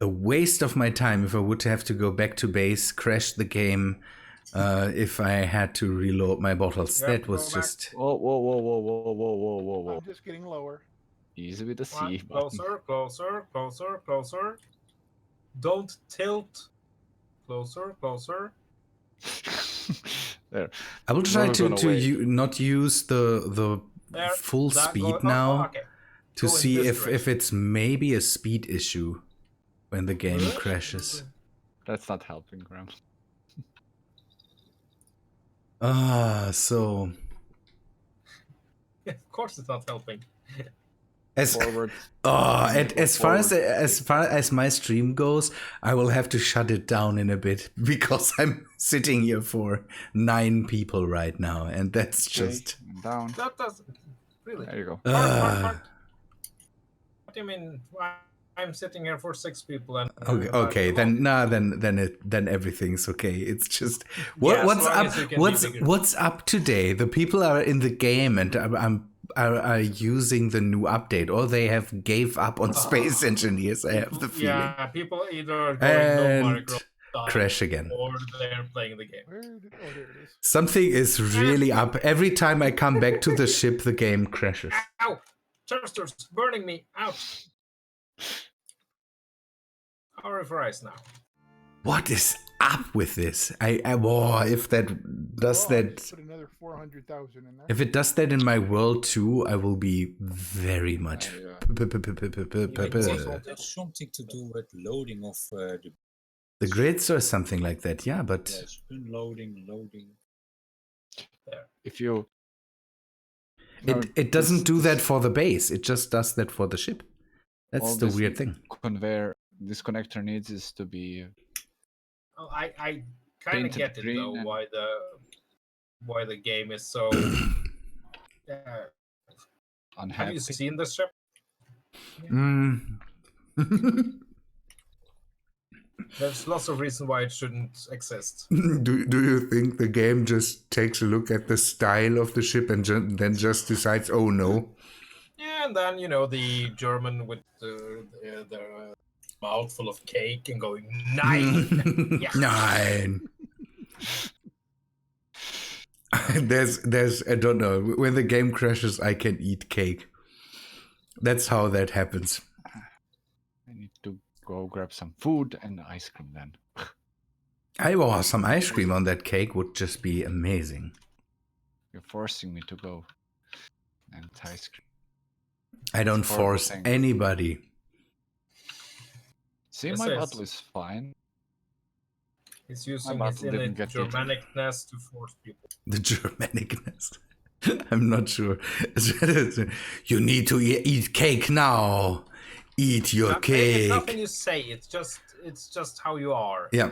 a waste of my time if I would have to go back to base, crash the game, if I had to reload my bottles. Yeah, that was go back. just... Whoa. I'm just getting lower. Easy with the Come on, C button. closer. Don't tilt. Closer. There. I will try We're gonna to wait. not use the There. full That speed go- now okay. to Go in see this if direction. it's maybe a speed issue when the game crashes. That's not helping, Graham. So Of course, it's not helping. as Forward. as far as my stream goes, I will have to shut it down in a bit because I'm sitting here for 9 people right now, and that's just... And down. That doesn't really. There you go. Park. What do you mean? I'm sitting here for 6 people and. Okay. Then everything's okay. It's just Yeah, what's as long up? as you can be bigger. What's up today? The people are in the game and are using the new update, or they have gave up on Space Engineers. I have the feeling. Yeah, people either going no And micro crash again. or they're playing the game. Where did, oh, there it is. Something is really up. Every time I come back to the ship, the game crashes. Ow! Chesters burning me out. Sorry for ice now. What is up with this? If that does Oh, I that. just put another 400,000 in there. If it does that in my world too, I will be very much. There's something to do with loading of The grids or something like that, yeah, but yes, unloading, loading. If you it doesn't do that for the base. It just does that for the ship. That's all the this weird thing. conveyor, this connector needs is to be Oh, I kind of Painted get it green though and- why the game is so. Have unhappy. you seen this ship? Mm. There's lots of reason why it shouldn't exist. do you think the game just takes a look at the style of the ship and then just decides, oh no? Yeah, and then the German with the mouthful of cake and going 9. Yeah. 9. there's I don't know, when the game crashes I can eat cake. That's how that happens. I need to go grab some food and ice cream then. Some ice cream on that cake would just be amazing. You're forcing me to go and ice cream. I don't horrible force thing. anybody. See, Yes, my yes. bottle is fine. He's using My his bottle didn't innate get eaten. Germanicness to force people. The Germanicness. I'm not sure. You need to eat cake now. Eat your It's cake. nothing you say. It's just how you are. Yeah.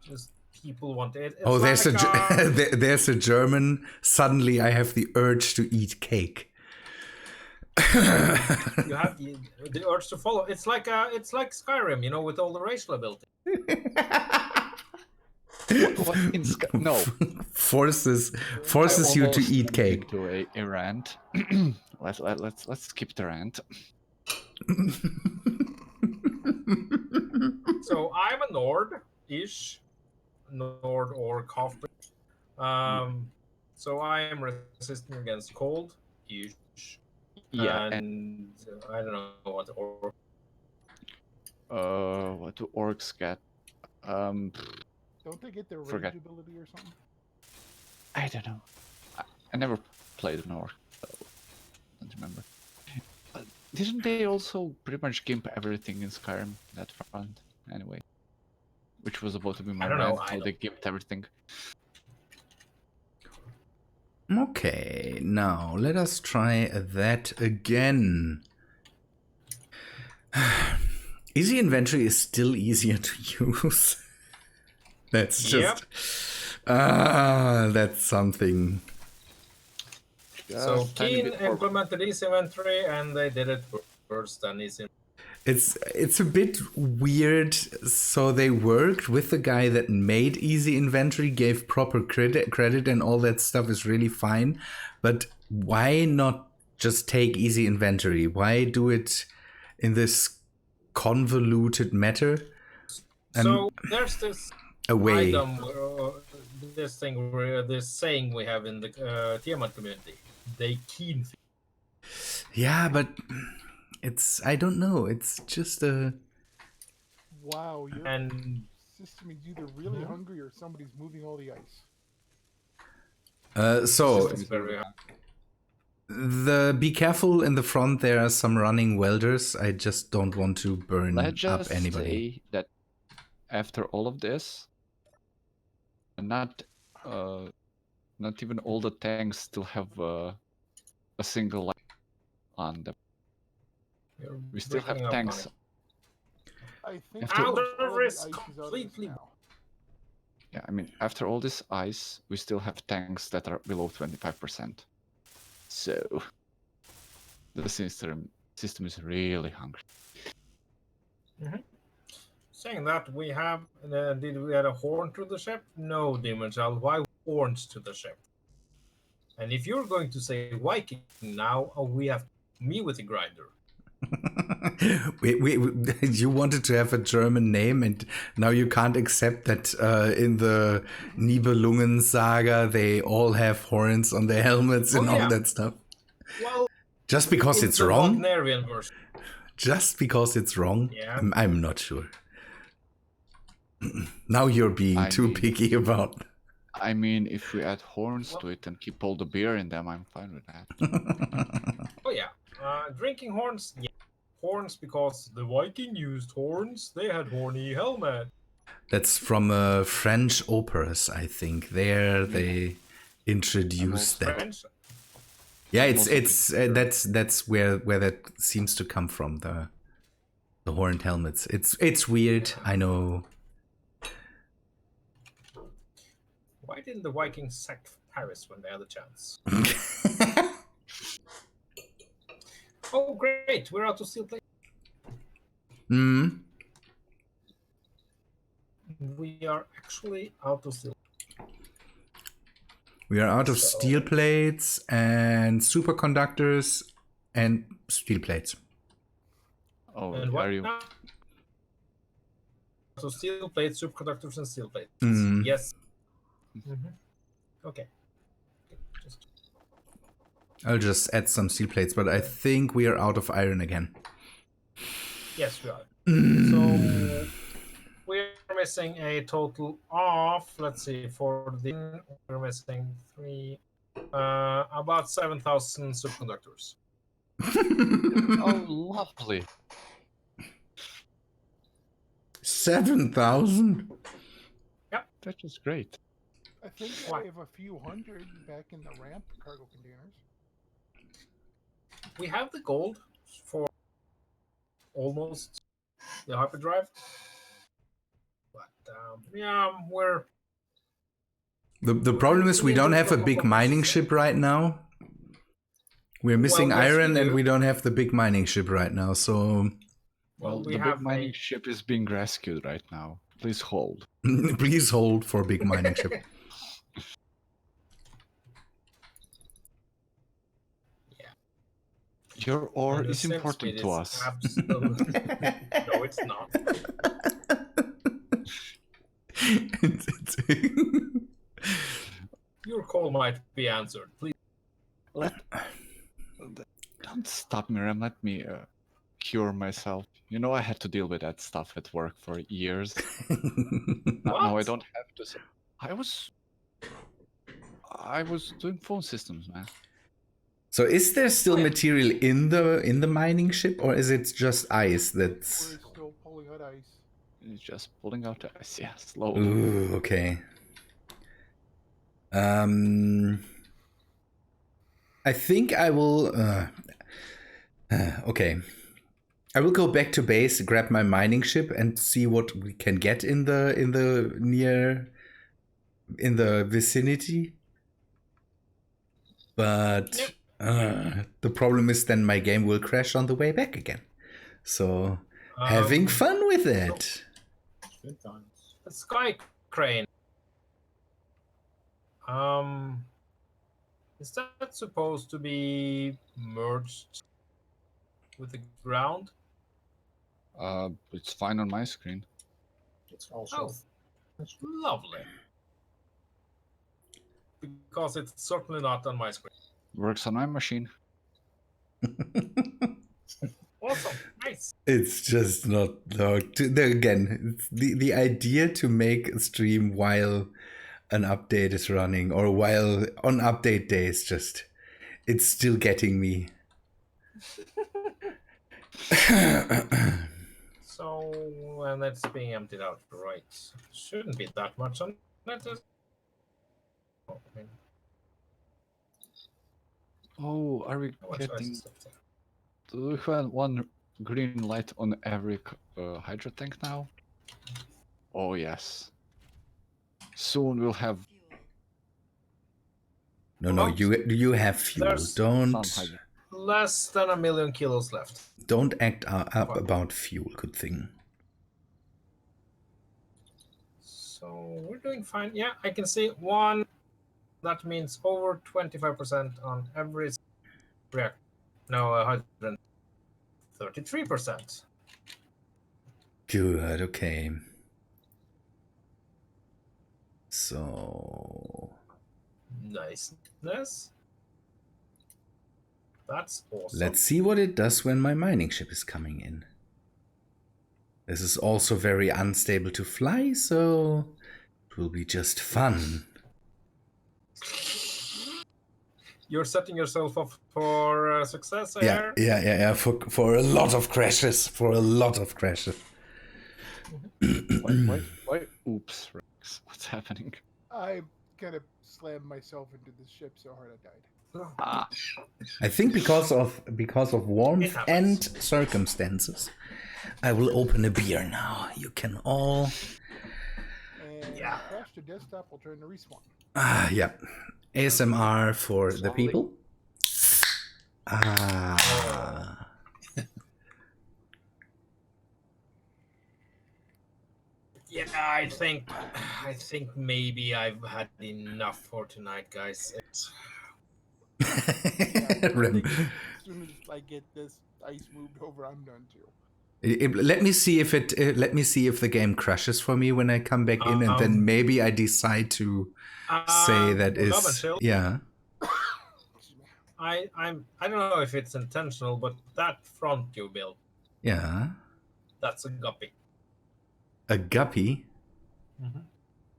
Just people want it. It's Oh, there's like, there's a German. Suddenly, I have the urge to eat cake. You have the urge to follow. It's like Skyrim, you know, with all the racial ability. What in no. forces I you to almost eat went cake. into a rant. let's skip the rant. So I'm a Nord-ish, Nord or half-breed. So I am resistant against cold-ish. Yeah, and I don't know what or. What do orcs get? Don't they get their Forget. rage ability or something? I don't know. I never played an orc, so I don't remember. Didn't they also pretty much gimp everything in Skyrim that front anyway? Which was about to be my I don't know, rant, how they gimped everything. Okay, now let us try that again. Easy inventory is still easier to use. That's just that's something. So Keen implemented easy inventory, and they did it worse than easy. It's a bit weird. So they worked with the guy that made easy inventory, gave proper credit, and all that stuff is really fine. But why not just take easy inventory? Why do it in this convoluted matter? So there's this away. item, this thing, this saying we have in the Tiamat community. They keen. Yeah, but it's, I don't know. It's just a. Wow, your system is either really hungry or somebody's moving all the ice. So be careful in the front. There are some running welders. I just don't want to burn up anybody. Say that after all of this, not even all the tanks still have a single light on them. We still have tanks. I think outer is completely. Yeah, I mean, after all this ice, we still have tanks that are below 25%. So the system is really hungry. Saying that, we have did we add a horn to the ship? No, Demon Child. Why horns to the ship? And if you're going to say Viking now, we have me with the grinder. You wanted to have a German name, and now you can't accept that in the Nibelungen saga they all have horns on their helmets and all that stuff. Well, just because it's wrong. Version. Just because it's wrong. Yeah. I'm not sure. Now you're being too picky about. I mean, if we add horns to it and keep all the beer in them, I'm fine with that. Oh yeah, drinking horns. Yeah. Horns because the Viking used horns. They had horny helmet. That's from French operas, I think. There they introduced that. French? Yeah, it's that's where that seems to come from, the horned helmets. It's weird, I know. Why didn't the Vikings sack Paris when they had a chance? Oh, great! We're out of steel plate. We are actually out of steel. We are out of steel plates and superconductors and steel plates. Oh, and are you? Now? So steel plates, superconductors, and steel plates. Yes. Okay. I'll just add some steel plates, but I think we are out of iron again. Yes, we are. So we're missing a total of, let's see, for the we're missing about 7,000 superconductors. Oh, lovely. 7,000? Yep. That is great. I think I have a few hundred back in the ramp cargo containers. We have the gold for almost the hyperdrive. But yeah, we're... The problem is we don't have a big mining ship right now. We're missing Well, yes, iron we and do. we don't have the big mining ship right now, so Well, we the have big mining ship is being rescued right now. Please hold. please hold for big mining ship. Your ore And the is sim important speed to is us. Absolutely. No, it's not. Your call might be answered. Please. Don't stop me, Rem. Let me cure myself. You know, I had to deal with that stuff at work for years. Now I What? don't have to. I was doing phone systems, man. So is there still Oh, yeah. material in the mining ship, or is it just ice that's... We're still pulling out ice. It's just pulling out the ice, yeah, slowly. Ooh, okay. I think I will... okay. I will go back to base, grab my mining ship, and see what we can get in the vicinity. But the problem is then my game will crash on the way back again. So having fun with it. Good times. The sky crane. Is that supposed to be merged with the ground? It's fine on my screen. It's also Lovely. Because it's certainly not on my screen. Works on my machine. Awesome. Nice. It's just not again. It's the idea to make a stream while an update is running or while on update days, just it's still getting me. So when it's being emptied out, right? Shouldn't be that much on it. Oh, are we getting... Do we have one green light on every hydro tank now? Oh yes. Soon we'll have... No, you have fuel. There's Don't less than 1 million kilos left. Don't act up about fuel. Good thing. So we're doing fine. Yeah, I can see one. That means over 25% on every reactor. No, 133%. Good. Okay. So Niceness. That's awesome. let's see what it does when my mining ship is coming in. This is also very unstable to fly, so it will be just fun. You're setting yourself up for success Yeah, here. yeah. For a lot of crashes. Wait. Oops, Rex. What's happening? I kind of slammed myself into the ship so hard I died. I think because of warmth and circumstances. I will open a beer now. You can all... And crash to desktop will turn to respawn. Yeah. ASMR for the people. Yeah, I think maybe I've had enough for tonight, guys. Rem. As soon as I get this ice moved over, I'm done too. Let me see if the game crashes for me when I come back in, and then maybe I decide to say that is Rabenschild, yeah. I don't know if it's intentional, but that front you built, Yeah. that's a guppy. A guppy? Mm-hmm.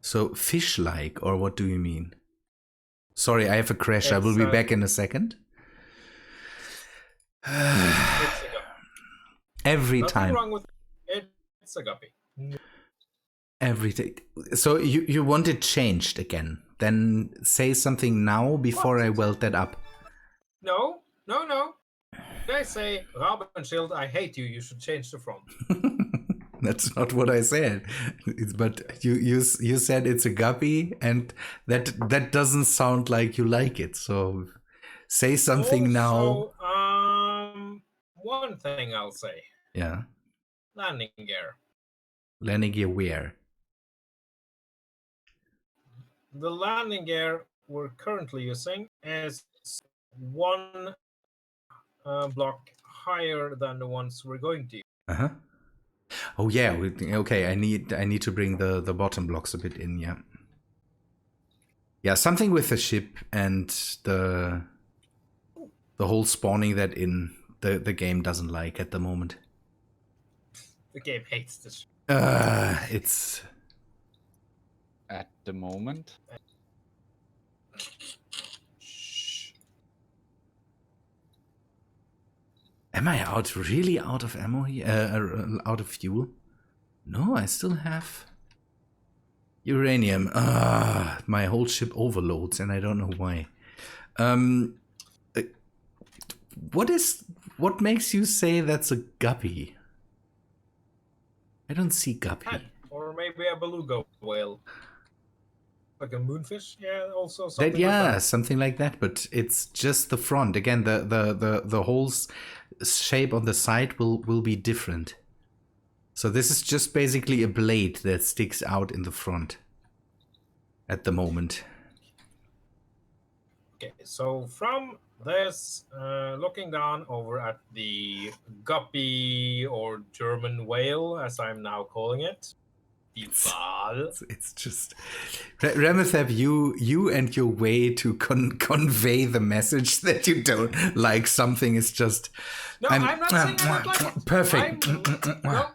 So fish-like, or what do you mean? Sorry, I have a crash. I will It's, be back in a second. It's a guppy. Every Nothing time. wrong with it. It's a guppy. Every day. So you want it changed again? Then say something now before I weld that up. No. They say, Rabenschild, I hate you. You should change the front. That's not what I said. But you said it's a guppy, and that doesn't sound like you like it. So Say something now. Also, one thing I'll say. Yeah. Landing gear. Landing gear where? The landing gear we're currently using is one block higher than the ones we're going to use. Uh-huh. Oh yeah, okay, I need to bring the bottom blocks a bit in, yeah. Yeah, something with the ship and the whole spawning that in the game doesn't like at the moment. The game hates this. It's At the moment. Shh. Am I really out of ammo here? Out of fuel? No, I still have uranium. My whole ship overloads and I don't know why. What makes you say that's a guppy? I don't see guppy. Or maybe a beluga whale. Like a moonfish? Yeah, also something That, yeah, like that. something like that, but it's just the front. Again, the whole shape on the side will be different. So this is just basically a blade that sticks out in the front at the moment. Okay, so from this, looking down over at the guppy or German whale, as I'm now calling it, the Wal. It's just Remethep, you and your way to convey the message that you don't like something is just. No, I'm not saying I don't like it. Perfect. No,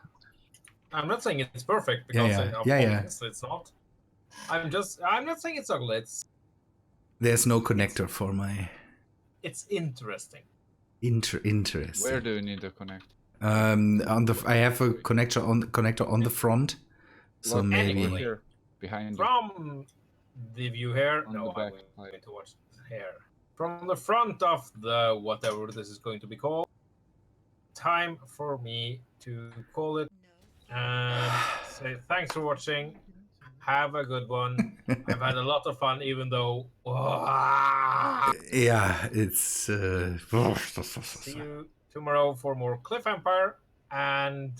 I'm not saying it's perfect because obviously it's not. I'm not saying it's ugly. There's no connector for my. It's interesting. Interesting. Where do you need to connect? I have a connector on the front. So Look, maybe anyway, here, behind you. From the view here, On no, the I'm back going side. to watch here. From the front of the whatever this is going to be called, time for me to call it and say thanks for watching. Have a good one. I've had a lot of fun, even though. yeah, it's. See you tomorrow for more Cliff Empire and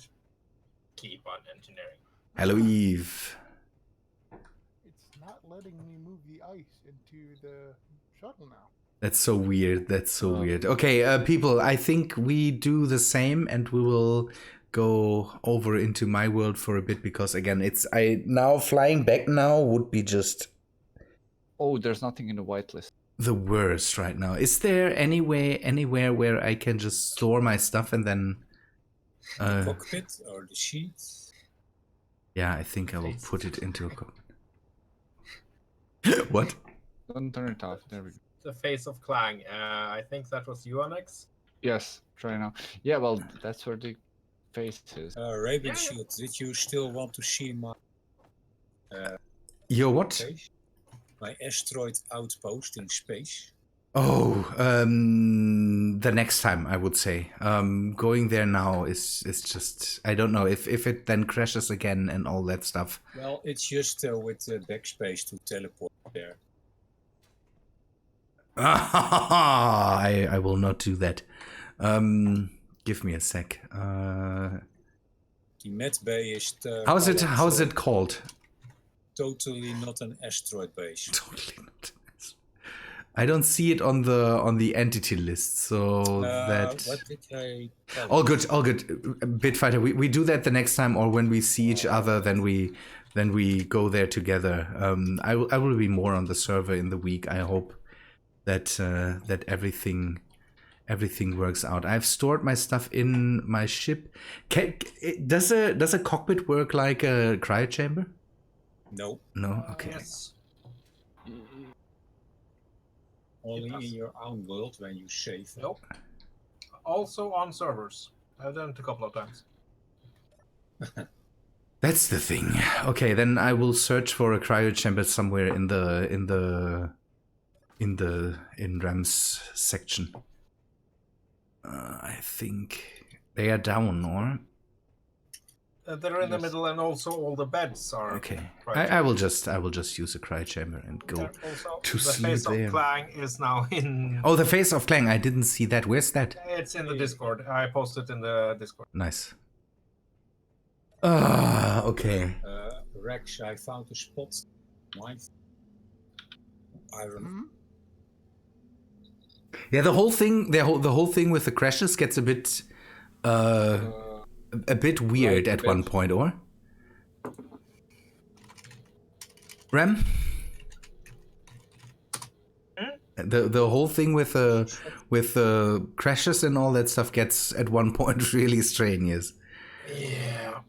keep on engineering. Hello, Eve. It's not letting me move the ice into the shuttle now. That's so weird. That's so weird. Okay, people, I think we do the same and we will go over into my world for a bit because again, now flying back now would be just. Oh, there's nothing in the whitelist. The worst right now. Is there anywhere where I can just store my stuff and then. The cockpit or the sheet? Yeah, I think I will put it into a cockpit. What? Don't turn it off. There we go. The face of Clang. I think that was you, Onyx. Yes, try now. Yeah, well, that's where the face is. Rabenschild, did you still want to see my... Your what? Space? My asteroid outpost in space? Oh, the next time I would say. Going there now is just I don't know if it then crashes again and all that stuff. Well, it's just with the backspace to teleport there. I will not do that. Give me a sec. The Met Bay is how's it called? Totally not an asteroid base. Totally not. I don't see it on the entity list, so that. What did I tell all good. Bitfighter, we do that the next time, or when we see each other, then we go there together. I will be more on the server in the week. I hope that everything works out. I've stored my stuff in my ship. Does a cockpit work like a cryo chamber? No. No. Okay. Yes. Only in your own world when you save. Nope. Also on servers. I've done it a couple of times. That's the thing. Okay, then I will search for a cryo chamber somewhere in Ram's section. I think they are down, or They're in the middle, and also all the beds are. Okay, cry I will just use a cry chamber and go Also, to the sleep face there. of Clang is now in. Oh, the face of Clang. I didn't see that. Where's that? It's in the Discord. I posted in the Discord. Nice. Ah, okay. Rex, I found a spot. Iron. Yeah, the whole thing, the whole thing with the crashes gets a bit weird at one point, or? Rem? The whole thing with crashes and all that stuff gets at one point really strenuous. Yeah.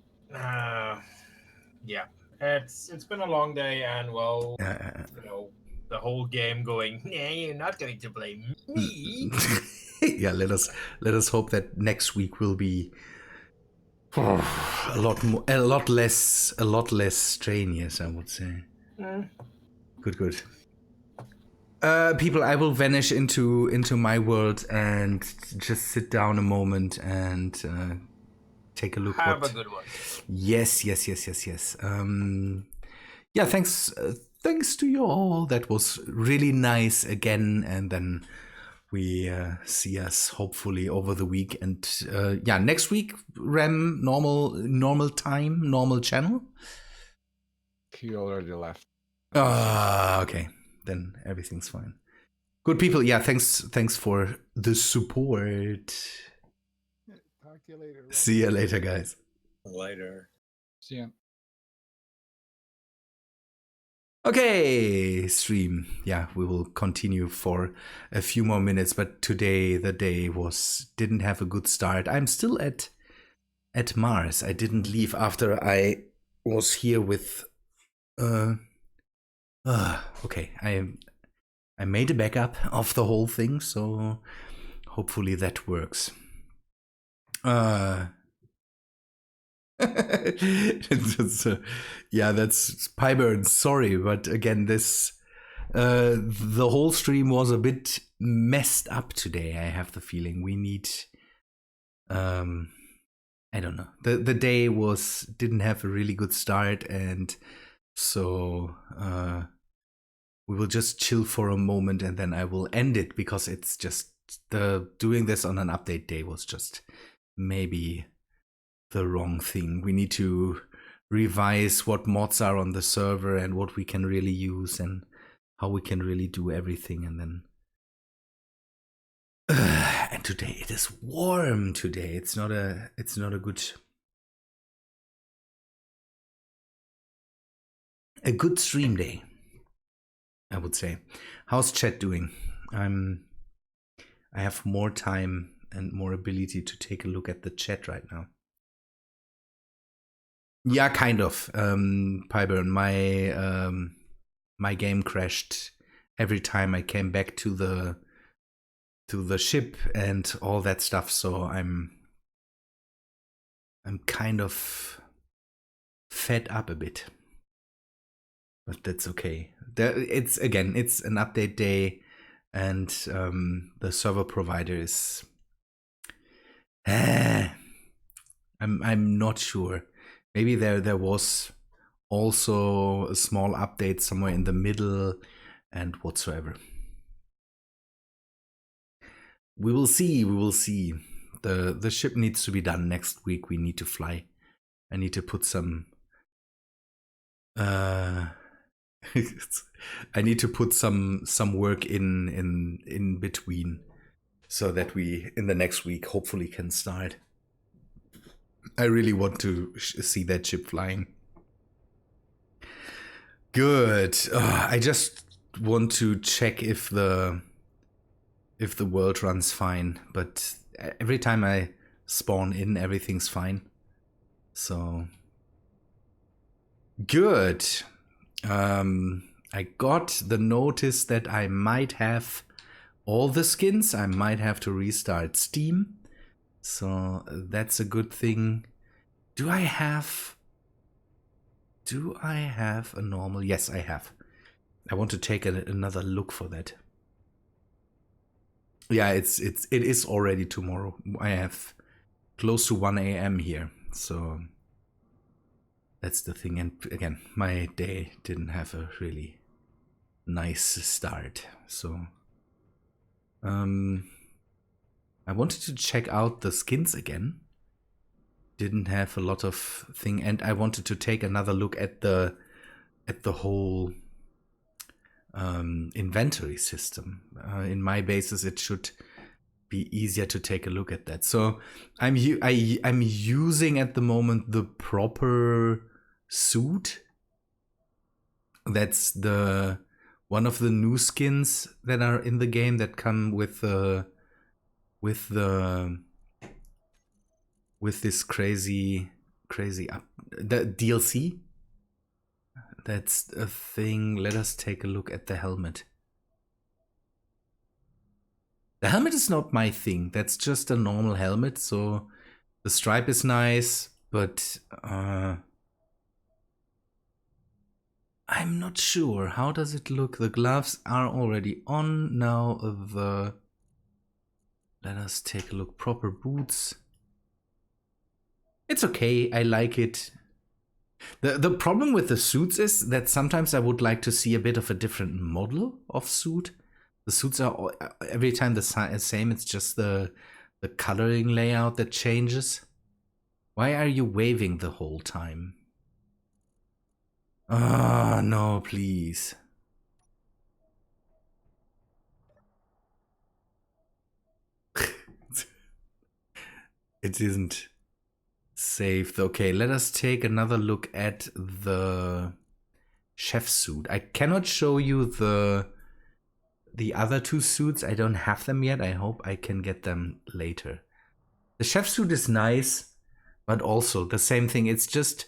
Yeah. It's been a long day, and well, the whole game going. Nah, you're not going to blame me. Yeah, let us hope that next week will be a lot less strenuous, I would say. Good. People, I will vanish into my world and just sit down a moment and take a look. Have a good one. Yes. Yeah, thanks to you all. That was really nice again, and then we see us hopefully over the week. And yeah, next week, Rem, normal time, normal channel. He already left. Okay. Then everything's fine. Good people, yeah, thanks for the support. Talk to you later. See you later, guys. Later. See ya. Okay, stream. Yeah, we will continue for a few more minutes, but today the day didn't have a good start. I'm still at Mars. I didn't leave after I was here with okay, I made a backup of the whole thing, so hopefully that works. Yeah, that's Pyburn. Sorry, but again, the whole stream was a bit messed up today. I have the feeling we need. I don't know. The day didn't have a really good start, and so we will just chill for a moment and then I will end it, because it's just doing this on an update day was just maybe the wrong thing. We need to revise what mods are on the server and what we can really use and how we can really do everything, and then and today it is warm today. It's not a good stream day, I would say. How's chat doing? I have more time and more ability to take a look at the chat right now. Yeah, kind of. Pyburn, my game crashed every time I came back to the ship and all that stuff, so I'm kind of fed up a bit. But that's okay. It's an update day, and the server provider is. I'm not sure. Maybe there was also a small update somewhere in the middle, and whatsoever. We will see. The ship needs to be done next week. We need to fly. I need to put some. I need to put some work in between, so that we in the next week hopefully can start. I really want to see that ship flying. Good. I just want to check if the world runs fine, but every time I spawn in, everything's fine. So good. I got the notice that I might have all the skins. I might have to restart Steam. So that's a good thing. Do I have a normal? Yes, I have. I want to take another look for that. Yeah, it is already tomorrow. I have close to 1 a.m. here. So That's the thing. And again, my day didn't have a really nice start. So I wanted to check out the skins again. Didn't have a lot of thing, and I wanted to take another look at the whole inventory system. In my bases, it should be easier to take a look at that. So I'm using at the moment the proper suit. That's the one of the new skins that are in the game that come with this crazy the DLC. That's a thing. Let us take a look at the helmet. The helmet is not my thing. That's just a normal helmet. So the stripe is nice, but I'm not sure. How does it look? The gloves are already on now. Let us take a look. Proper boots. It's okay. I like it. The problem with the suits is that sometimes I would like to see a bit of a different model of suit. The suits are every time the same. It's just the coloring layout that changes. Why are you waving the whole time? Ah, no, please. It isn't saved. Okay, let us take another look at the chef suit. I cannot show you the other two suits. I don't have them yet. I hope I can get them later. The chef suit is nice, but also the same thing. It's just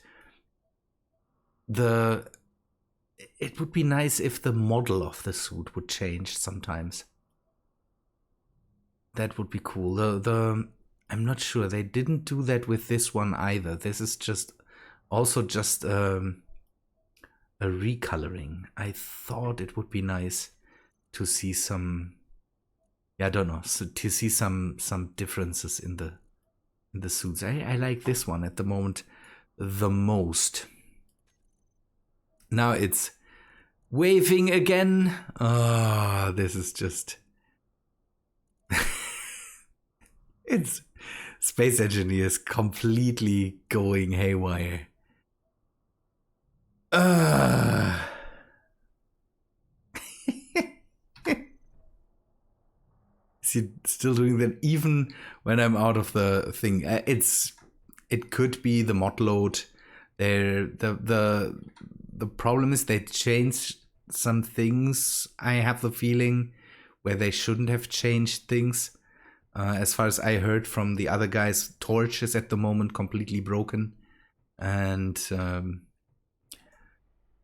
it would be nice if the model of the suit would change sometimes. That would be cool. I'm not sure. They didn't do that with this one either. This is just also just a recoloring. I thought it would be nice to see some, yeah, I don't know, so to see some differences in the suits. I like this one at the moment the most. Now it's waving again. Ah, this is just it's Space Engineers completely going haywire. Is he still doing that even when I'm out of the thing? It could be the mod load. The problem is they changed some things. I have the feeling where they shouldn't have changed things. As far as I heard from the other guys, Torch is at the moment completely broken, and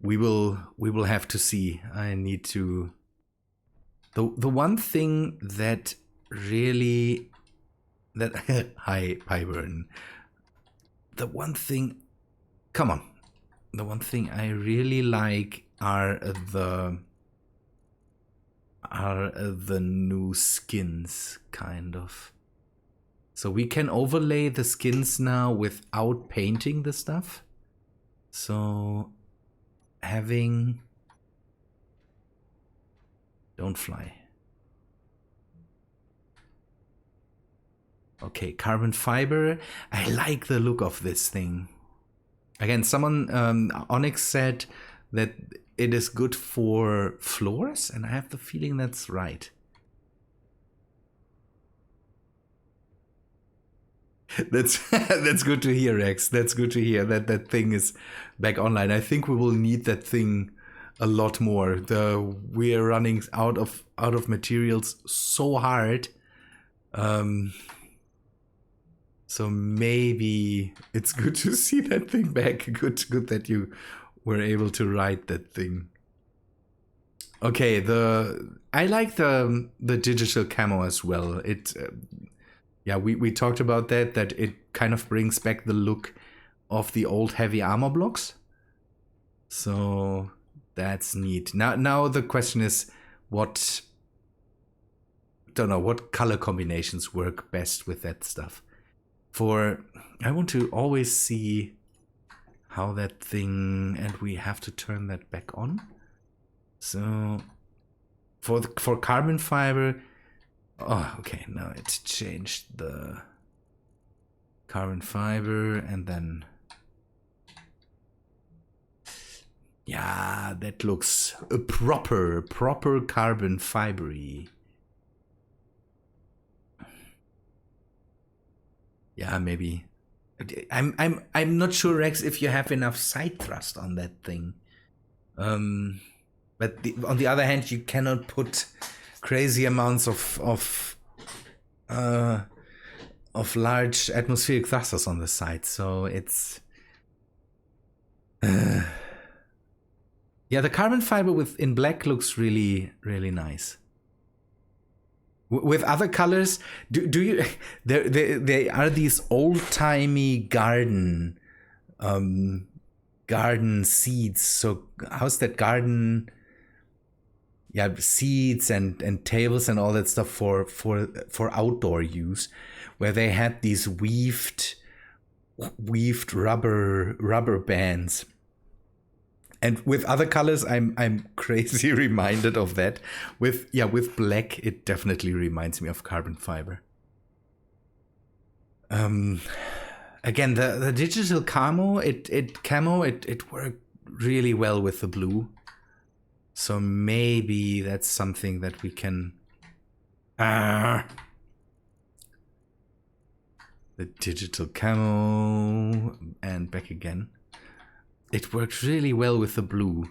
we will have to see. I need to. The one thing that really hi Pyburn. The one thing, come on. The one thing I really like are the new skins, kind of. So we can overlay the skins now without painting the stuff. So having... Don't fly. Okay, carbon fiber. I like the look of this thing. Again, someone, Onyx said that it is good for floors, and I have the feeling that's right. That's good to hear, Rex. That's good to hear that that thing is back online. I think we will need that thing a lot more. We are running out of materials so hard. So maybe it's good to see that thing back. Good that you were able to ride that thing. Okay, I like the digital camo as well. It yeah, we talked about that it kind of brings back the look of the old heavy armor blocks. So that's neat. Now the question is what color combinations work best with that stuff. I want to always see how that thing, and we have to turn that back on. So for carbon fiber, oh, okay, now it changed the carbon fiber, and then yeah, that looks a proper carbon fibery. Yeah, maybe. I'm not sure, Rex, if you have enough side thrust on that thing. But on the other hand, you cannot put crazy amounts of large atmospheric thrusters on the side, so it's yeah, the carbon fiber in black looks really nice. With other colors, do you there are these old-timey garden seeds. So how's that garden? Yeah, seeds and tables and all that stuff for outdoor use, where they had these weaved rubber bands. And with other colors, I'm crazy reminded of that. With black, it definitely reminds me of carbon fiber. Again, the digital camo, it worked really well with the blue. So maybe that's something that we can. The digital camo and back again. It worked really well with the blue.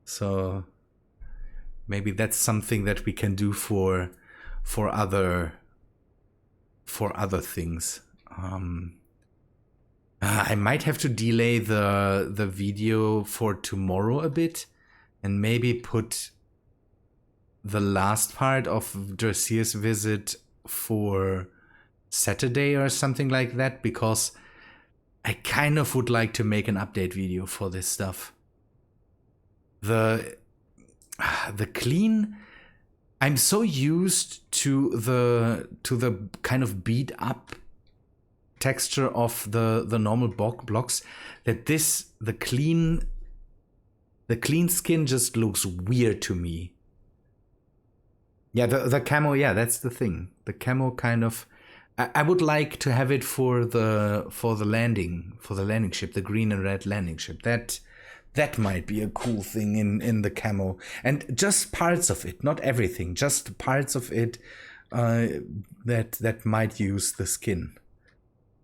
So maybe that's something that we can do for other things. I might have to delay the video for tomorrow a bit, and maybe put the last part of Dressier's visit for Saturday or something like that, because I kind of would like to make an update video for this stuff. The clean, I'm so used to the kind of beat up texture of the normal blocks that the clean skin just looks weird to me. Yeah, the camo, yeah, that's the thing. The camo kind of, I would like to have it for the landing ship, the green and red landing ship. That might be a cool thing in the camo, and just parts of it, not everything, just parts of it that might use the skin.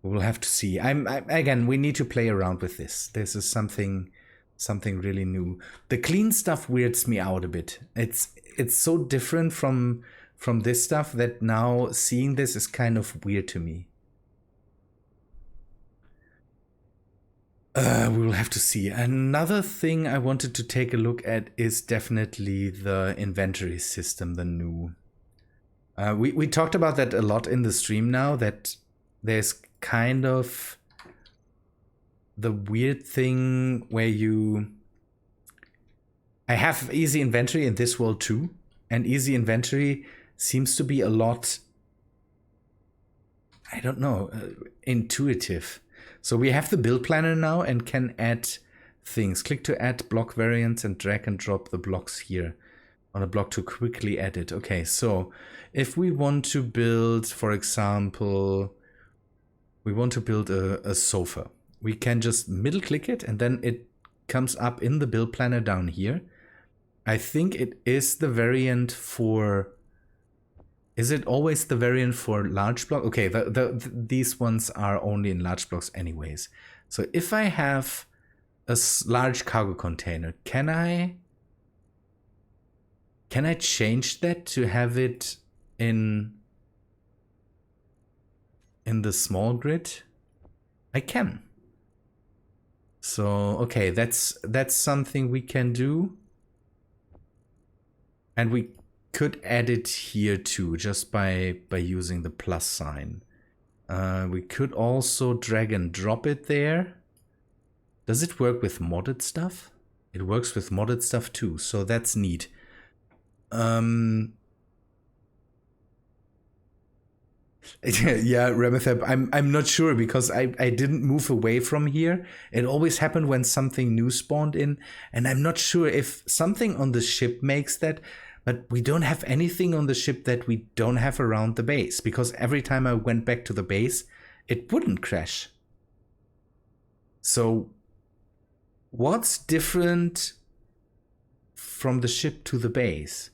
We'll have to see. Again, we need to play around with this. This is something really new. The clean stuff weirds me out a bit. It's so different from this stuff that now seeing this is kind of weird to me. We will have to see. Another thing I wanted to take a look at is definitely the inventory system, the new. We talked about that a lot in the stream now, that there's kind of the weird thing where I have easy inventory in this world too, and easy inventory seems to be a lot, I don't know, intuitive. So we have the build planner now and can add things. Click to add block variants and drag and drop the blocks here on a block to quickly edit. Okay, so if we want to build, for example, we want to build a sofa, we can just middle click it and then it comes up in the build planner down here. I think it is the variant for, is it always the variant for large block? Okay, these ones are only in large blocks anyways. So if I have a large cargo container, can I change that to have it in the small grid? I can. So okay, that's something we can do. And we could add it here too, just by using the plus sign. We could also drag and drop it there. Does it work with modded stuff? It works with modded stuff too, so that's neat. Yeah, Remethep, I'm not sure because I didn't move away from here. It always happened when something new spawned in, and I'm not sure if something on the ship makes that, but we don't have anything on the ship that we don't have around the base, because every time I went back to the base, it wouldn't crash. So what's different from the ship to the base?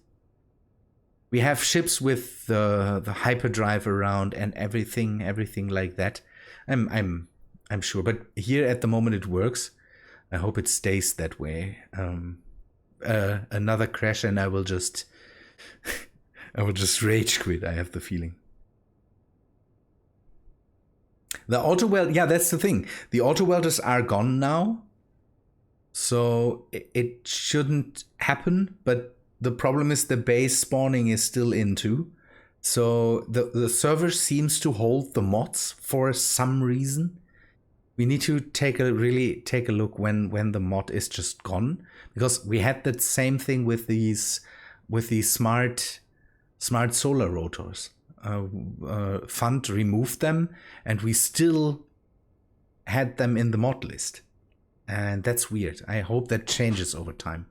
We have ships with the hyperdrive around and everything like that. I'm sure, but here at the moment it works. I hope it stays that way. Another crash and I will just rage quit. I have the feeling. The auto weld, yeah, that's the thing. The auto welders are gone now, so it shouldn't happen, but the problem is the base spawning is still in too. So the server seems to hold the mods for some reason. We need to take a look when the mod is just gone, because we had that same thing with these smart solar rotors. Fund removed them and we still had them in the mod list. And that's weird. I hope that changes over time.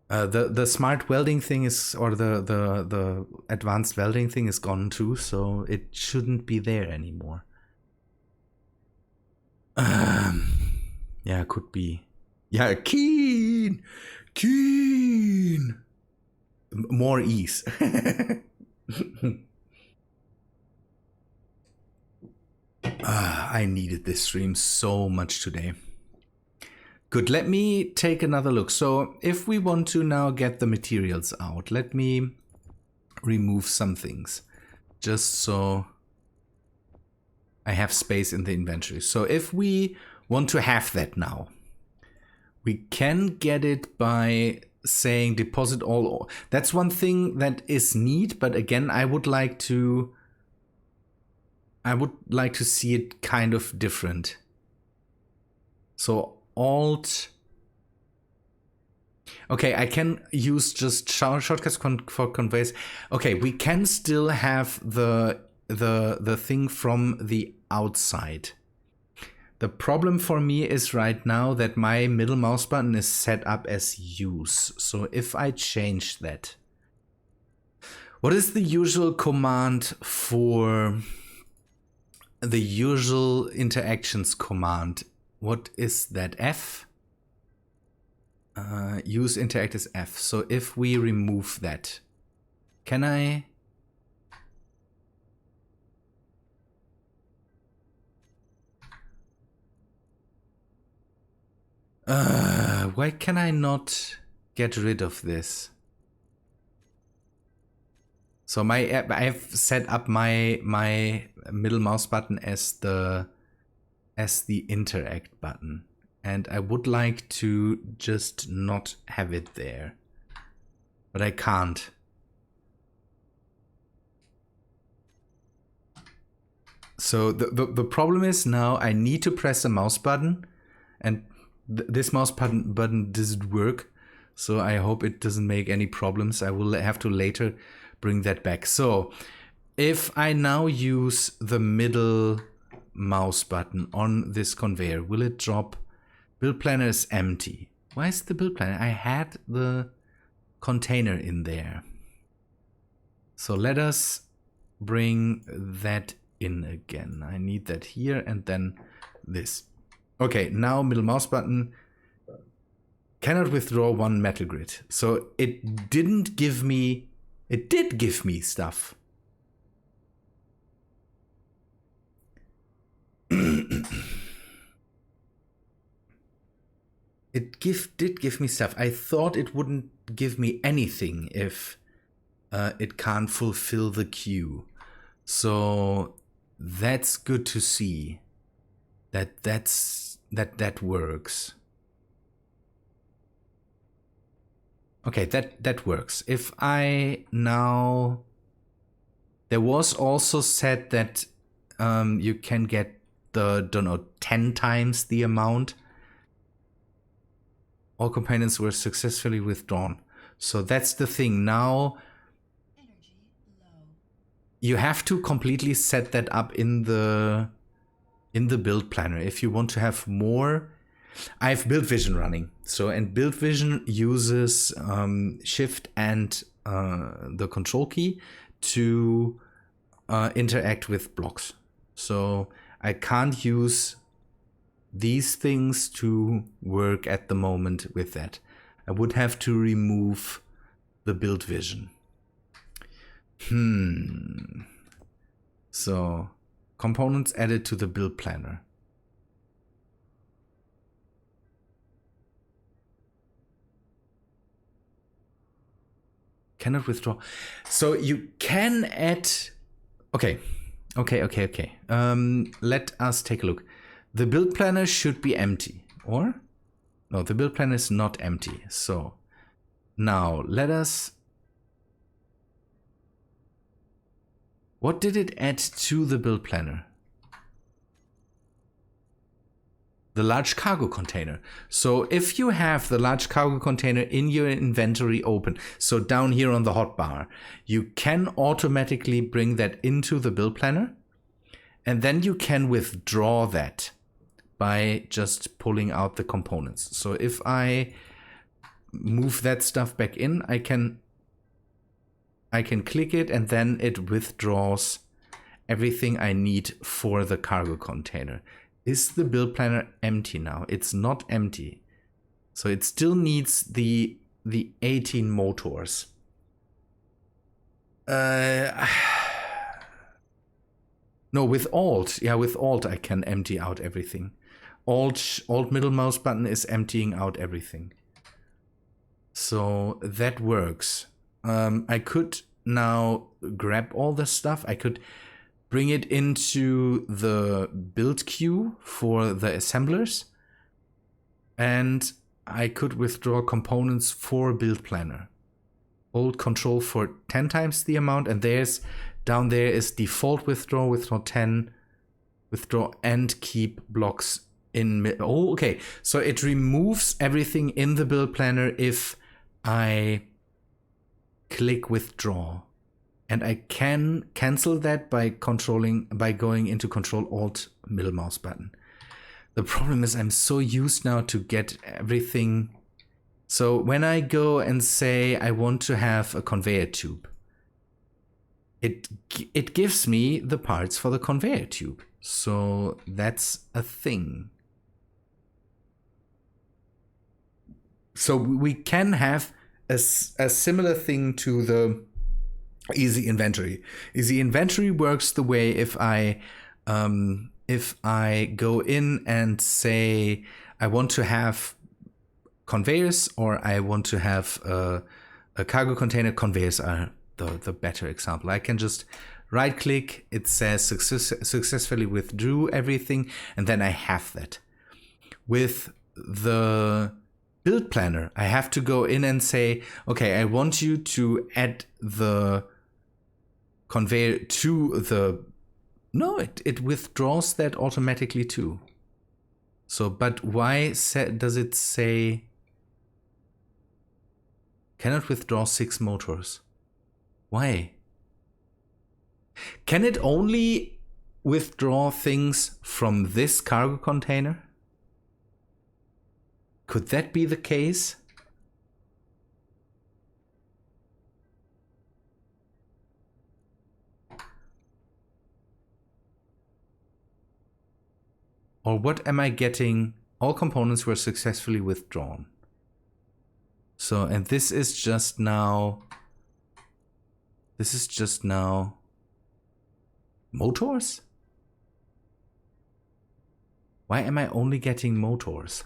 The smart welding thing is, or the advanced welding thing is gone too, so it shouldn't be there anymore. Yeah, could be. Yeah, keen. More ease. I needed this stream so much today. Good, let me take another look. So if we want to now get the materials out, let me remove some things just so I have space in the inventory. So if we want to have that now, we can get it by saying deposit all. That's one thing that is neat, but again, I would like to see it kind of different. So Alt. Okay, I can use just shortcuts for conveys. Okay, we can still have the thing from the outside. The problem for me is right now that my middle mouse button is set up as use. So if I change that, what is the usual command for the usual interactions command? What is that? F? Use interact as F. So if we remove that, can I? Why can I not get rid of this? So I've set up my middle mouse button as the interact button, and I would like to just not have it there, but I can't. So the problem is now I need to press a mouse button, and this mouse button doesn't work. So I hope it doesn't make any problems. I will have to later bring that back. So if I now use the middle mouse button on this conveyor, will it drop? Build planner is empty. Why is the build planner? I had the container in there. So let us bring that in again. I need that here and then this. Okay, now middle mouse button cannot withdraw one metal grid. So it didn't give me, it did give me stuff. It did give me stuff. I thought it wouldn't give me anything if it can't fulfill the queue. So that's good to see that works. Okay, that works. If I now, there was also said that you can get the, don't know, 10 times the amount. All components were successfully withdrawn. So that's the thing. Now you have to completely set that up in the build planner. If you want to have more, I have Build Vision running. So, and Build Vision uses Shift and the control key to interact with blocks. So I can't use these things to work at the moment with that. I would have to remove the Build Vision. So, components added to the build planner. Cannot withdraw. So you can add. Okay. Let us take a look. The build planner should be empty, or no? The build planner is not empty. So now let us. What did it add to the build planner? The large cargo container. So if you have the large cargo container in your inventory open, so down here on the hotbar, you can automatically bring that into the build planner, and then you can withdraw that by just pulling out the components. So if I move that stuff back in, I can click it, and then it withdraws everything I need for the cargo container. Is the build planner empty now? It's not empty. So it still needs the 18 motors. No, with Alt. Yeah, with Alt I can empty out everything. Alt middle mouse button is emptying out everything. So that works. I could now grab all the stuff. I could bring it into the build queue for the assemblers, and I could withdraw components for build planner. Hold control for 10 times the amount, and there's down there is default withdraw 10, withdraw and keep blocks in. Oh, okay. So it removes everything in the build planner if I click withdraw. And I can cancel that by going into Control Alt middle mouse button. The problem is I'm so used now to get everything. So when I go and say I want to have a conveyor tube, it gives me the parts for the conveyor tube. So that's a thing. So we can have a similar thing to the Easy Inventory. Easy Inventory works the way if I go in and say I want to have conveyors, or I want to have a cargo container. Conveyors are the better example. I can just right click, it says successfully withdrew everything, and then I have that. With the build planner, I have to go in and say, okay, I want you to add the conveyor to the. No, it withdraws that automatically too. So, but why does it say cannot withdraw 6 motors? Why? Can it only withdraw things from this cargo container? Could that be the case? Or what am I getting? All components were successfully withdrawn. So, and this is just now. This is just now. Motors? Why am I only getting motors?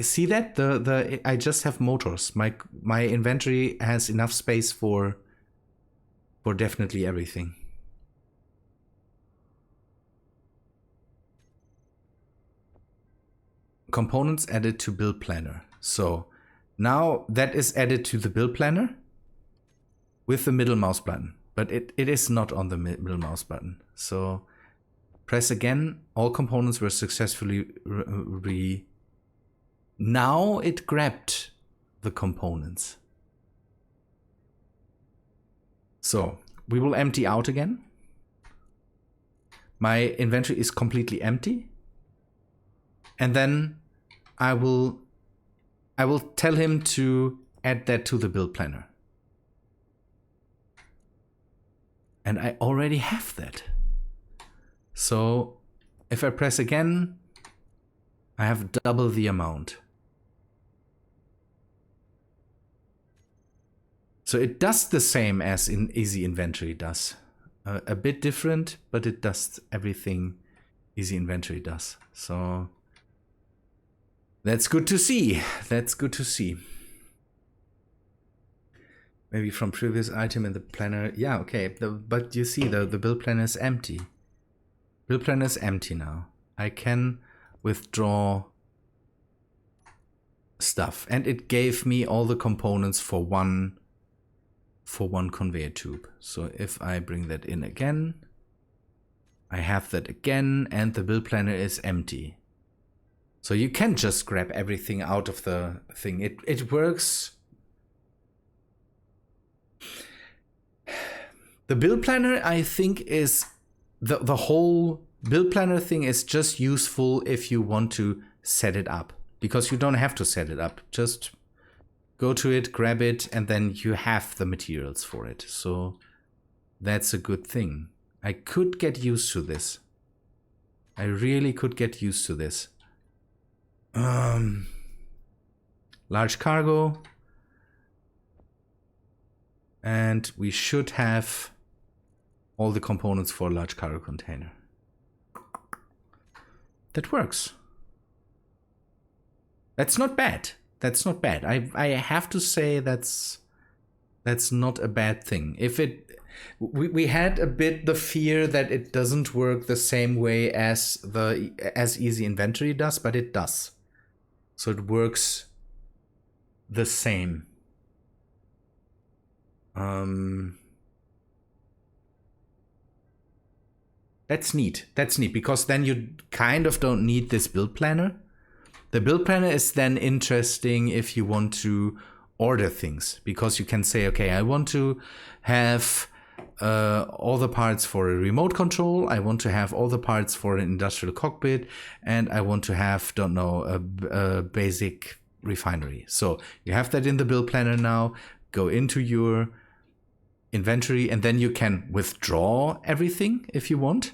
See that? I just have motors. My inventory has enough space for definitely everything. Components added to build planner. So now that is added to the build planner with the middle mouse button, but it is not on the middle mouse button. So press again. All components were successfully Now it grabbed the components. So we will empty out again. My inventory is completely empty. And then I will tell him to add that to the build planner. And I already have that. So if I press again, I have double the amount. So it does the same as in Easy Inventory does. A bit different, but it does everything Easy Inventory does. So that's good to see. That's good to see. Maybe from previous item in the planner. Yeah, okay. But you see, the build planner is empty. Build planner is empty now. I can withdraw stuff. And it gave me all the components for one conveyor tube. So if I bring that in again, I have that again, and the build planner is empty. So you can just grab everything out of the thing. It works. The build planner, I think, is the whole build planner thing is just useful if you want to set it up, because you don't have to set it up. Just go to it, grab it, and then you have the materials for it. So that's a good thing. I could get used to this. I really could get used to this. Large cargo. And we should have all the components for a large cargo container. That works. That's not bad. That's not bad. I have to say that's not a bad thing. If we had a bit the fear that it doesn't work the same way as Easy Inventory does, but it does. So it works the same. That's neat. That's neat, because then you kind of don't need this build planner. The build planner is then interesting if you want to order things, because you can say, okay, I want to have all the parts for a remote control. I want to have all the parts for an industrial cockpit, and I want to have, don't know, a basic refinery. So you have that in the build planner now. Go into your inventory, and then you can withdraw everything if you want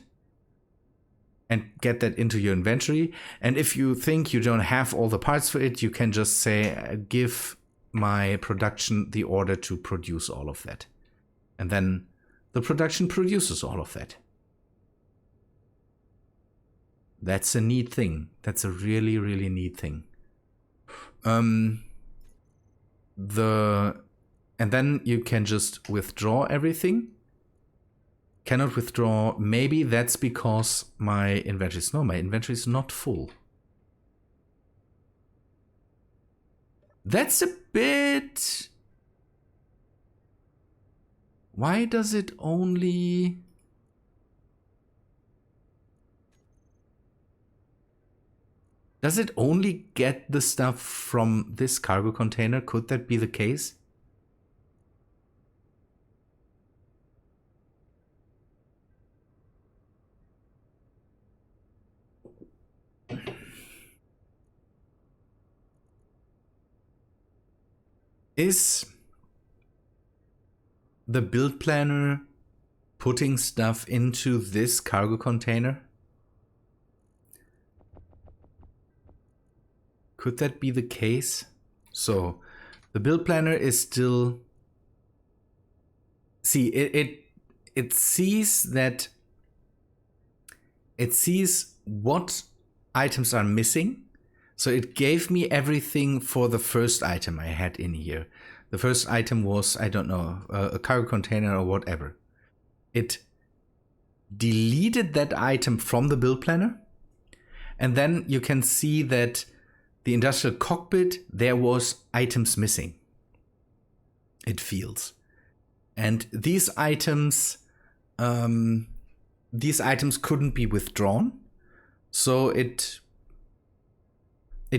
and get that into your inventory. And if you think you don't have all the parts for it, you can just say, give my production the order to produce all of that. And then the production produces all of that. That's a neat thing. That's a really, really neat thing. And then you can just withdraw everything. Cannot withdraw. Maybe that's because my inventory is not full. That's a bit... Why does it only... Does it only get the stuff from this cargo container? Could that be the case? Is the build planner putting stuff into this cargo container? Could that be the case? So the build planner is still... See, it sees that... It sees what items are missing. So it gave me everything for the first item I had in here. The first item was, I don't know, a cargo container or whatever. It deleted that item from the build planner. And then you can see that the industrial cockpit, there was items missing. It feels. And these items couldn't be withdrawn. So it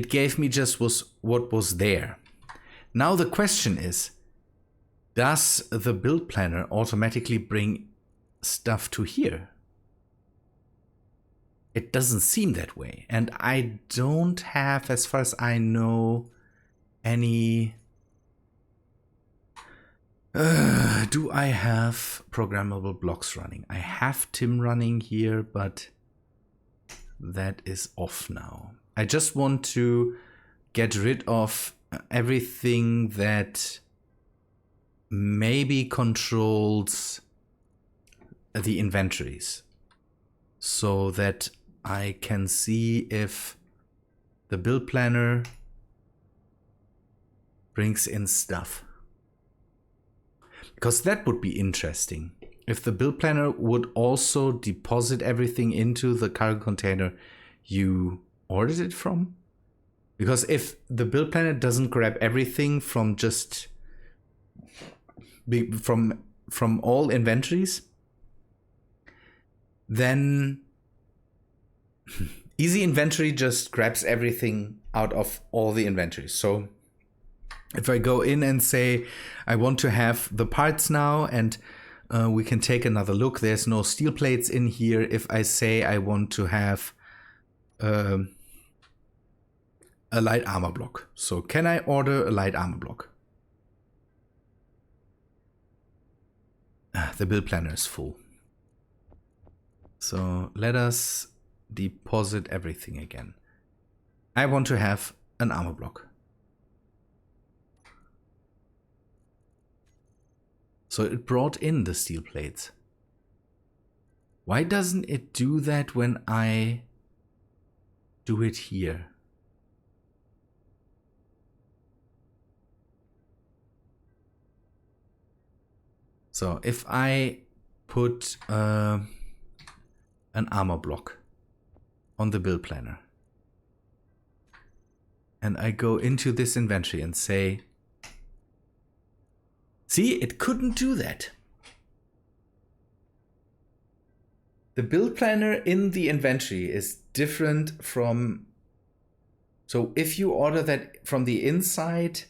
gave me just what was there. Now the question is, does the build planner automatically bring stuff to here? It doesn't seem that way. And I don't have, as far as I know, any... do I have programmable blocks running? I have Tim running here, but that is off now. I just want to get rid of everything that maybe controls the inventories, so that I can see if the build planner brings in stuff. Because that would be interesting. If the build planner would also deposit everything into the cargo container you ordered it from. Because if the build planner doesn't grab everything from just from all inventories, then easy inventory just grabs everything out of all the inventories. So if I go in and say I want to have the parts now, and we can take another look, there's no steel plates in here. If I say I want to have a light armor block, so can I order a light armor block? The build planner is full. So let us deposit everything again. I want to have an armor block. So it brought in the steel plates. Why doesn't it do that when I do it here? So if I put an armor block on the build planner, and I go into this inventory and say, see, it couldn't do that. The build planner in the inventory is different from... So if you order that from the inside,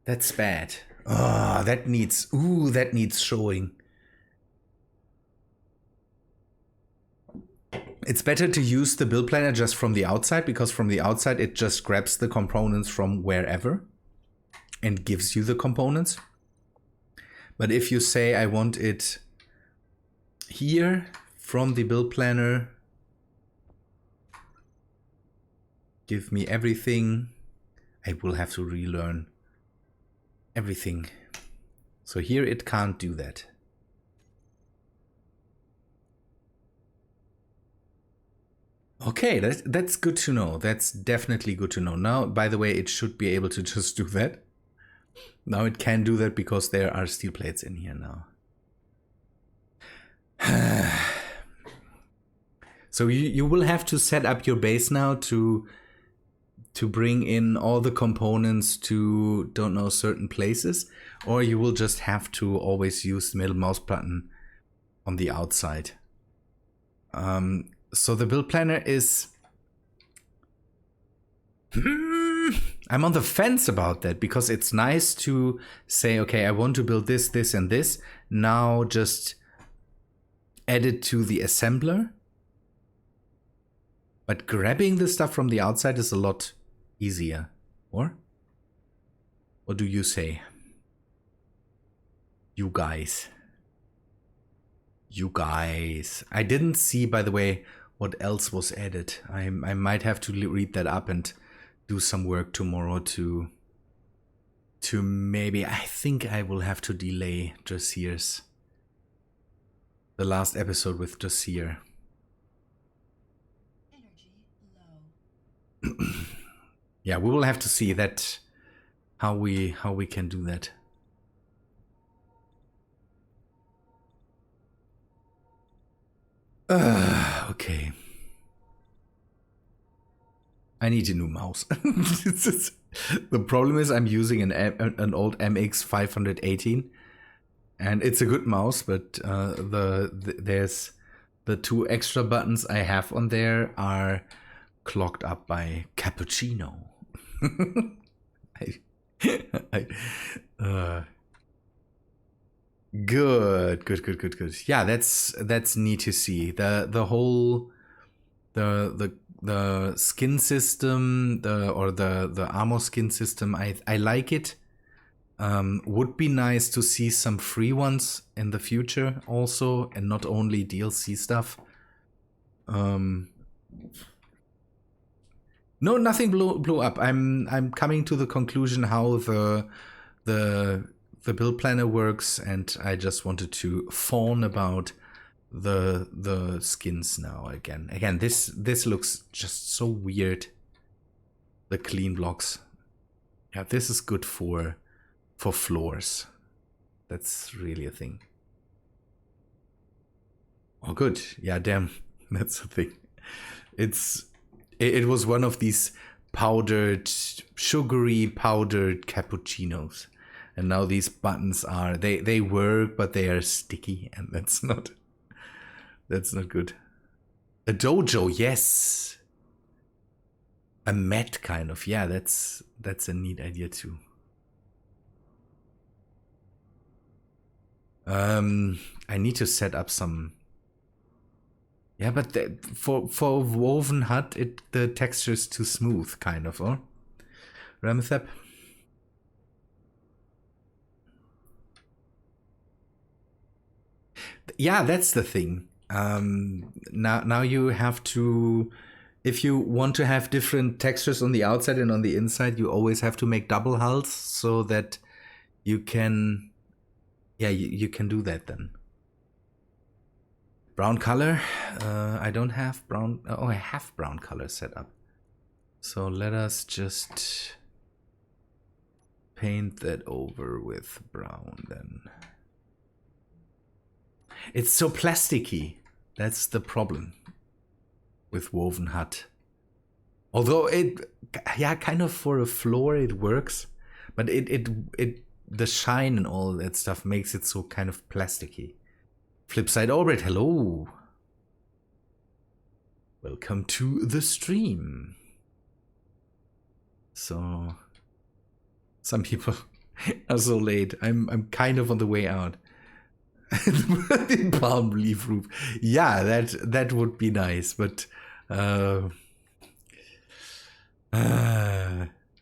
that's bad. Ah, that needs showing. It's better to use the build planner just from the outside, because from the outside it just grabs the components from wherever and gives you the components. But if you say I want it here from the build planner, give me everything, I will have to relearn everything. So here it can't do that. Okay, that's good to know. That's definitely good to know. Now, by the way, it should be able to just do that. Now it can do that because there are steel plates in here now. So you will have to set up your base now to bring in all the components to, don't know, certain places, or you will just have to always use the middle mouse button on the outside. So the build planner is... I'm on the fence about that, because it's nice to say, okay, I want to build this, this, and this. Now just add it to the assembler. But grabbing the stuff from the outside is a lot easier. Or? What do you say? You guys. You guys. I didn't see, by the way, what else was added. I might have to read that up and do some work tomorrow to maybe... I think I will have to delay Dressier's... the last episode with Dressier. Yeah, we will have to see that, how we can do that. Okay. I need a new mouse. The problem is I'm using an old MX 518, and it's a good mouse, but there's the 2 extra buttons I have on there are clogged up by cappuccino. Good. Yeah, that's neat to see. The whole the skin system, the armor skin system. I like it. Would be nice to see some free ones in the future also, and not only DLC stuff. No, nothing blew up. I'm coming to the conclusion how the build planner works, and I just wanted to fawn about the skins now again. Again, this looks just so weird. The clean blocks. Yeah, this is good for floors. That's really a thing. Oh, good. Yeah, damn. That's a thing. It was one of these sugary powdered cappuccinos. And now these buttons are, they work, but they are sticky, and that's not good. A dojo, yes. A mat kind of, yeah, that's a neat idea too. I need to set up some. Yeah, but for woven hut, the texture is too smooth, kind of, or Remethep. Yeah, that's the thing. Now you have to, if you want to have different textures on the outside and on the inside, you always have to make double hulls so that you can, yeah, you can do that then. Brown color, I don't have brown, oh, I have brown color set up. So let us just paint that over with brown then. It's so plasticky. That's the problem with woven hut. Although yeah, kind of for a floor it works, but the shine and all that stuff makes it so kind of plasticky. Flipside Orbit, hello. Welcome to the stream. So some people are so late. I'm kind of on the way out. Palm leaf roof. Yeah, that would be nice, but yeah,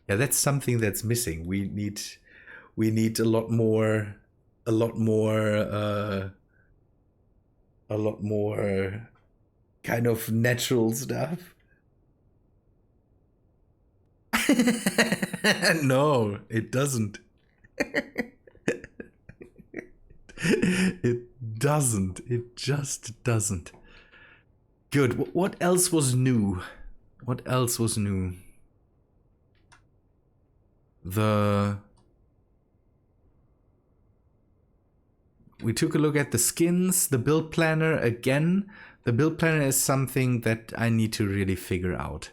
that's something that's missing. We need a lot more kind of natural stuff. No, it doesn't. It doesn't. It just doesn't. Good. What else was new? What else was new? We took a look at the skins, the build planner again. The build planner is something that I need to really figure out.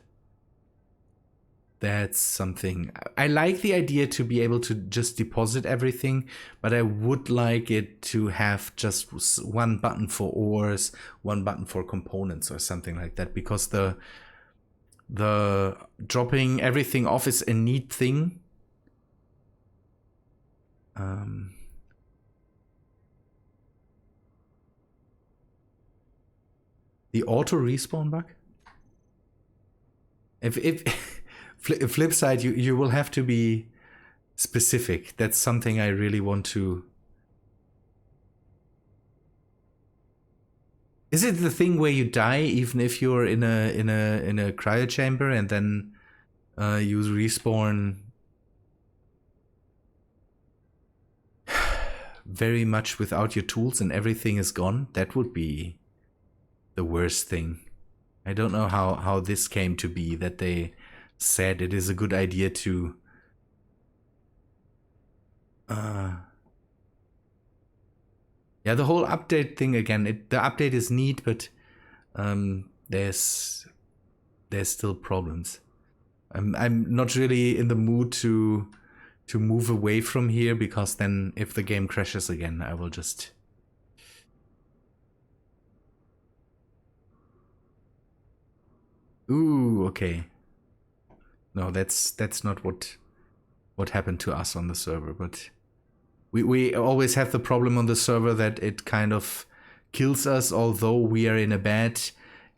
That's something. I like the idea to be able to just deposit everything, but I would like it to have just one button for ores, one button for components or something like that, because the dropping everything off is a neat thing. The auto respawn bug? If flip side, you will have to be specific. That's something I really want to. Is it the thing where you die even if you're in a cryo chamber and then you respawn very much without your tools and everything is gone? That would be the worst thing. I don't know how this came to be, that they said it is a good idea to yeah, the whole update thing again, the update is neat, but there's still problems. I'm not really in the mood to move away from here, because then if the game crashes again, I will just ooh, okay. No, that's not what happened to us on the server, but we always have the problem on the server that it kind of kills us, although we are in a bad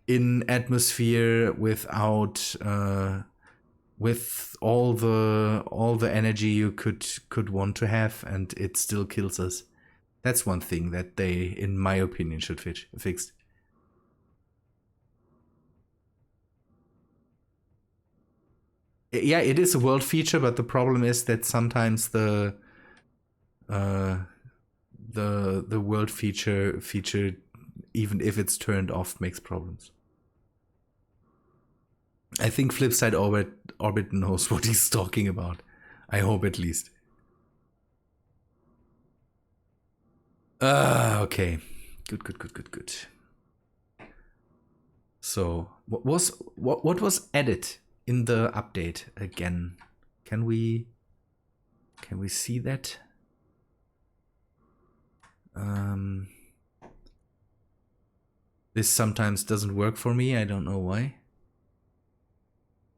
atmosphere without with all the energy you could want to have, and it still kills us. That's one thing that they, in my opinion, should fix. Yeah, it is a world feature, but the problem is that sometimes the world feature, even if it's turned off, makes problems. I think Flipside Orbit knows what he's talking about. I hope, at least. Okay. Good. So, what was added in the update again? Can we see that? This sometimes doesn't work for me. I don't know why.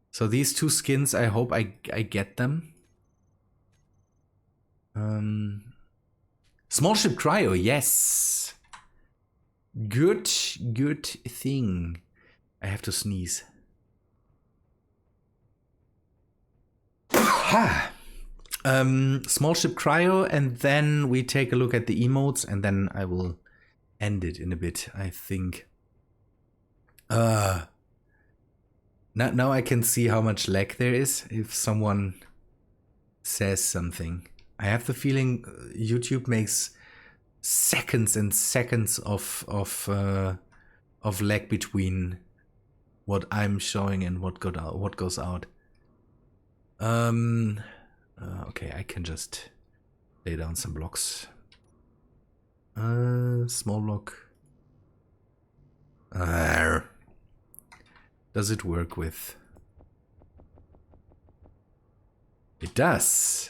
So these two skins, I hope I get them. Small ship cryo, yes. Good thing. I have to sneeze. Ha! Small ship cryo, and then we take a look at the emotes, and then I will end it in a bit, I think. Now I can see how much lag there is if someone says something. I have the feeling YouTube makes seconds and seconds of lag between what I'm showing and what goes out. Okay, I can just lay down some blocks. Small block. Does it work with? It does.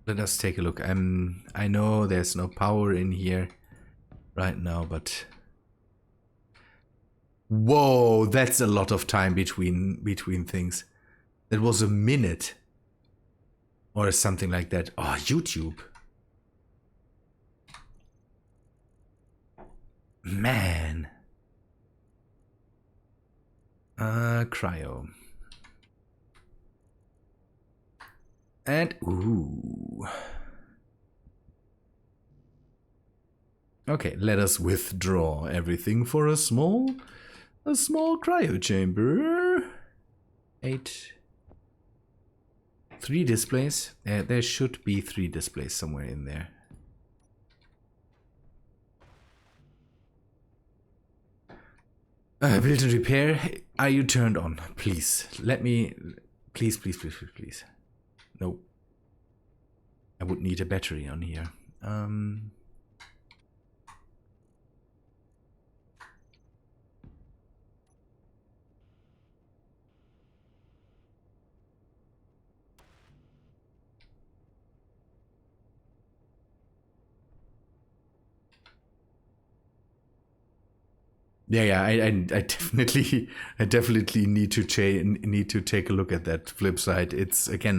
Let us take a look. I know there's no power in here right now, but whoa, that's a lot of time between things. That was a minute or something like that. Oh, YouTube. Man. Cryo. And ooh. Okay, let us withdraw everything for a small cryo chamber. 3 displays. There should be 3 displays somewhere in there. Build and repair. Are you turned on? Please. Let me. Please. No. I would need a battery on here. Yeah. I definitely need to take a look at that flip side. It's again,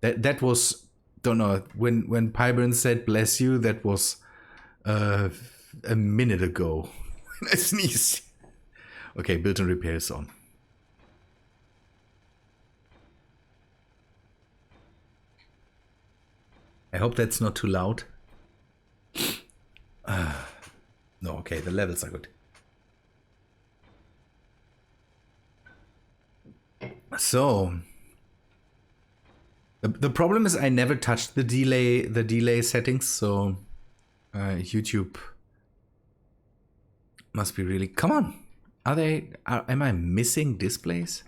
that was, don't know, when Pyburn said bless you, that was a minute ago when I sneezed. Okay, build and repair is on. I hope that's not too loud. No, okay, the levels are good. So the problem is I never touched the delay settings, so YouTube must be really. Come on, am I missing displays?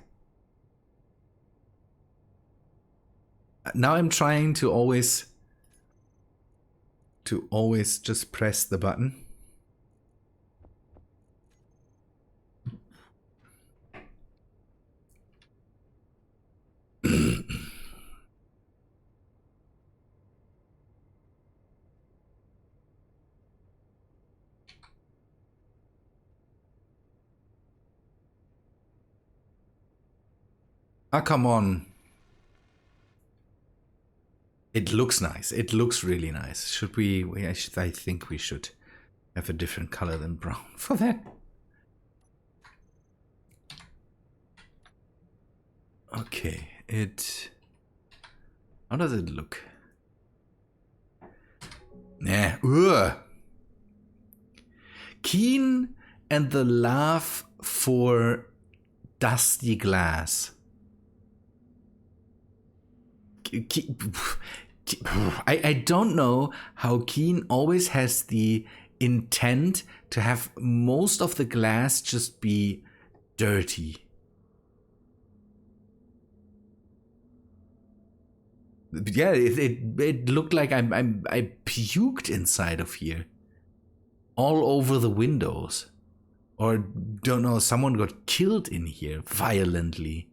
Now I'm trying to always just press the button. Ah, come on. It looks nice. It looks really nice. Should we? I think we should have a different color than brown for that. Okay, how does it look? Nah, ugh. Keen and the love for dusty glass. I don't know how Keen always has the intent to have most of the glass just be dirty. Yeah, it looked like I puked inside of here, all over the windows, or don't know, someone got killed in here violently.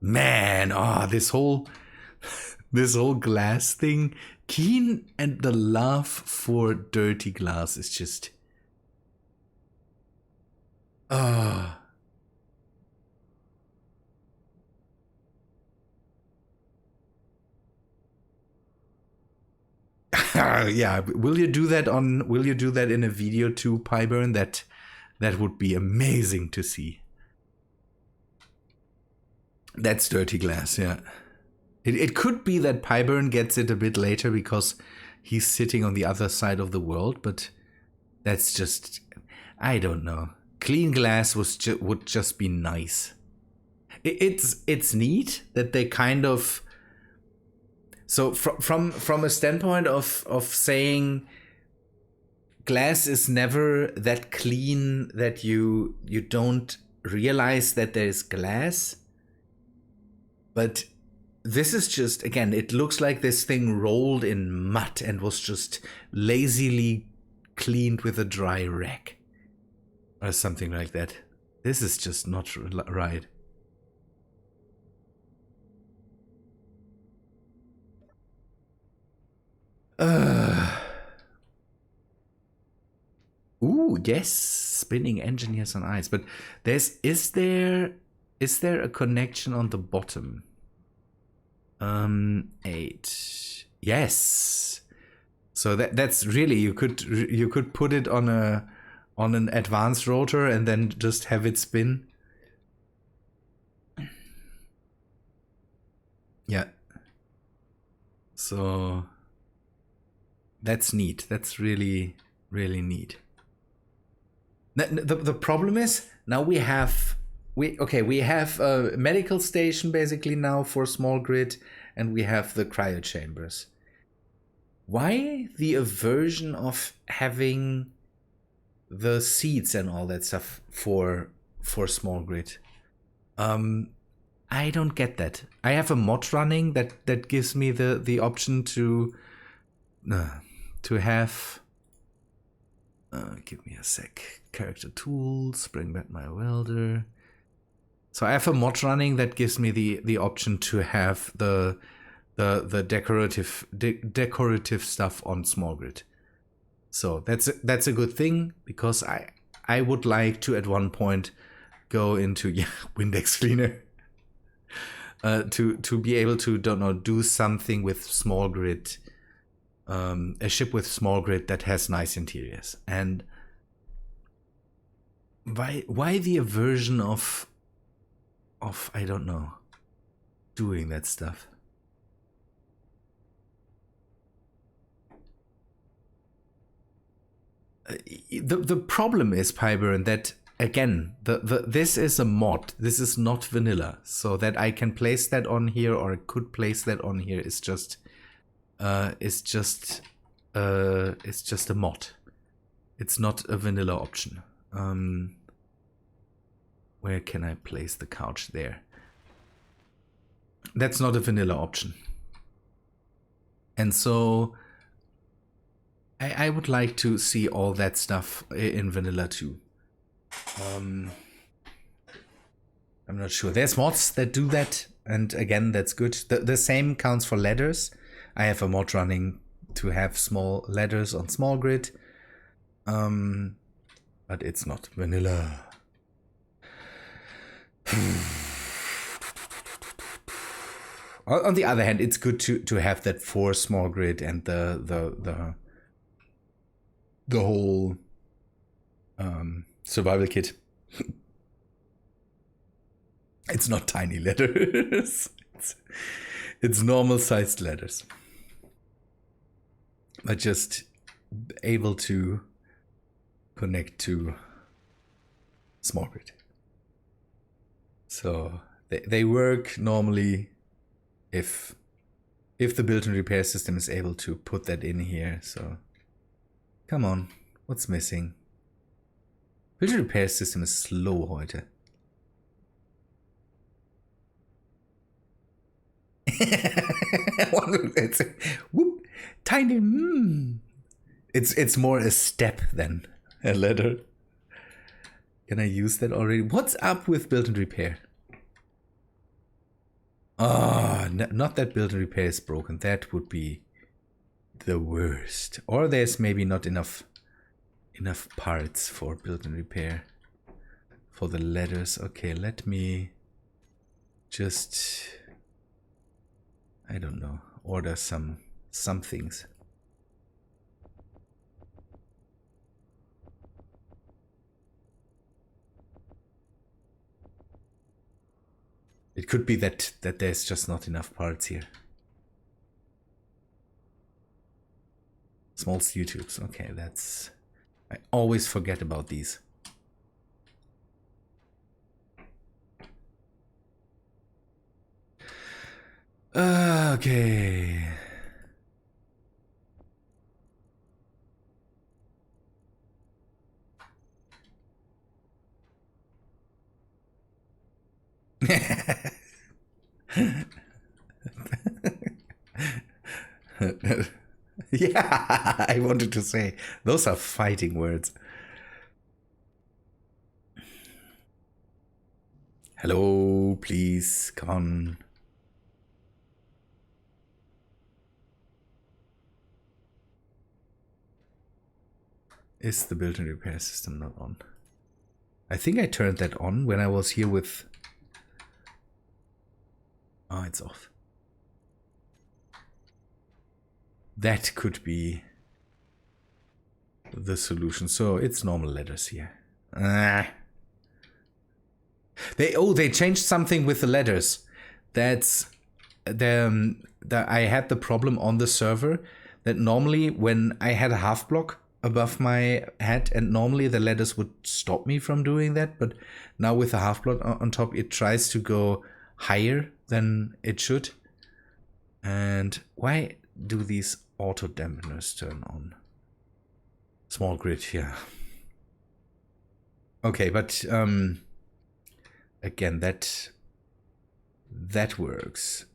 Man, this whole glass thing, Keen and the love for dirty glass is just yeah, will you do that in a video too, Pyburn? That would be amazing to see. That's dirty glass, yeah. It could be that Pyburn gets it a bit later because he's sitting on the other side of the world, but that's just, I don't know. Clean glass would just be nice. It's neat that they kind of, so from a standpoint of saying glass is never that clean that you don't realize that there's glass. But this is just, again, it looks like this thing rolled in mud and was just lazily cleaned with a dry rag. Or something like that. This is just not right. Ooh, yes, spinning engineers on ice. But is there a connection on the bottom? 8. Yes. So that's really, you could put it on an advanced rotor and then just have it spin. Yeah. So that's neat. That's really, really neat. The problem is now we have a medical station basically now for small grid, and we have the cryo chambers. Why the aversion of having the seats and all that stuff for small grid? I don't get that. I have a mod running that gives me the option to have. Give me a sec. Character tools. Bring back my welder. So I have a mod running that gives me the option to have the decorative stuff on small grid. So that's a good thing, because I would like to at one point go into Windex cleaner to be able to do something with small grid, a ship with small grid that has nice interiors. And why the aversion of I don't know, doing that stuff? The problem is, Pyburn, that again this is a mod. This is not vanilla. So that I can place that on here, or I could place that on here, is just it's just a mod. It's not a vanilla option. Where can I place the couch? There. That's not a vanilla option. And so I would like to see all that stuff in vanilla too. I'm not sure. There's mods that do that, and again, that's good. The same counts for ladders. I have a mod running to have small ladders on small grid. But it's not vanilla. On the other hand, it's good to have that 4 small grid and the whole survival kit. It's not tiny letters. It's normal sized letters. But just able to connect to small grid. So they work normally if the build and repair system is able to put that in here. So come on, what's missing? Build and repair system is slow heute. Whoop, tiny. It's more a step than a letter. Can I use that already? What's up with build and repair? Oh, not that build and repair is broken. That would be the worst. Or there's maybe not enough parts for build and repair for the letters. Okay, let me just, I don't know, order some things. It could be that there's just not enough parts here. Small steel tubes. Okay, that's... I always forget about these. Okay. Yeah, I wanted to say, those are fighting words. Hello, please, come on. Is the build and repair system not on? I think I turned that on when I was here with... Oh, it's off. That could be the solution. So it's normal letters here. They changed something with the letters. That's I had the problem on the server that normally when I had a half block above my head, and normally the letters would stop me from doing that, but now with a half block on top, it tries to go higher than it should. And why do these auto dampeners turn on? Small grid here. Okay, but again, that works.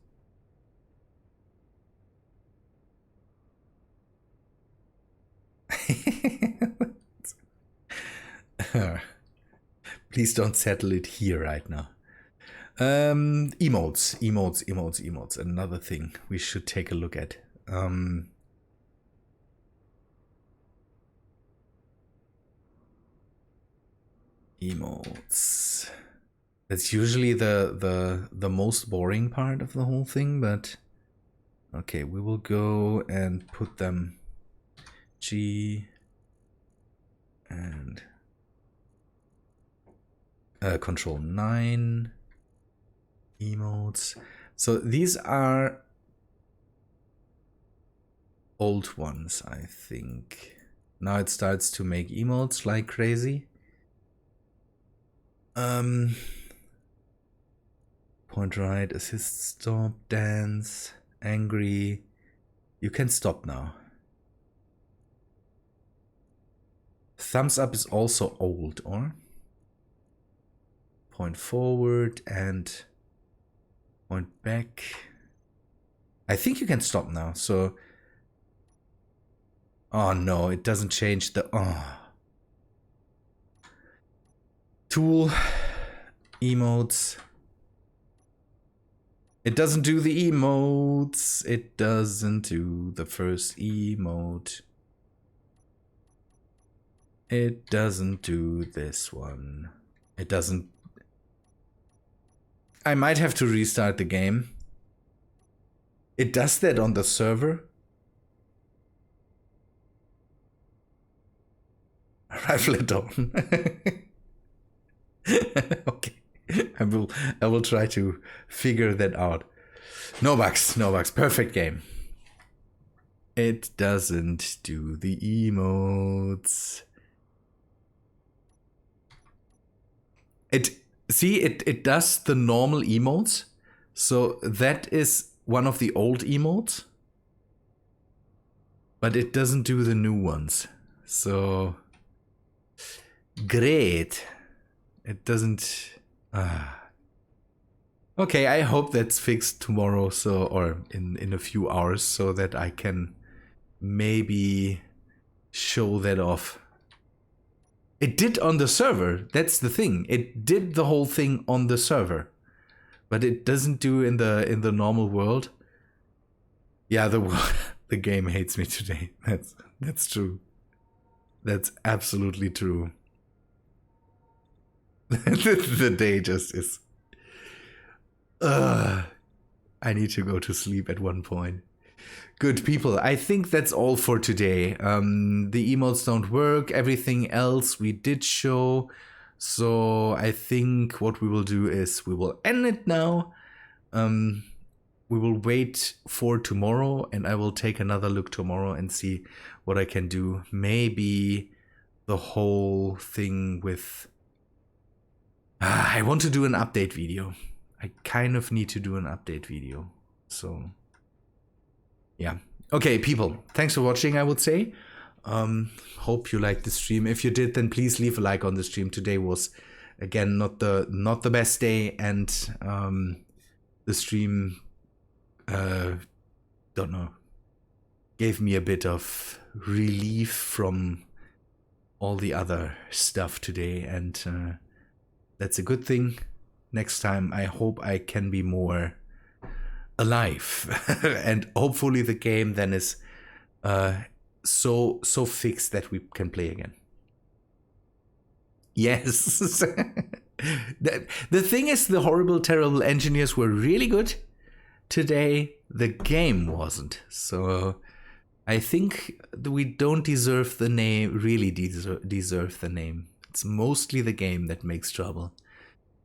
Please don't settle it here right now. Emotes. Another thing we should take a look at. Emotes. That's usually the most boring part of the whole thing, but okay, we will go and put them G and control 9 emotes. So these are old ones, I think. Now it starts to make emotes like crazy. Point right, assist, stop, dance, angry. You can stop now. Thumbs up is also old, or? Point forward and point back. I think you can stop now, so... Oh no, it doesn't change the... Oh. Tool, emotes. It doesn't do the emotes. It doesn't do the first emote. It doesn't do this one. It doesn't... I might have to restart the game. It does that on the server. Rifle it on. Okay. I will try to figure that out. No bugs, no bugs. Perfect game. It doesn't do the emotes. It does the normal emotes. So that is one of the old emotes. But it doesn't do the new ones. So great. It doesn't. Okay, I hope that's fixed tomorrow, or in a few hours, so that I can maybe show that off. It did on the server. That's the thing. It did the whole thing on the server, but it doesn't do in the normal world. Yeah, the game hates me today. That's true. That's absolutely true. The day just is. I need to go to sleep at one point. Good people, I think that's all for today. The emotes don't work. Everything else we did show. So I think what we will do is we will end it now. We will wait for tomorrow, and I will take another look tomorrow and see what I can do. Maybe the whole thing with... I want to do an update video. I kind of need to do an update video. So, yeah. Okay, people, thanks for watching, I would say. Hope you liked the stream. If you did, then please leave a like on the stream. Today was, again, not the best day, and the stream, don't know, gave me a bit of relief from all the other stuff today, and that's a good thing. Next time, I hope I can be more alive, and hopefully the game then is so fixed that we can play again. Yes. The thing is, the horrible, terrible engineers were really good today. The game wasn't. So I think we don't deserve the name. Really deserve the name. It's mostly the game that makes trouble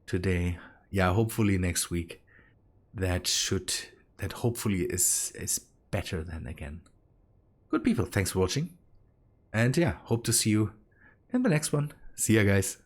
today. Yeah, hopefully next week that hopefully is better than again. Good people, thanks for watching. And yeah, hope to see you in the next one. See ya, guys.